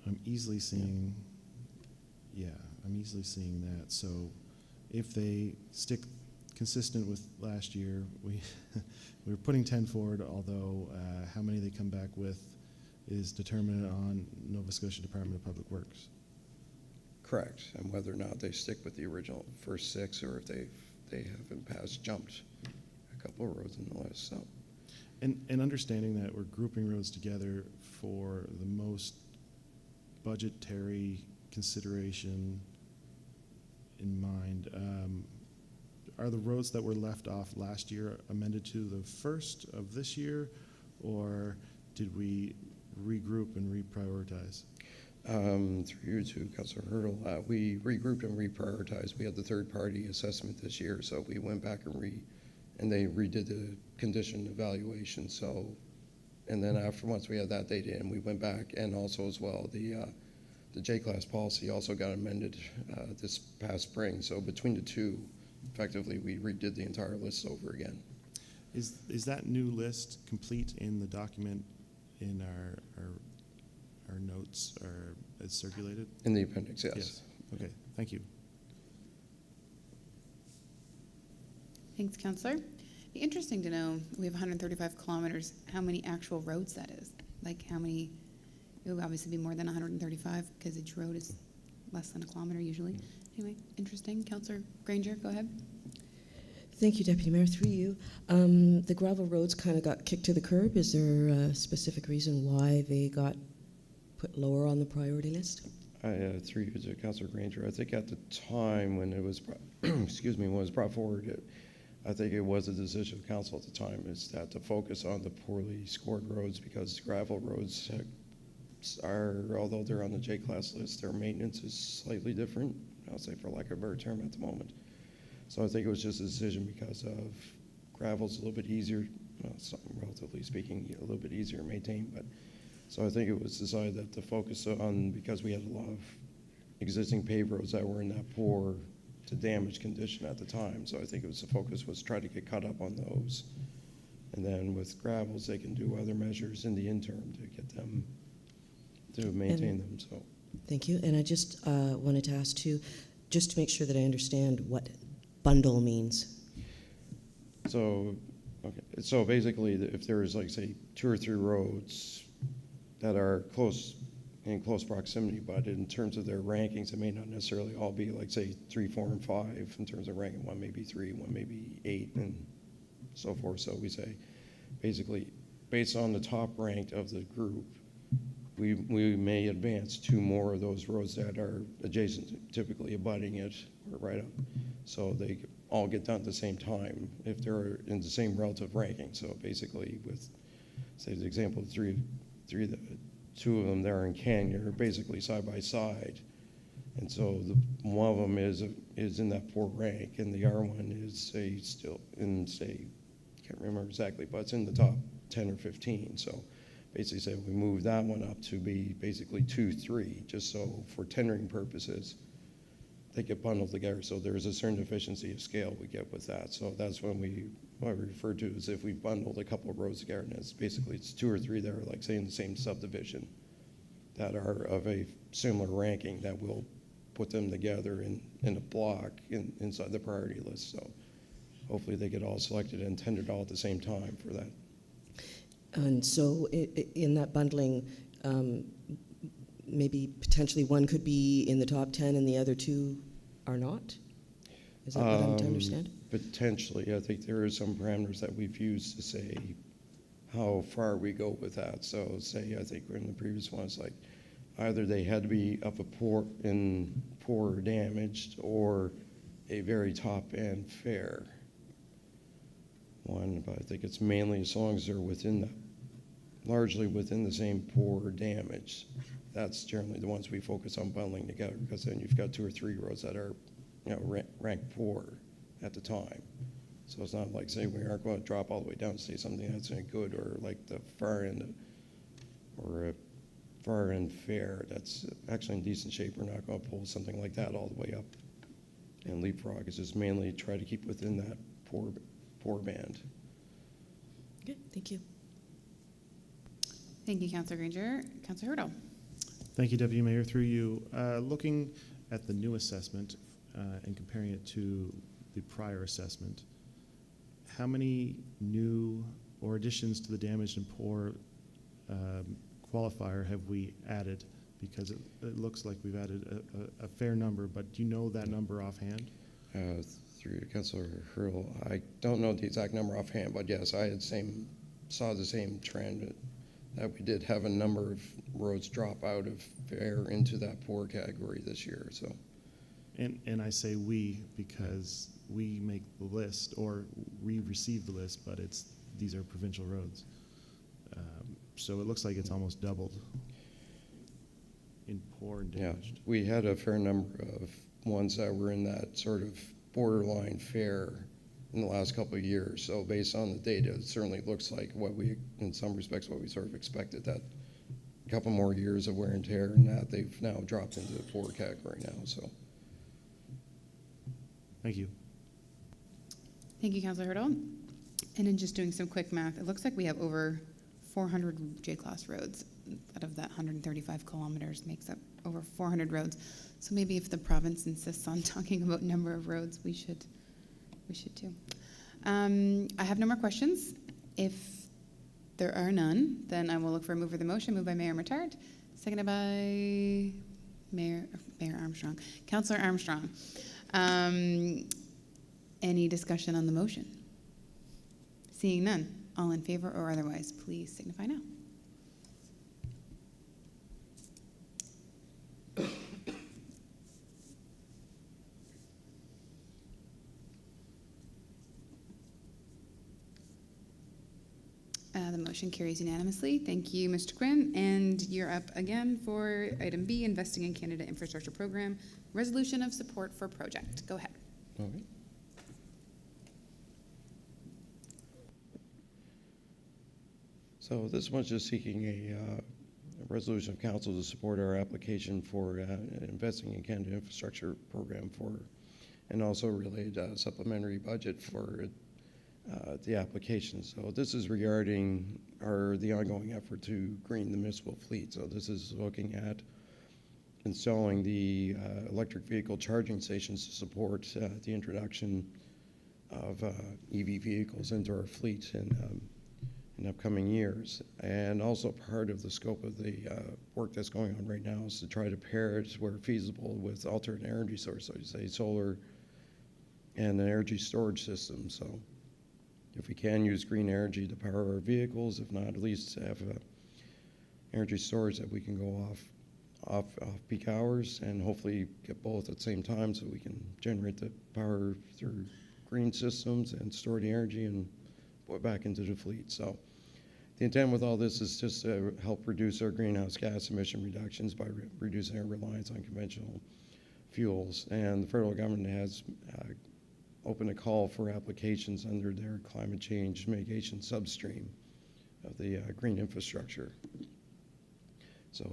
I'm easily seeing, I'm easily seeing that. So if they stick consistent with last year, we're putting 10 forward, although how many they come back with is determined on Nova Scotia Department of Public Works. Correct, and whether or not they stick with the original first 6, or if they have in past jumped a couple of roads in the list. So. And understanding that we're grouping roads together for the most budgetary consideration in mind, are the roads that were left off last year amended to the first of this year, or did we regroup and reprioritize? Through you to Councillor Hurdle, we regrouped and reprioritized. We had the third-party assessment this year, so we went back and they redid the condition evaluation. So, and then after, once we had that data in, we went back, and also as well the J-Class policy also got amended this past spring. So between the two, effectively, we redid the entire list over again. Is that new list complete in the document in our notes, or is circulated? In the appendix, yes. Yes. Okay, thank you. Thanks, Councillor. Be interesting to know, we have 135 kilometers, how many actual roads that is. Like how many, it would obviously be more than 135 because each road is less than a kilometer usually. Anyway, interesting. Councillor Granger, go ahead. Thank you, Deputy Mayor. Through you. The gravel roads kind of got kicked to the curb. Is there a specific reason why they got put lower on the priority list? Through you to Councillor Granger. I think at the time when it was, excuse me, when it was brought forward, I think it was a decision of council at the time is that to focus on the poorly scored roads because gravel roads are, although they're on the J-class list, their maintenance is slightly different, I'll say for lack of a better term at the moment. So I think it was just a decision because of gravel's a little bit easier, well, something relatively speaking, a little bit easier to maintain, but so I think it was decided that to focus on, because we had a lot of existing paved roads that were in that poor to damaged condition at the time. So I think it was the focus was try to get caught up on those. And then with gravels, they can do other measures in the interim to get them, to maintain them, so. Thank you. And I just wanted to ask too, just to make sure that I understand what bundle means. So, okay. So basically, if there's like, say, 2 or 3 roads that are in close proximity, but in terms of their rankings, it may not necessarily all be like, say, 3, 4, and 5 in terms of ranking. One may be 3, one may be 8, and so forth. So we say, basically, based on the top ranked of the group, we may advance 2 more of those roads that are adjacent, typically abutting it or right up. So they all get done at the same time if they're in the same relative ranking. So basically, with, say, the example of 2 of them there in Canyon are basically side by side, and so one of them is in that poor rank, and the other one is still in, say, can't remember exactly, but it's in the top 10 or 15. So basically, say we move that one up to be basically 2, 3, just so for tendering purposes, they get bundled together. So there's a certain efficiency of scale we get with that. So that's when what we refer to as if we bundled a couple of roads together, and it's 2 or 3 that are like, say, in the same subdivision that are of a similar ranking that will put them together in a block inside the priority list. So hopefully they get all selected and tendered all at the same time for that. And so in that bundling, maybe potentially one could be in the top 10 and the other 2 are not? Is that what I'm to understand? Potentially. I think there are some parameters that we've used to say how far we go with that. So say, I think in the previous ones, like either they had to be up a poor or damaged or a very top end fair one, but I think it's mainly as long as they're largely within the same poor or damaged. That's generally the ones we focus on bundling together, because then you've got 2 or 3 roads that are, ranked poor at the time. So it's not like, say, we aren't going to drop all the way down to say something that's good, or like the far end or a far end fair that's actually in decent shape. We're not going to pull something like that all the way up and leapfrog. It's just mainly try to keep within that poor band. Okay, thank you. Thank you, Councillor Granger. Councillor Hurdle. Thank you, Deputy Mayor. Through you, looking at the new assessment and comparing it to the prior assessment, how many new or additions to the damaged and poor qualifier have we added? Because it looks like we've added a fair number, but do you know that number offhand? Through Councillor Hurl, I don't know the exact number offhand, but yes, I saw the same trend that we did have a number of roads drop out of fair into that poor category this year. So, and I say we because we make the list, or we receive the list, but these are provincial roads. So it looks like it's almost doubled in poor and damaged. Yeah, we had a fair number of ones that were in that sort of borderline fair in the last couple of years. So based on the data, it certainly looks like in some respects, what we sort of expected, that a couple more years of wear and tear, and that they've now dropped into the poor category now. So, thank you. Thank you, Councillor Hurdle. And in just doing some quick math, it looks like we have over 400 J-class roads. Out of that 135 kilometers makes up over 400 roads. So maybe if the province insists on talking about number of roads, we should too. I have no more questions. If there are none, then I will look for a move for the motion. Moved by Mayor Matard, seconded by Mayor Armstrong. Councillor Armstrong. Any discussion on the motion? Seeing none, all in favor or otherwise, please signify now. The motion carries unanimously. Thank you, Mr. Quinn. And you're up again for item B, Investing in Canada Infrastructure Program, Resolution of Support for Project. Go ahead. All right. So this one's just seeking a resolution of council to support our application for Investing in Canada Infrastructure Program and also related supplementary budget for the application. So this is regarding the ongoing effort to green the municipal fleet. So this is looking at installing the electric vehicle charging stations to support the introduction of EV vehicles into our fleet in upcoming years. And also part of the scope of the work that's going on right now is to try to pair it where feasible with alternate energy sources, so say solar and an energy storage system. So if we can use green energy to power our vehicles, if not, at least have energy storage that we can go off peak hours and hopefully get both at the same time so we can generate the power through green systems and store the energy and put it back into the fleet. So the intent with all this is just to help reduce our greenhouse gas emission reductions by reducing our reliance on conventional fuels. And the federal government has opened a call for applications under their climate change mitigation substream of the green infrastructure. So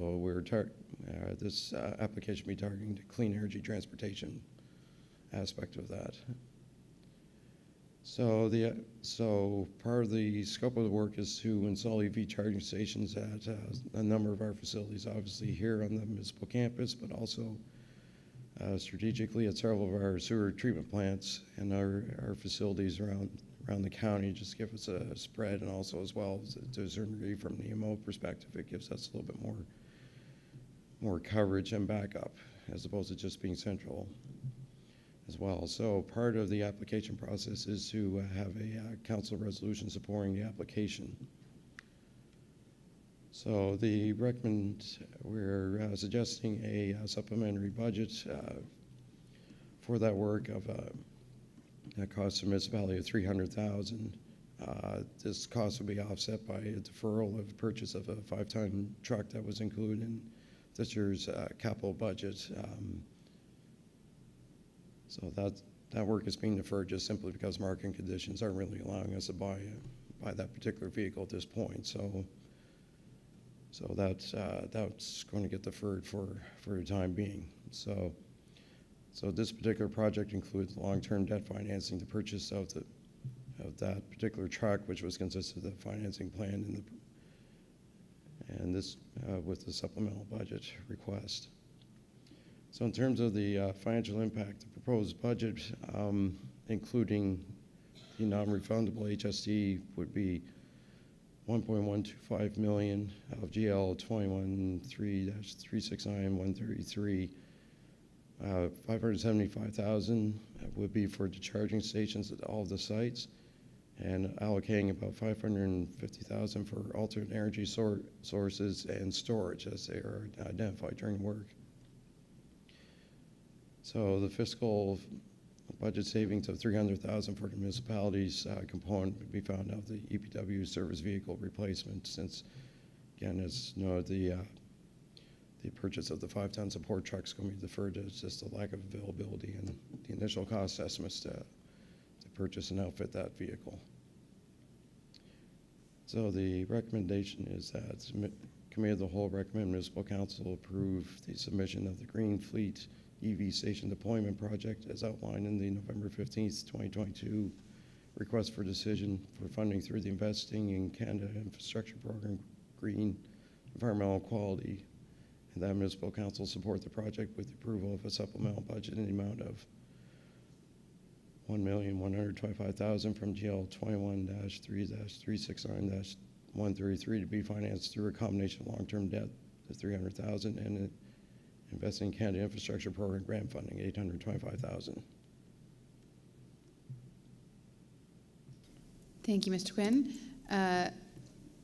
this application will be targeting the clean energy transportation aspect of that. So part of the scope of the work is to install EV charging stations at a number of our facilities, obviously here on the municipal campus, but also strategically at several of our sewer treatment plants and our facilities around the county, just to give us a spread, and also as well to a certain degree from an EMO perspective, it gives us a little bit more coverage and backup as opposed to just being central as well. So part of the application process is to have a council resolution supporting the application. So we're suggesting a supplementary budget for that work of that cost to municipality of $300,000. This cost will be offset by a deferral of purchase of a 5-ton truck that was included in this year's capital budget. So that work is being deferred just simply because market conditions aren't really allowing us to buy that particular vehicle at this point. So that's going to get deferred for the time being. So this particular project includes long-term debt financing, the purchase of that particular truck, which was consisted of the financing plan and this with the supplemental budget request. So in terms of the financial impact, the proposed budget, including the non-refundable HST, would be $1.125 million of GL 21-3-369-133. $575,000 would be for the charging stations at all of the sites, and allocating about $550,000 for alternate energy sources and storage as they are identified during work. So the fiscal budget savings of $300,000 for the municipalities component would be found out of the EPW service vehicle replacement, since, again, as you know, the purchase of the 5-ton support truck is going to be deferred to just a lack of availability and the initial cost estimates to purchase and outfit that vehicle. So the recommendation is that Committee of the Whole recommend Municipal Council approve the submission of the Green Fleet EV Station Deployment Project as outlined in the November 15th, 2022 request for decision for funding through the Investing in Canada Infrastructure Program Green Environmental Quality, and that Municipal Council support the project with the approval of a supplemental budget in the amount of $1,125,000 from GL 21-3-369-133 to be financed through a combination of long-term debt, the $300,000, and Investing in Canada Infrastructure Program grant funding, $825,000. Thank you, Mr. Quinn.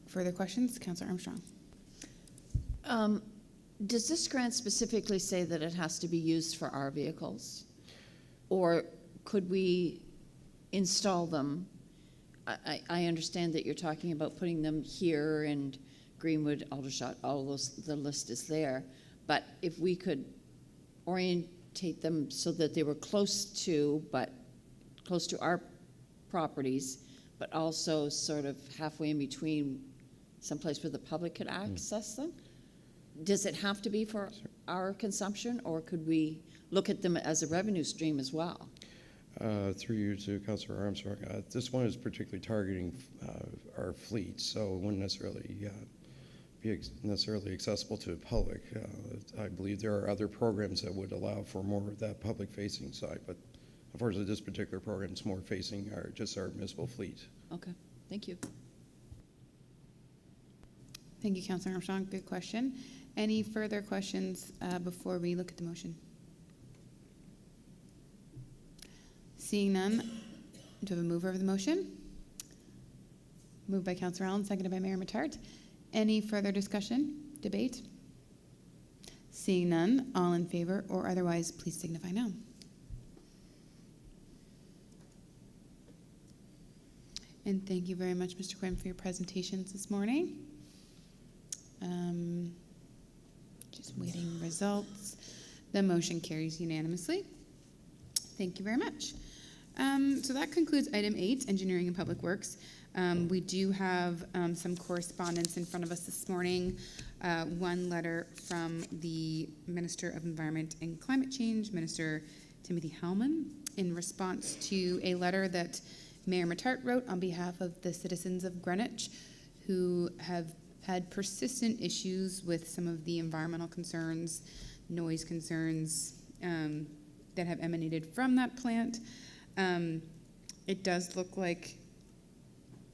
Further questions? Councillor Armstrong. Does this grant specifically say that it has to be used for our vehicles? Or could we install them? I understand that you're talking about putting them here and Greenwood, Aldershot, all those, the list is there. But if we could orientate them so that they were close to our properties, but also sort of halfway in between, someplace where the public could access them? Does it have to be for our consumption, or could we look at them as a revenue stream as well? Through you to Councillor Armstrong, this one is particularly targeting our fleet, so it wouldn't necessarily be necessarily accessible to the public. I believe there are other programs that would allow for more of that public-facing side, but unfortunately this particular program is more facing just our municipal fleet. Okay, thank you. Thank you, Councillor Armstrong. Good question. Any further questions before we look at the motion? Seeing none, do we have a mover of the motion? Moved by Councillor Allen, seconded by Mayor Matart. Any further discussion, debate? Seeing none, all in favor or otherwise, please signify now. And thank you very much, Mr. Quinn, for your presentations this morning. Just waiting results. The motion carries unanimously. Thank you very much. So that concludes item 8, Engineering and Public Works. We do have some correspondence in front of us this morning. One letter from the Minister of Environment and Climate Change, Minister Timothy Hellman, in response to a letter that Mayor Matart wrote on behalf of the citizens of Greenwich who have had persistent issues with some of the environmental concerns, noise concerns that have emanated from that plant. It does look like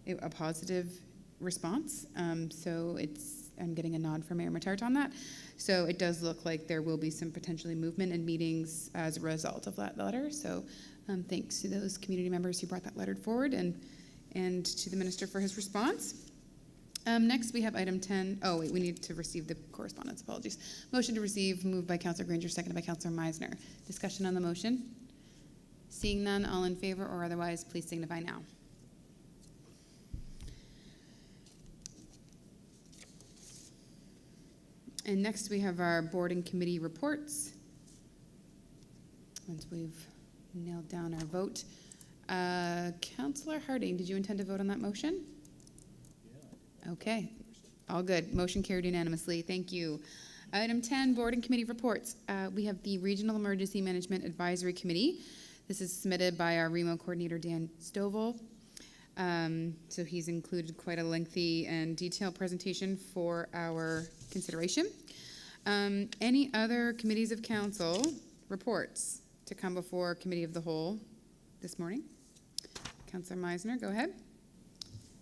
a positive response. So I'm getting a nod from Mayor Matart on that. So it does look like there will be some potentially movement and meetings as a result of that letter. So thanks to those community members who brought that letter forward and to the minister for his response. Next, we have item 10. Oh, wait, we need to receive the correspondence. Apologies. Motion to receive, moved by Councillor Granger, seconded by Councillor Meisner. Discussion on the motion? Seeing none, all in favor or otherwise, please signify now. And next, we have our board and committee reports. Once we've nailed down our vote. Councillor Harding, did you intend to vote on that motion? Okay, all good. Motion carried unanimously. Thank you. Item 10, board and committee reports. We have the Regional Emergency Management Advisory Committee. This is submitted by our REMO coordinator, Dan Stovall. So he's included quite a lengthy and detailed presentation for our consideration. Any other committees of council reports to come before Committee of the Whole this morning? Councillor Meisner, go ahead.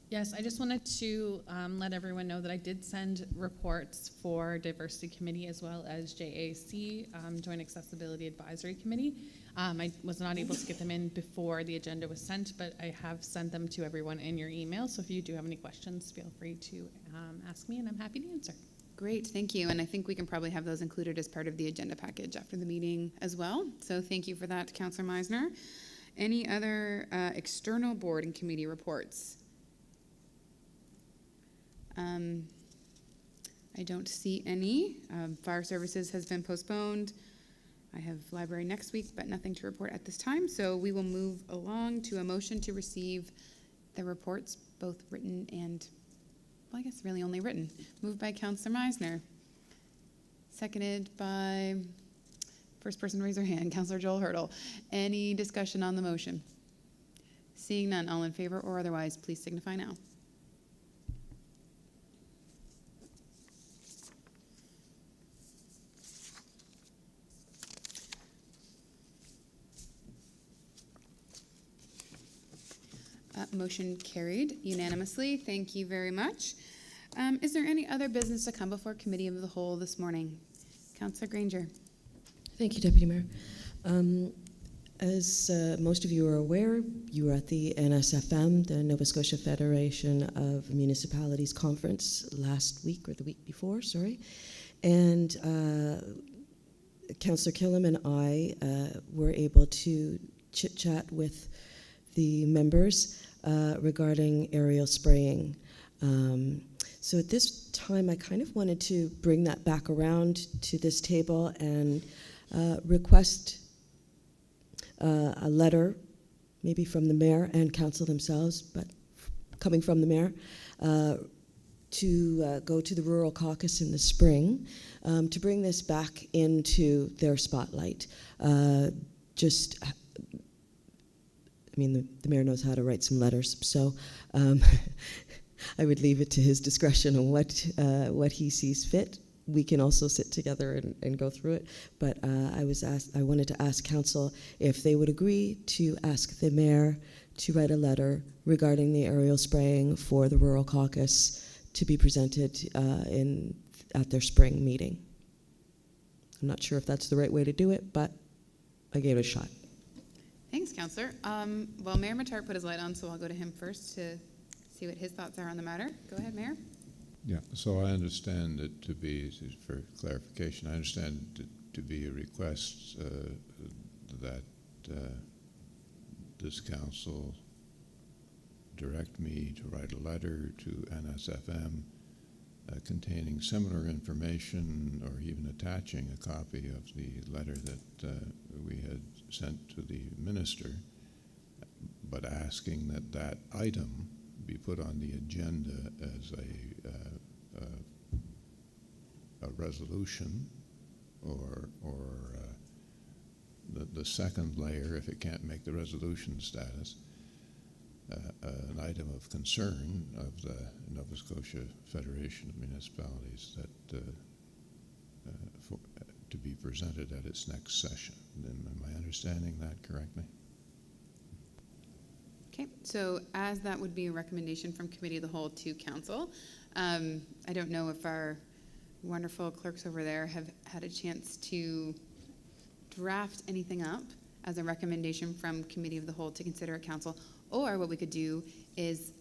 Yes, I just wanted to let everyone know that I did send reports for Diversity Committee as well as JAC, Joint Accessibility Advisory Committee. I was not able to get them in before the agenda was sent, but I have sent them to everyone in your email. So if you do have any questions, feel free to ask me and I'm happy to answer. Great, thank you. And I think we can probably have those included as part of the agenda package after the meeting as well. So thank you for that, Councillor Meisner. Any other external board and committee reports? I don't see any. Fire services has been postponed. I have library next week, but nothing to report at this time. So we will move along to a motion to receive the reports, both written and, well, I guess really only written. Moved by Councillor Meisner. Seconded by, first person raise their hand, Councillor Joel Hurdle. Any discussion on the motion? Seeing none, all in favor or otherwise, please signify now. Motion carried unanimously. Thank you very much. Is there any other business to come before Committee of the Whole this morning? Councillor Granger. Thank you, Deputy Mayor. As most of you are aware, you were at the NSFM, the Nova Scotia Federation of Municipalities Conference last week, or the week before, sorry. And Councillor Killam and I were able to chit-chat with the members regarding aerial spraying. So at this time, I kind of wanted to bring that back around to this table and request a letter, maybe from the mayor and council themselves, but coming from the mayor, to go to the Rural Caucus in the spring to bring this back into their spotlight. The mayor knows how to write some letters, so I would leave it to his discretion on what he sees fit. We can also sit together and go through it, but I wanted to ask council if they would agree to ask the mayor to write a letter regarding the aerial spraying for the Rural Caucus to be presented at their spring meeting. I'm not sure if that's the right way to do it, but I gave it a shot. Thanks, Councillor. Well, Mayor Mattart put his light on, so I'll go to him first to see what his thoughts are on the matter. Go ahead, Mayor. Yeah, so I understand it to be, for clarification, I understand it to be a request that this council direct me to write a letter to NSFM containing similar information, or even attaching a copy of the letter that we had sent to the minister, but asking that that item be put on the agenda as a resolution, or the second layer, if it can't make the resolution status, an item of concern of the Nova Scotia Federation of Municipalities that to be presented at its next session. Am I understanding that correctly? Okay, so as that would be a recommendation from Committee of the Whole to Council, I don't know if our wonderful clerks over there have had a chance to draft anything up as a recommendation from Committee of the Whole to consider at Council, or what we could do is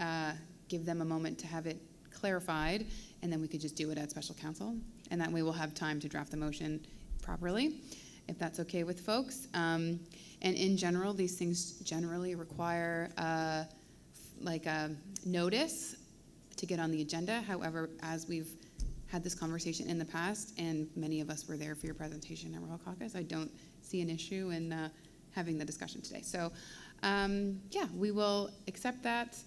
give them a moment to have it clarified, and then we could just do it at Special Council, and that way we'll have time to draft the motion properly, if that's okay with folks. And in general, these things generally require like a notice to get on the agenda. However, as we've had this conversation in the past, and many of us were there for your presentation at Rural Caucus, I don't see an issue in having the discussion today. So yeah, we will accept that,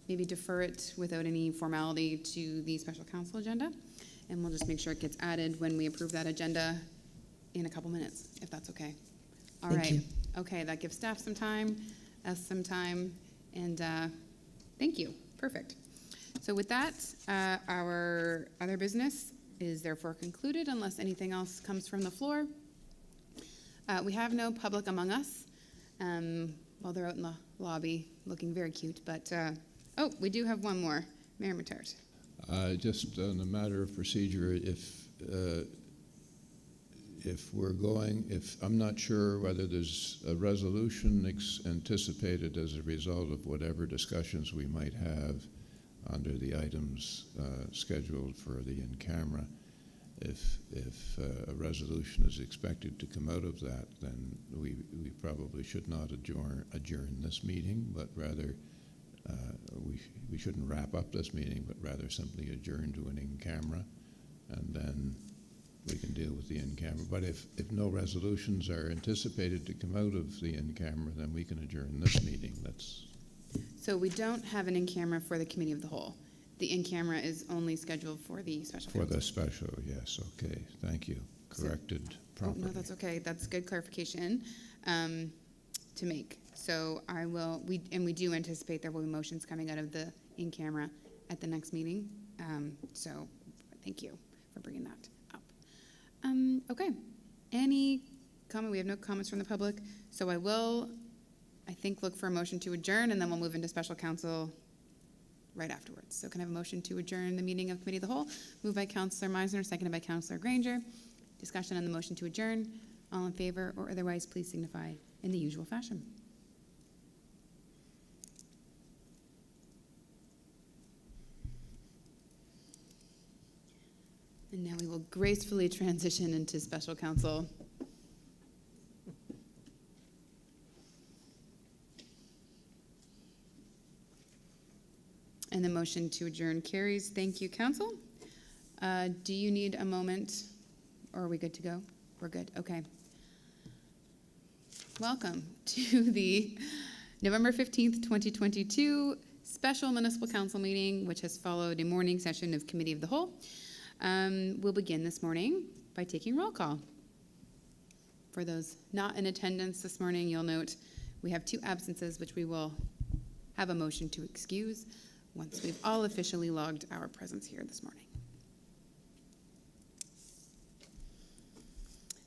maybe defer it without any formality to the Special Council agenda, and we'll just make sure it gets added when we approve that agenda in a couple minutes, if that's okay. All right. Thank you. Okay, that gives staff some time, us some time, and thank you. Perfect. So with that, our other business is therefore concluded unless anything else comes from the floor. We have no public among us. Well, they're out in the lobby looking very cute, but oh, we do have one more. Mayor Mattart. Just on a matter of procedure, if we're going, I'm not sure whether there's a resolution anticipated as a result of whatever discussions we might have under the items scheduled for the in-camera. If a resolution is expected to come out of that, then we probably should not adjourn this meeting, but rather we shouldn't wrap up this meeting, but rather simply adjourn to an in-camera, and then we can deal with the in-camera. But if no resolutions are anticipated to come out of the in-camera, then we can adjourn this meeting. So we don't have an in-camera for the Committee of the Whole. The in-camera is only scheduled for the Special Council. For the special, yes, okay, thank you. Corrected properly. Oh, no, that's okay. That's good clarification to make. So we do anticipate there will be motions coming out of the in-camera at the next meeting. So thank you for bringing that up. Okay, any comment? We have no comments from the public. So I will, I think, look for a motion to adjourn, and then we'll move into Special Council right afterwards. So can I have a motion to adjourn the meeting of Committee of the Whole? Moved by Councillor Meisner, seconded by Councillor Granger. Discussion on the motion to adjourn. All in favor or otherwise, please signify in the usual fashion. And now we will gracefully transition into special counsel. And the motion to adjourn carries. Thank you, council. Do you need a moment, or are we good to go? We're good, okay. Welcome to the November 15th, 2022 special municipal council meeting, which has followed a morning session of Committee of the Whole. We'll begin this morning by taking roll call. For those not in attendance this morning, you'll note we have 2 absences, which we will have a motion to excuse once we've all officially logged our presence here this morning.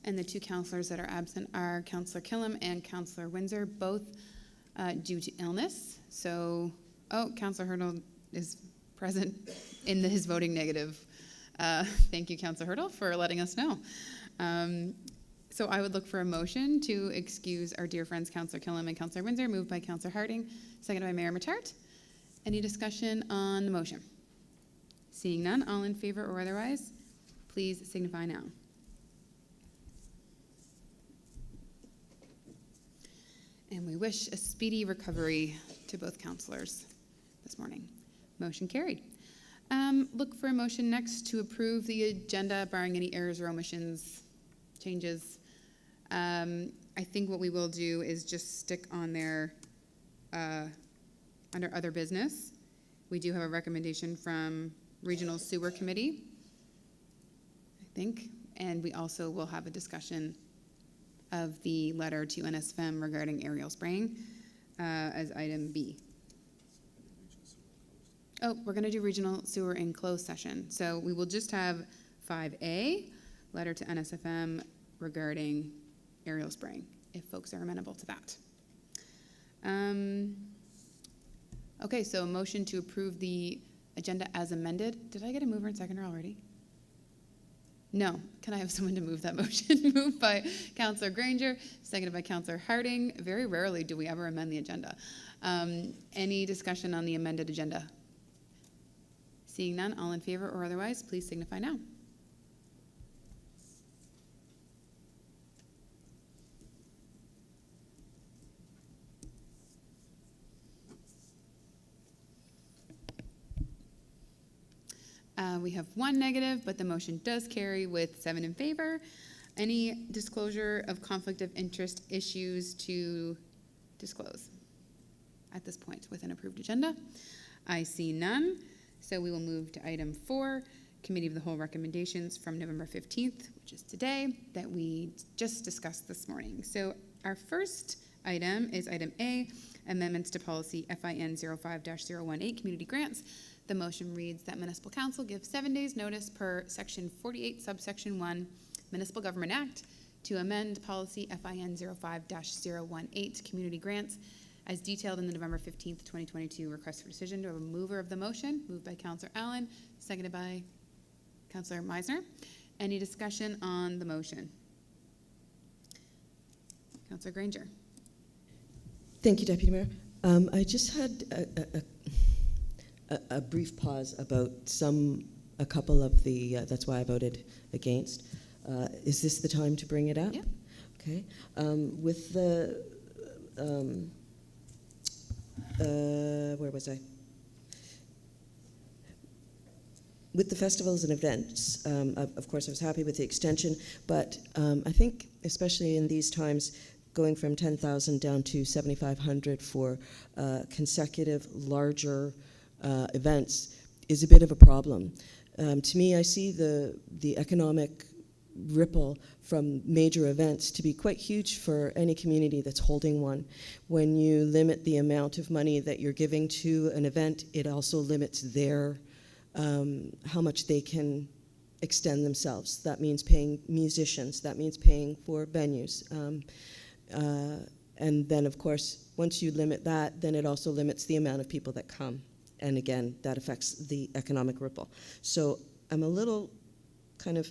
And the 2 councillors that are absent are Councillor Killam and Councillor Windsor, both due to illness. So, Councillor Hurdle is present in his voting negative. Thank you, Councillor Hurdle, for letting us know. So I would look for a motion to excuse our dear friends Councillor Killam and Councillor Windsor, moved by Councillor Harding, seconded by Mayor Matart. Any discussion on the motion? Seeing none, all in favor or otherwise, please signify now. And we wish a speedy recovery to both councillors this morning. Motion carried. Look for a motion next to approve the agenda, barring any errors or omissions, changes. I think what we will do is just stick on there under other business. We do have a recommendation from Regional Sewer Committee, I think, and we also will have a discussion of the letter to NSFM regarding aerial spraying as item B. Oh, we're going to do regional sewer in closed session. So we will just have 5A, letter to NSFM regarding aerial spraying, if folks are amenable to that. Okay, so a motion to approve the agenda as amended. Did I get a mover and seconder already? No. Can I have someone to move that motion? Moved by Councillor Granger, seconded by Councillor Harding. Very rarely do we ever amend the agenda. Any discussion on the amended agenda? Seeing none, all in favor or otherwise, please signify now. We have 1 negative, but the motion does carry with 7 in favor. Any disclosure of conflict of interest issues to disclose at this point with an approved agenda? I see none. So we will move to item 4, Committee of the Whole recommendations from November 15th, which is today, that we just discussed this morning. So our first item is item A, amendments to policy FIN 05-018, community grants. The motion reads that Municipal Council gives 7 days notice per section 48, subsection 1, Municipal Government Act, to amend policy FIN 05-018, community grants, as detailed in the November 15th, 2022 request for decision. Do I have a mover of the motion? Moved by Councillor Allen, seconded by Councillor Meisner. Any discussion on the motion? Councillor Granger. Thank you, Deputy Mayor. I just had a brief pause about a couple of the, that's why I voted against. Is this the time to bring it up? Yeah. Okay. With the, where was I? With the festivals and events, of course, I was happy with the extension, but I think, especially in these times, going from 10,000 down to 7,500 for consecutive larger events is a bit of a problem. To me, I see the economic ripple from major events to be quite huge for any community that's holding one. When you limit the amount of money that you're giving to an event, it also limits their how much they can extend themselves. That means paying musicians. That means paying for venues. And then, of course, once you limit that, then it also limits the amount of people that come. And again, that affects the economic ripple. So I'm a little kind of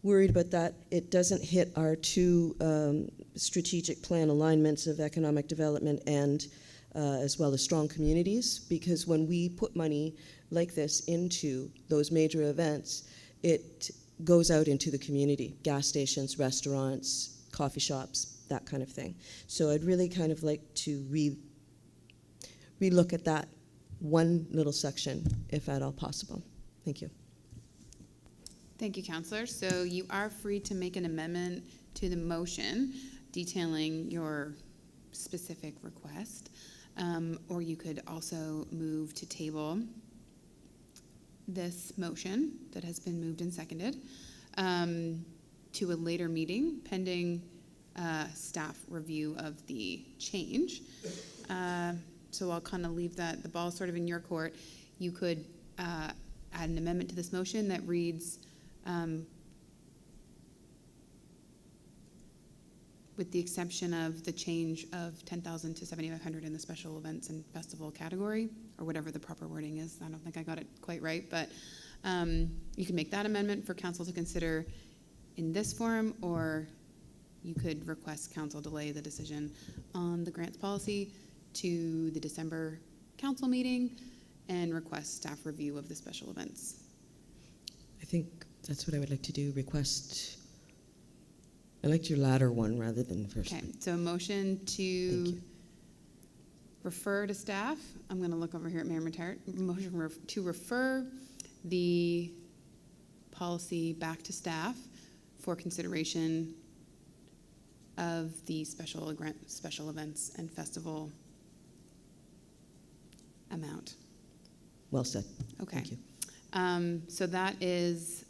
worried about that. It doesn't hit our two strategic plan alignments of economic development and as well as strong communities, because when we put money like this into those major events, it goes out into the community, gas stations, restaurants, coffee shops, that kind of thing. So I'd really kind of like to relook at that one little section, if at all possible. Thank you. Thank you, Councillor. So you are free to make an amendment to the motion detailing your specific request, or you could also move to table this motion that has been moved and seconded to a later meeting pending staff review of the change. So I'll kind of leave the ball sort of in your court. You could add an amendment to this motion that reads, with the exception of the change of 10,000 to 7,500 in the special events and festival category, or whatever the proper wording is. I don't think I got it quite right, but you can make that amendment for council to consider in this forum, or you could request council delay the decision on the grants policy to the December council meeting and request staff review of the special events. I think that's what I would like to do, request. I liked your latter one rather than the first one. Okay, so a motion to refer to staff. I'm going to look over here at Mayor Matart. Motion to refer the policy back to staff for consideration of the special events and festival amount. Well said. Okay. Thank you. So that is,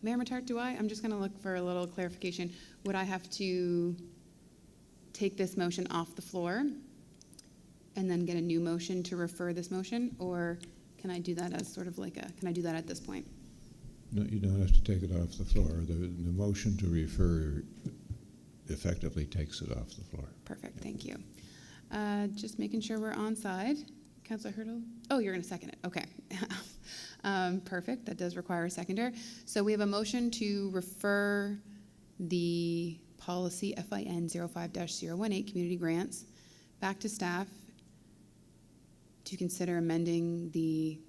Mayor Matart, I'm just going to look for a little clarification. Would I have to take this motion off the floor and then get a new motion to refer this motion? Or can I do that as sort of like can I do that at this point? No, you don't have to take it off the floor. The motion to refer effectively takes it off the floor. Perfect, thank you. Just making sure we're on side. Councillor Hurdle? Oh, you're going to second it. Okay. Perfect. That does require a seconder. So we have a motion to refer the policy FIN 05-018 community grants back to staff to consider amending the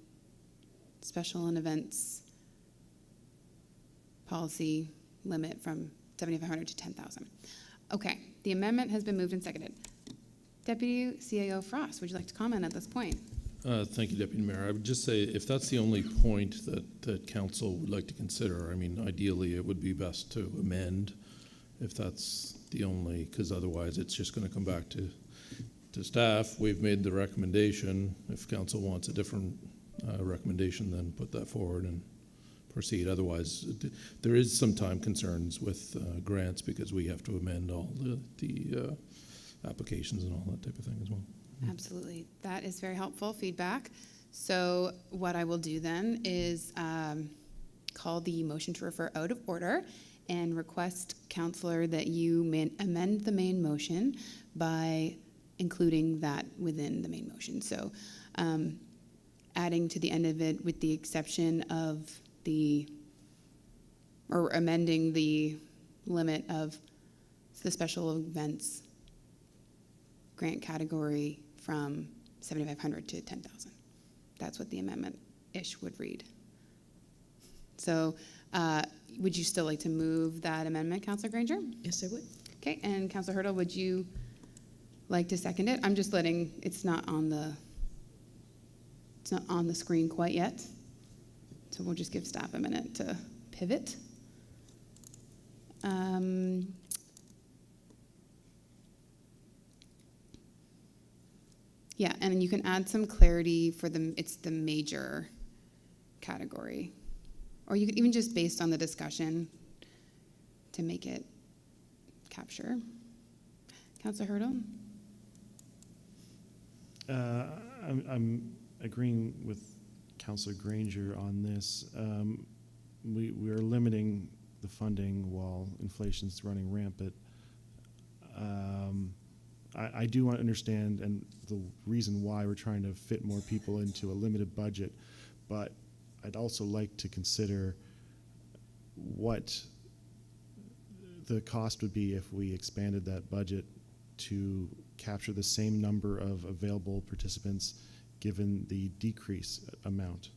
special and events policy limit from 7,500 to 10,000. Okay. The amendment has been moved and seconded. Deputy CAO Frost, would you like to comment at this point? Thank you, Deputy Mayor. I would just say if that's the only point that council would like to consider, I mean, ideally it would be best to amend if that's the only, because otherwise it's just going to come back to staff. We've made the recommendation. If council wants a different recommendation, then put that forward and proceed. Otherwise, there is sometimes concerns with grants because we have to amend all the applications and all that type of thing as well. Absolutely. That is very helpful feedback. So what I will do then is call the motion to refer out of order and request, Councillor, that you amend the main motion by including that within the main motion. So adding to the end of it with the exception of or amending the limit of the special events grant category from 7,500 to 10,000. That's what the amendment-ish would read. So would you still like to move that amendment, Councillor Granger? Yes, I would. Okay, and Councillor Hurdle, would you like to second it? I'm just letting, it's not on the screen quite yet. So we'll just give staff a minute to pivot. Yeah, and you can add some clarity for it's the major category. Or you could even just based on the discussion to make it capture. Councillor Hurdle? I'm agreeing with Councillor Granger on this. We are limiting the funding while inflation's running rampant. I do want to understand and the reason why we're trying to fit more people into a limited budget, but I'd also like to consider what the cost would be if we expanded that budget to capture the same number of available participants given the decrease amount.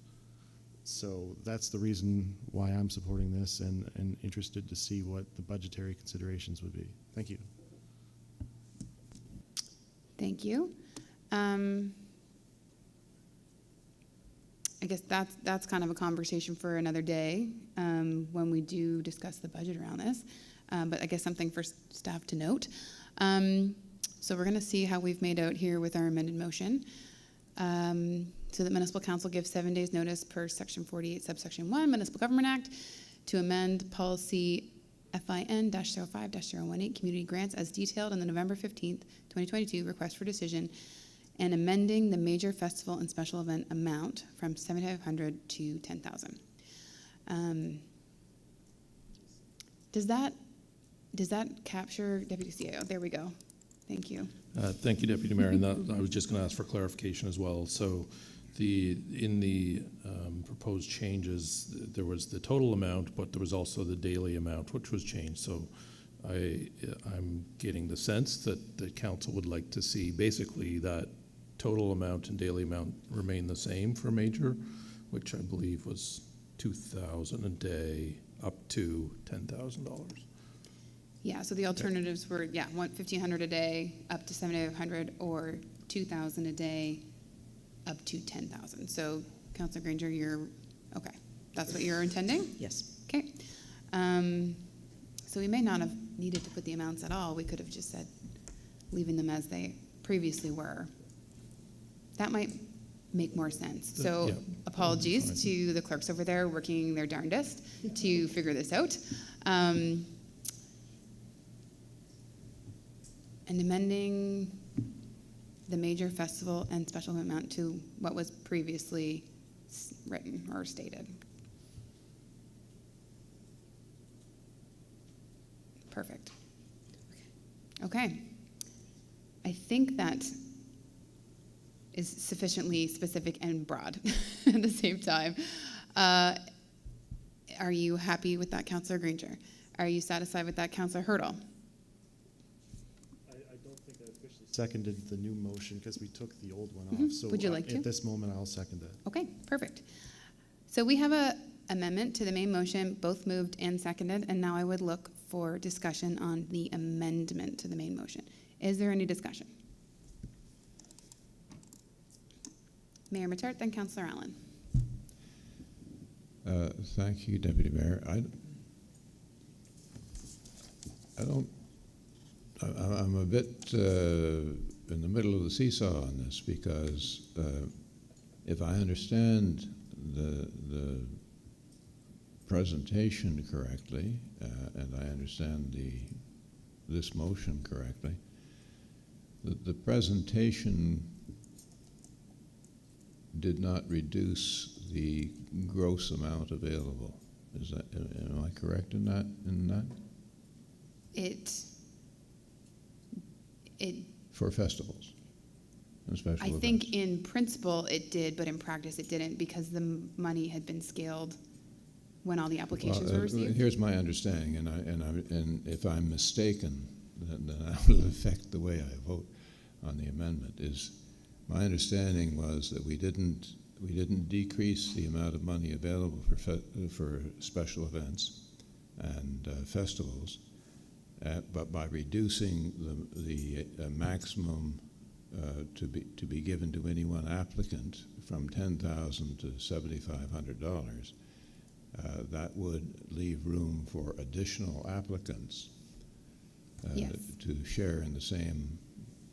So that's the reason why I'm supporting this and interested to see what the budgetary considerations would be. Thank you. Thank you. I guess that's kind of a conversation for another day when we do discuss the budget around this. But I guess something for staff to note. So we're going to see how we've made out here with our amended motion. So the Municipal Council gives 7 days notice per Section 48, Subsection 1, Municipal Government Act, to amend Policy FIN-05-018, Community Grants, as detailed in the November 15th, 2022 request for decision, and amending the major festival and special event amount from $7,500 to $10,000. Does that capture, Deputy CAO? There we go. Thank you. Thank you, Deputy Mayor. And that, I was just going to ask for clarification as well. So in the proposed changes, there was the total amount, but there was also the daily amount, which was changed. So I'm getting the sense that the council would like to see basically that total amount and daily amount remain the same for major, which I believe was $2,000 a day up to $10,000. Yeah, so the alternatives were, $1,500 a day up to $7,500 or $2,000 a day up to $10,000. So, Councillor Granger, you're, okay, that's what you're intending? Yes. Okay. So we may not have needed to put the amounts at all. We could have just said, leaving them as they previously were. That might make more sense. So apologies to the clerks over there working their darndest to figure this out. And amending the major festival and special amount to what was previously written or stated. Perfect. Okay. I think that is sufficiently specific and broad at the same time. Are you happy with that, Councillor Granger? Are you satisfied with that, Councillor Hurdle? I don't think I officially seconded the new motion because we took the old one off. So would you like to? At this moment, I'll second it. Okay, perfect. So we have a amendment to the main motion, both moved and seconded, and now I would look for discussion on the amendment to the main motion. Is there any discussion? Mayor Matart, then Councillor Allen. Thank you, Deputy Mayor. I'm a bit in the middle of the seesaw on this because if I understand the presentation correctly, and I understand this motion correctly, the presentation did not reduce the gross amount available. Is that, am I correct in that? It for festivals and special events. I think in principle it did, but in practice it didn't because the money had been scaled when all the applications were received. Here's my understanding, and if I'm mistaken, then that will affect the way I vote on the amendment. Is my understanding was that we didn't decrease the amount of money available for special events and festivals, but by reducing the maximum to be given to any one applicant from $10,000 to $7,500, that would leave room for additional applicants to share in the same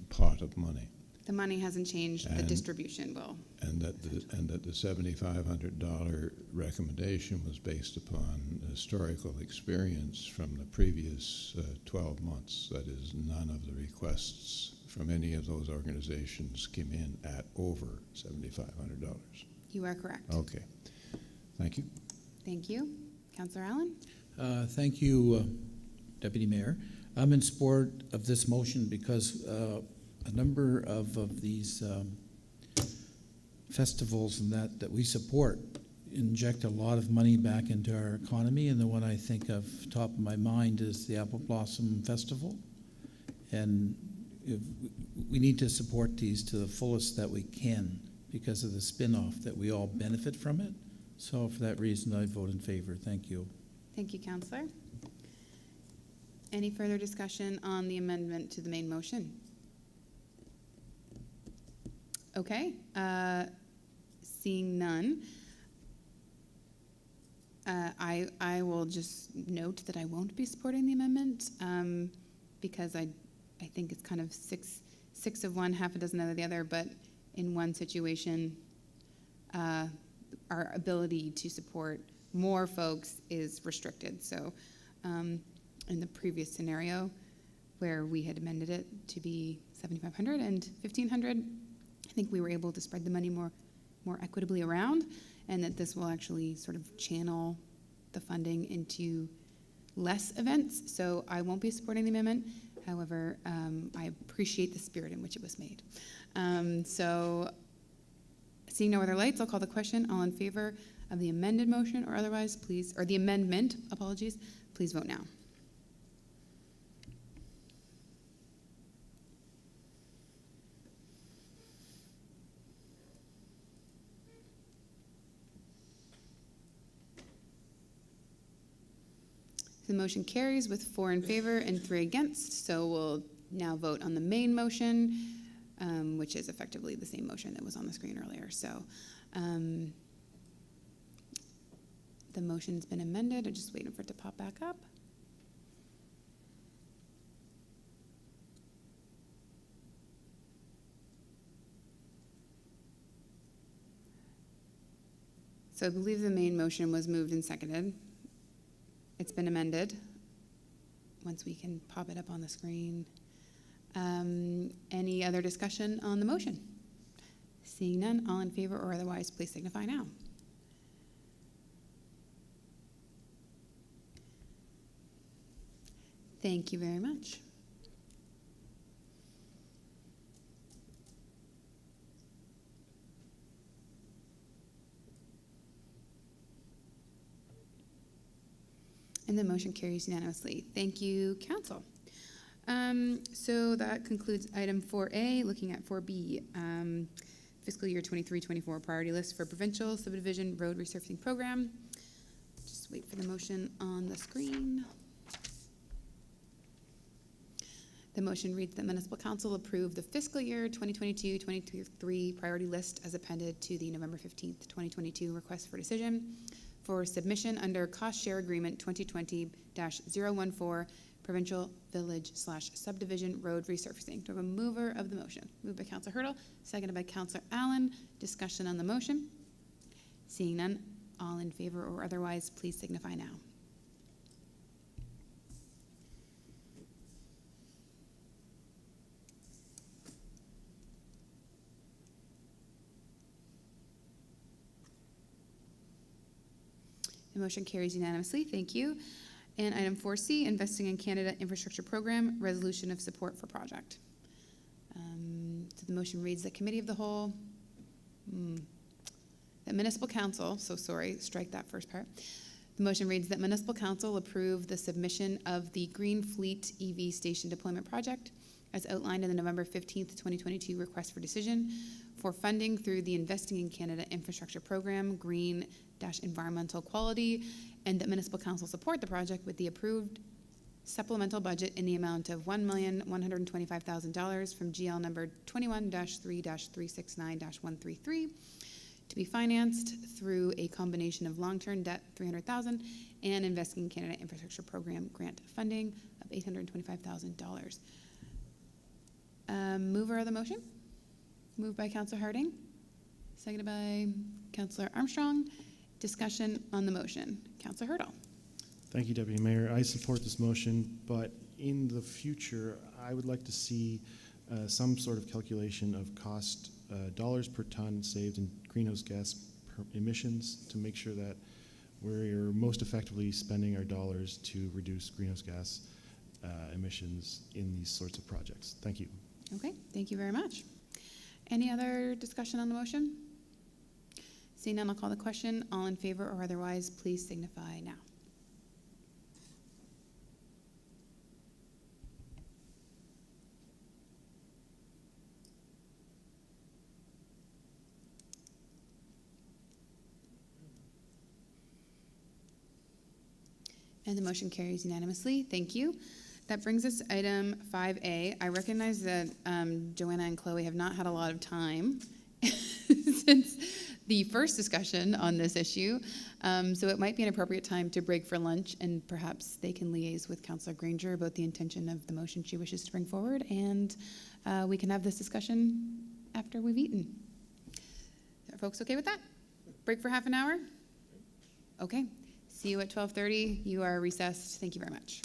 pot of money. The money hasn't changed, the distribution will. And that the $7,500 recommendation was based upon historical experience from the previous 12 months. That is, none of the requests from any of those organizations came in at over $7,500. You are correct. Okay. Thank you. Thank you. Councillor Allen? Thank you, Deputy Mayor. I'm in support of this motion because a number of these festivals and that we support, inject a lot of money back into our economy, and the one I think of top of my mind is the Apple Blossom Festival. And we need to support these to the fullest that we can because of the spin-off that we all benefit from it. So for that reason, I vote in favor. Thank you. Thank you, Councillor. Any further discussion on the amendment to the main motion? Okay, seeing none, I will just note that I won't be supporting the amendment because I think it's kind of six of one, half a dozen of the other, but in one situation, our ability to support more folks is restricted. So in the previous scenario where we had amended it to be $7,500 and $1,500, I think we were able to spread the money more equitably around, and that this will actually sort of channel the funding into less events. So I won't be supporting the amendment. However, I appreciate the spirit in which it was made. So seeing no other lights, I'll call the question. All in favor of the amended motion or otherwise, please, or the amendment, apologies, please vote now. The motion carries with 4 in favor and 3 against. So we'll now vote on the main motion, which is effectively the same motion that was on the screen earlier. So the motion's been amended. I'm just waiting for it to pop back up. So I believe the main motion was moved and seconded. It's been amended. Once we can pop it up on the screen. Any other discussion on the motion? Seeing none, all in favor or otherwise, please signify now. Thank you very much. And the motion carries unanimously. Thank you, Council. So that concludes item 4A. Looking at 4B, fiscal year 23-24 priority list for Provincial Subdivision Road Resurfacing Program. Just wait for the motion on the screen. The motion reads that Municipal Council approve the fiscal year 2022-2023 priority list as appended to the November 15th, 2022 request for decision for submission under Cost Share Agreement 2020-014 Provincial Village/Subdivision Road Resurfacing. Do I have a mover of the motion? Moved by Councillor Hurdle, seconded by Councillor Allen. Discussion on the motion. Seeing none, all in favor or otherwise, please signify now. The motion carries unanimously. Thank you. And item 4C, Investing in Canada Infrastructure Program, Resolution of Support for Project. So the motion reads that Committee of the Whole, that Municipal Council, so sorry, strike that first part. The motion reads that Municipal Council approve the submission of the Green Fleet EV Station Deployment Project as outlined in the November 15th, 2022 request for decision for funding through the Investing in Canada Infrastructure Program, Green-Environmental Quality, and that Municipal Council support the project with the approved supplemental budget in the amount of $1,125,000 from GL number 21-3-369-133 to be financed through a combination of long-term debt, $300,000, and Investing in Canada Infrastructure Program grant funding of $825,000. Mover of the motion? Moved by Councillor Harding, seconded by Councillor Armstrong. Discussion on the motion. Councillor Hurdle. Thank you, Deputy Mayor. I support this motion, but in the future, I would like to see some sort of calculation of cost, dollars per ton saved in greenhouse gas emissions to make sure that we're most effectively spending our dollars to reduce greenhouse gas emissions in these sorts of projects. Thank you. Okay, thank you very much. Any other discussion on the motion? Seeing none, I'll call the question. All in favor or otherwise, please signify now. And the motion carries unanimously. Thank you. That brings us to item 5A. I recognize that Joanna and Chloe have not had a lot of time since the first discussion on this issue, so it might be an appropriate time to break for lunch, and perhaps they can liaise with Councillor Granger about the intention of the motion she wishes to bring forward, and we can have this discussion after we've eaten. Are folks okay with that? Break for half an hour? Okay. See you at 12:30. You are recessed. Thank you very much.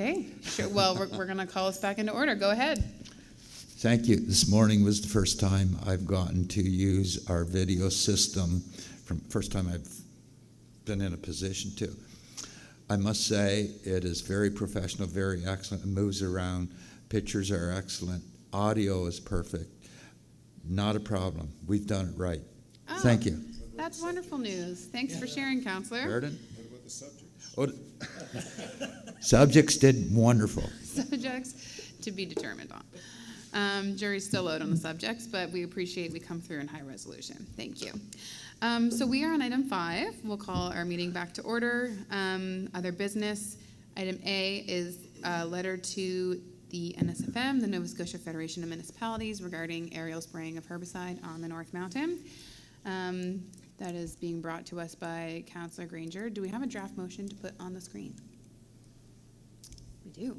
Okay, sure. Well, we're going to call us back into order. Go ahead. Thank you. This morning was the first time I've gotten to use our video system, first time I've been in a position to. I must say it is very professional, very excellent. It moves around. Pictures are excellent. Audio is perfect. Not a problem. We've done it right. Oh, thank you. That's wonderful news. Thanks for sharing, Councillor. Pardon? What about the subjects? Subjects did wonderful. Subjects to be determined on. Jury's still out on the subjects, but we appreciate we come through in high resolution. Thank you. So we are on item 5. We'll call our meeting back to order. Other business. Item A is a letter to the NSFM, the Nova Scotia Federation of Municipalities, regarding aerial spraying of herbicide on the North Mountain. That is being brought to us by Councillor Granger. Do we have a draft motion to put on the screen? We do.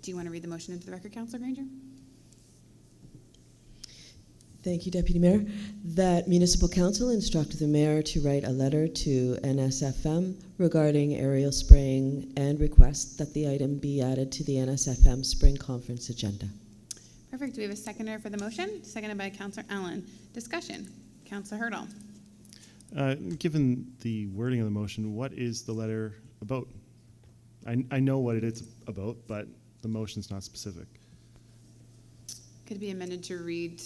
Do you want to read the motion into the record, Councillor Granger? Thank you, Deputy Mayor. That Municipal Council instruct the Mayor to write a letter to NSFM regarding aerial spraying and request that the item be added to the NSFM Spring Conference agenda. Perfect. Do we have a seconder for the motion? Seconded by Councillor Allen. Discussion. Councillor Hurdle. Given the wording of the motion, what is the letter about? I know what it is about, but the motion's not specific. Could be amended to read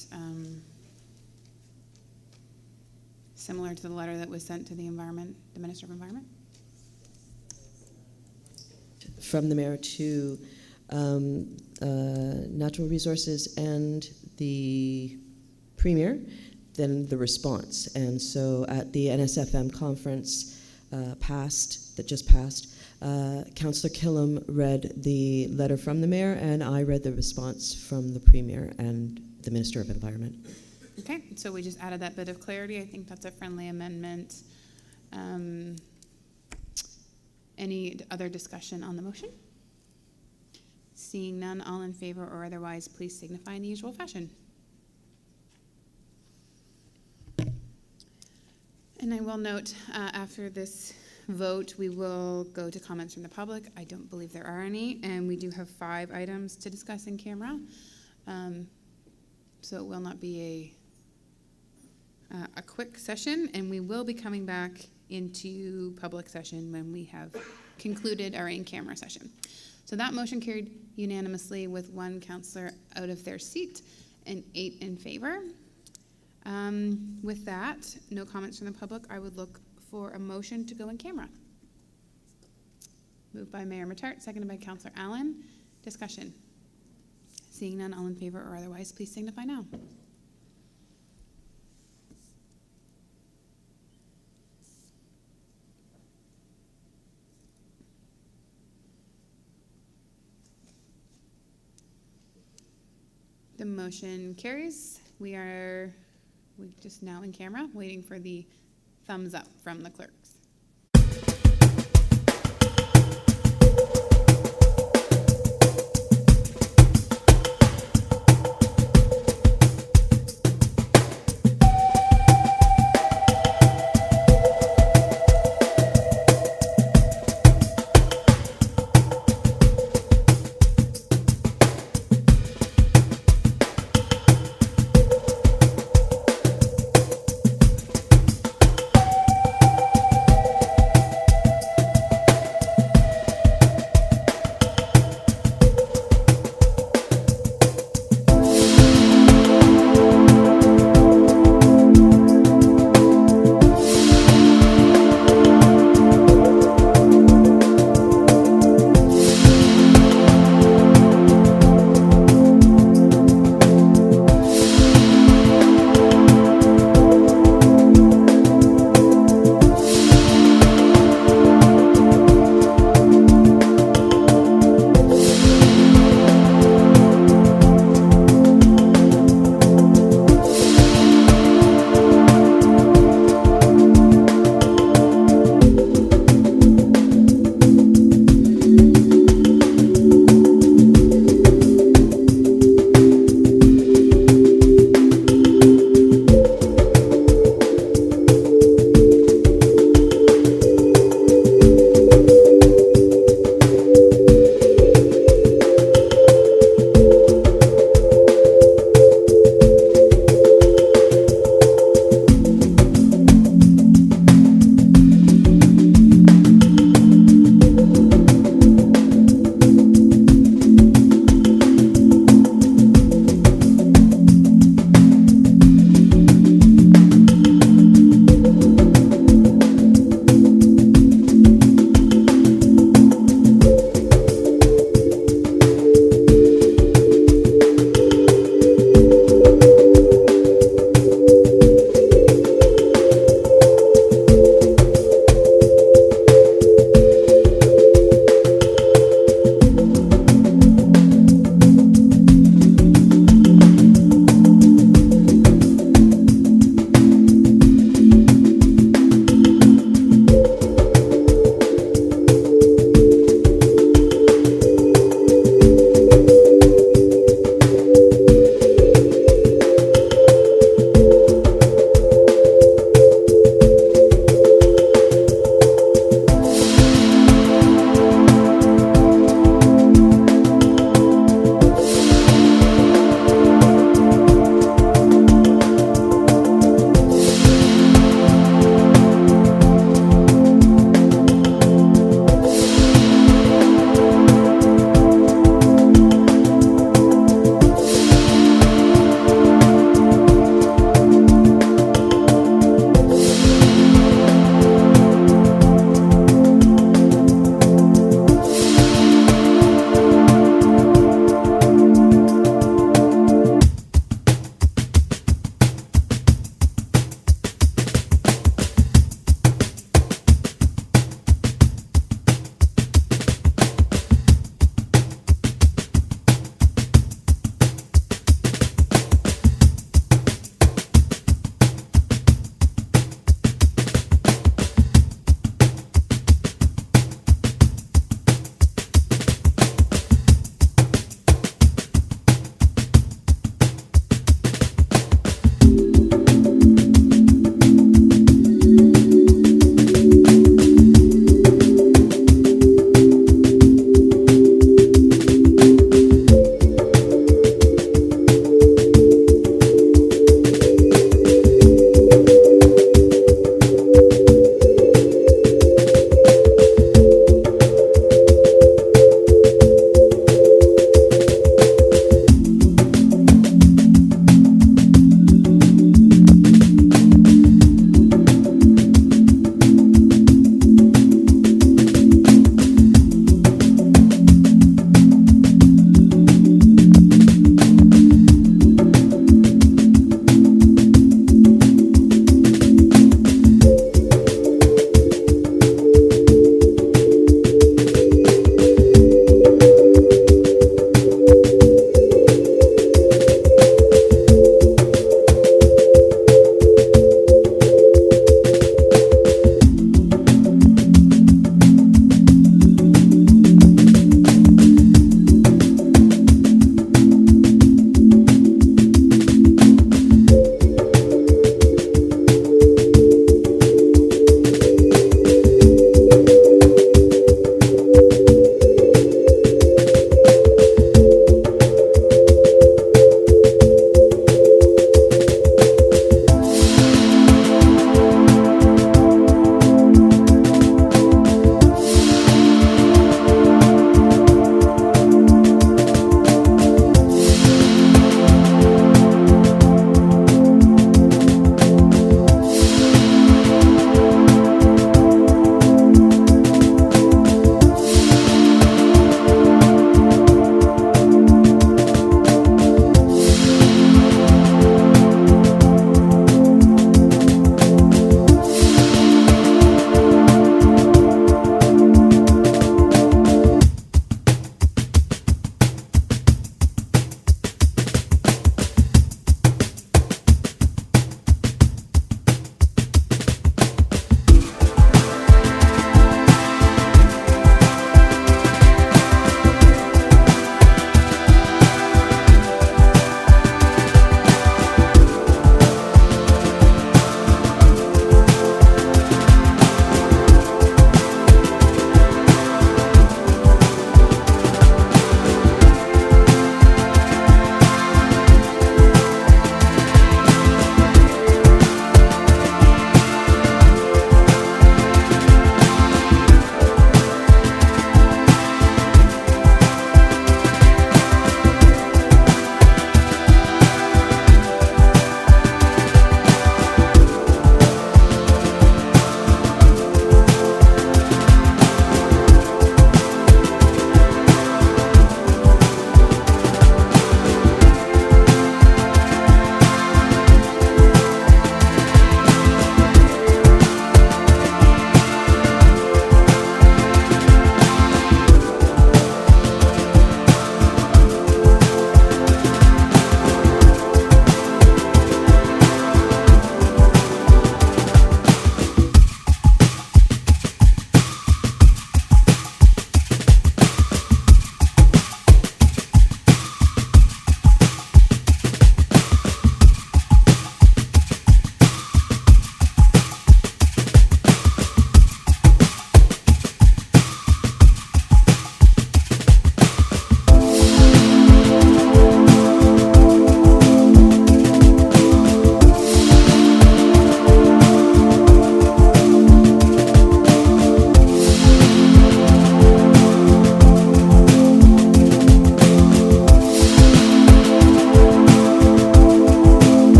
similar to the letter that was sent to the Minister of Environment. From the Mayor to Natural Resources and the Premier, then the response. And so at the NSFM conference that just passed, Councillor Killam read the letter from the Mayor, and I read the response from the Premier and the Minister of Environment. Okay, so we just added that bit of clarity. I think that's a friendly amendment. Any other discussion on the motion? Seeing none, all in favor or otherwise, please signify in the usual fashion. And I will note, after this vote, we will go to comments from the public. I don't believe there are any, and we do have 5 items to discuss in camera. So it will not be a quick session, and we will be coming back into public session when we have concluded our in-camera session. So that motion carried unanimously with 1 councillor out of their seat and 8 in favor. With that, no comments from the public. I would look for a motion to go in camera. Moved by Mayor Matart, seconded by Councillor Allen. Discussion. Seeing none, all in favor or otherwise, please signify now. The motion carries. We just now in camera, waiting for the thumbs up from the clerks.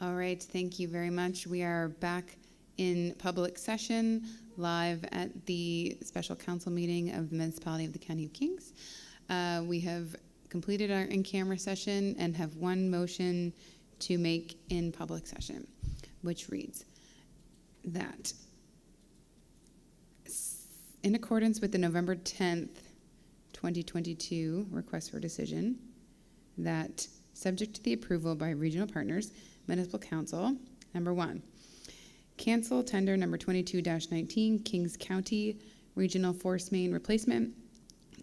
All right, thank you very much. We are back in public session, live at the special council meeting of the municipality of the County of Kings. We have completed our in-camera session and have one motion to make in public session, which reads that in accordance with the November 10th, 2022 request for decision, that subject to the approval by regional partners, municipal council, number 1, cancel tender number 22-19, Kings County Regional Force Main Replacement.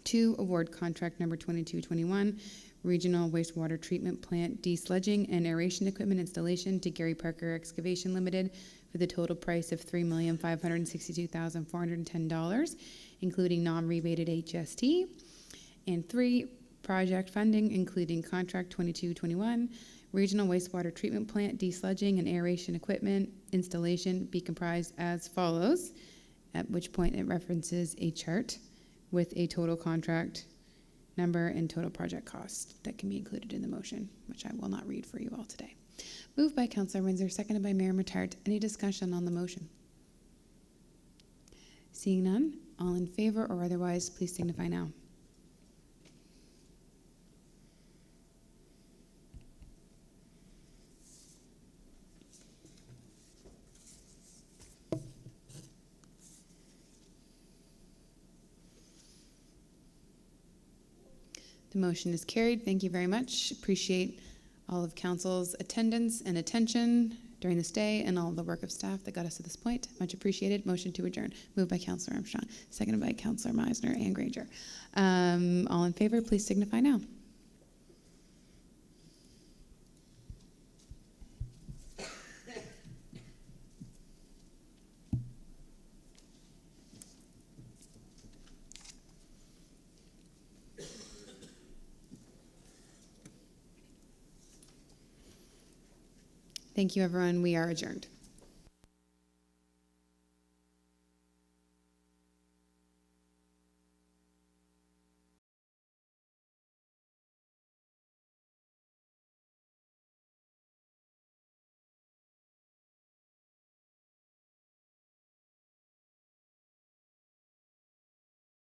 2, award contract number 2221, Regional Wastewater Treatment Plant Desludging and Aeration Equipment Installation to Gary Parker Excavation Limited for the total price of $3,562,410, including non-rebated HST. And 3, project funding, including contract 2221, Regional Wastewater Treatment Plant Desludging and Aeration Equipment Installation, be comprised as follows, at which point it references a chart with a total contract number and total project cost that can be included in the motion, which I will not read for you all today. Moved by Councillor Windsor, seconded by Mayor Matart. Any discussion on the motion? Seeing none, all in favor or otherwise, please signify now. The motion is carried. Thank you very much. Appreciate all of council's attendance and attention during this day and all the work of staff that got us to this point. Much appreciated. Motion to adjourn. Moved by Councillor Armstrong, seconded by Councillor Meisner and Granger. All in favor, please signify now. Thank you, everyone. We are adjourned.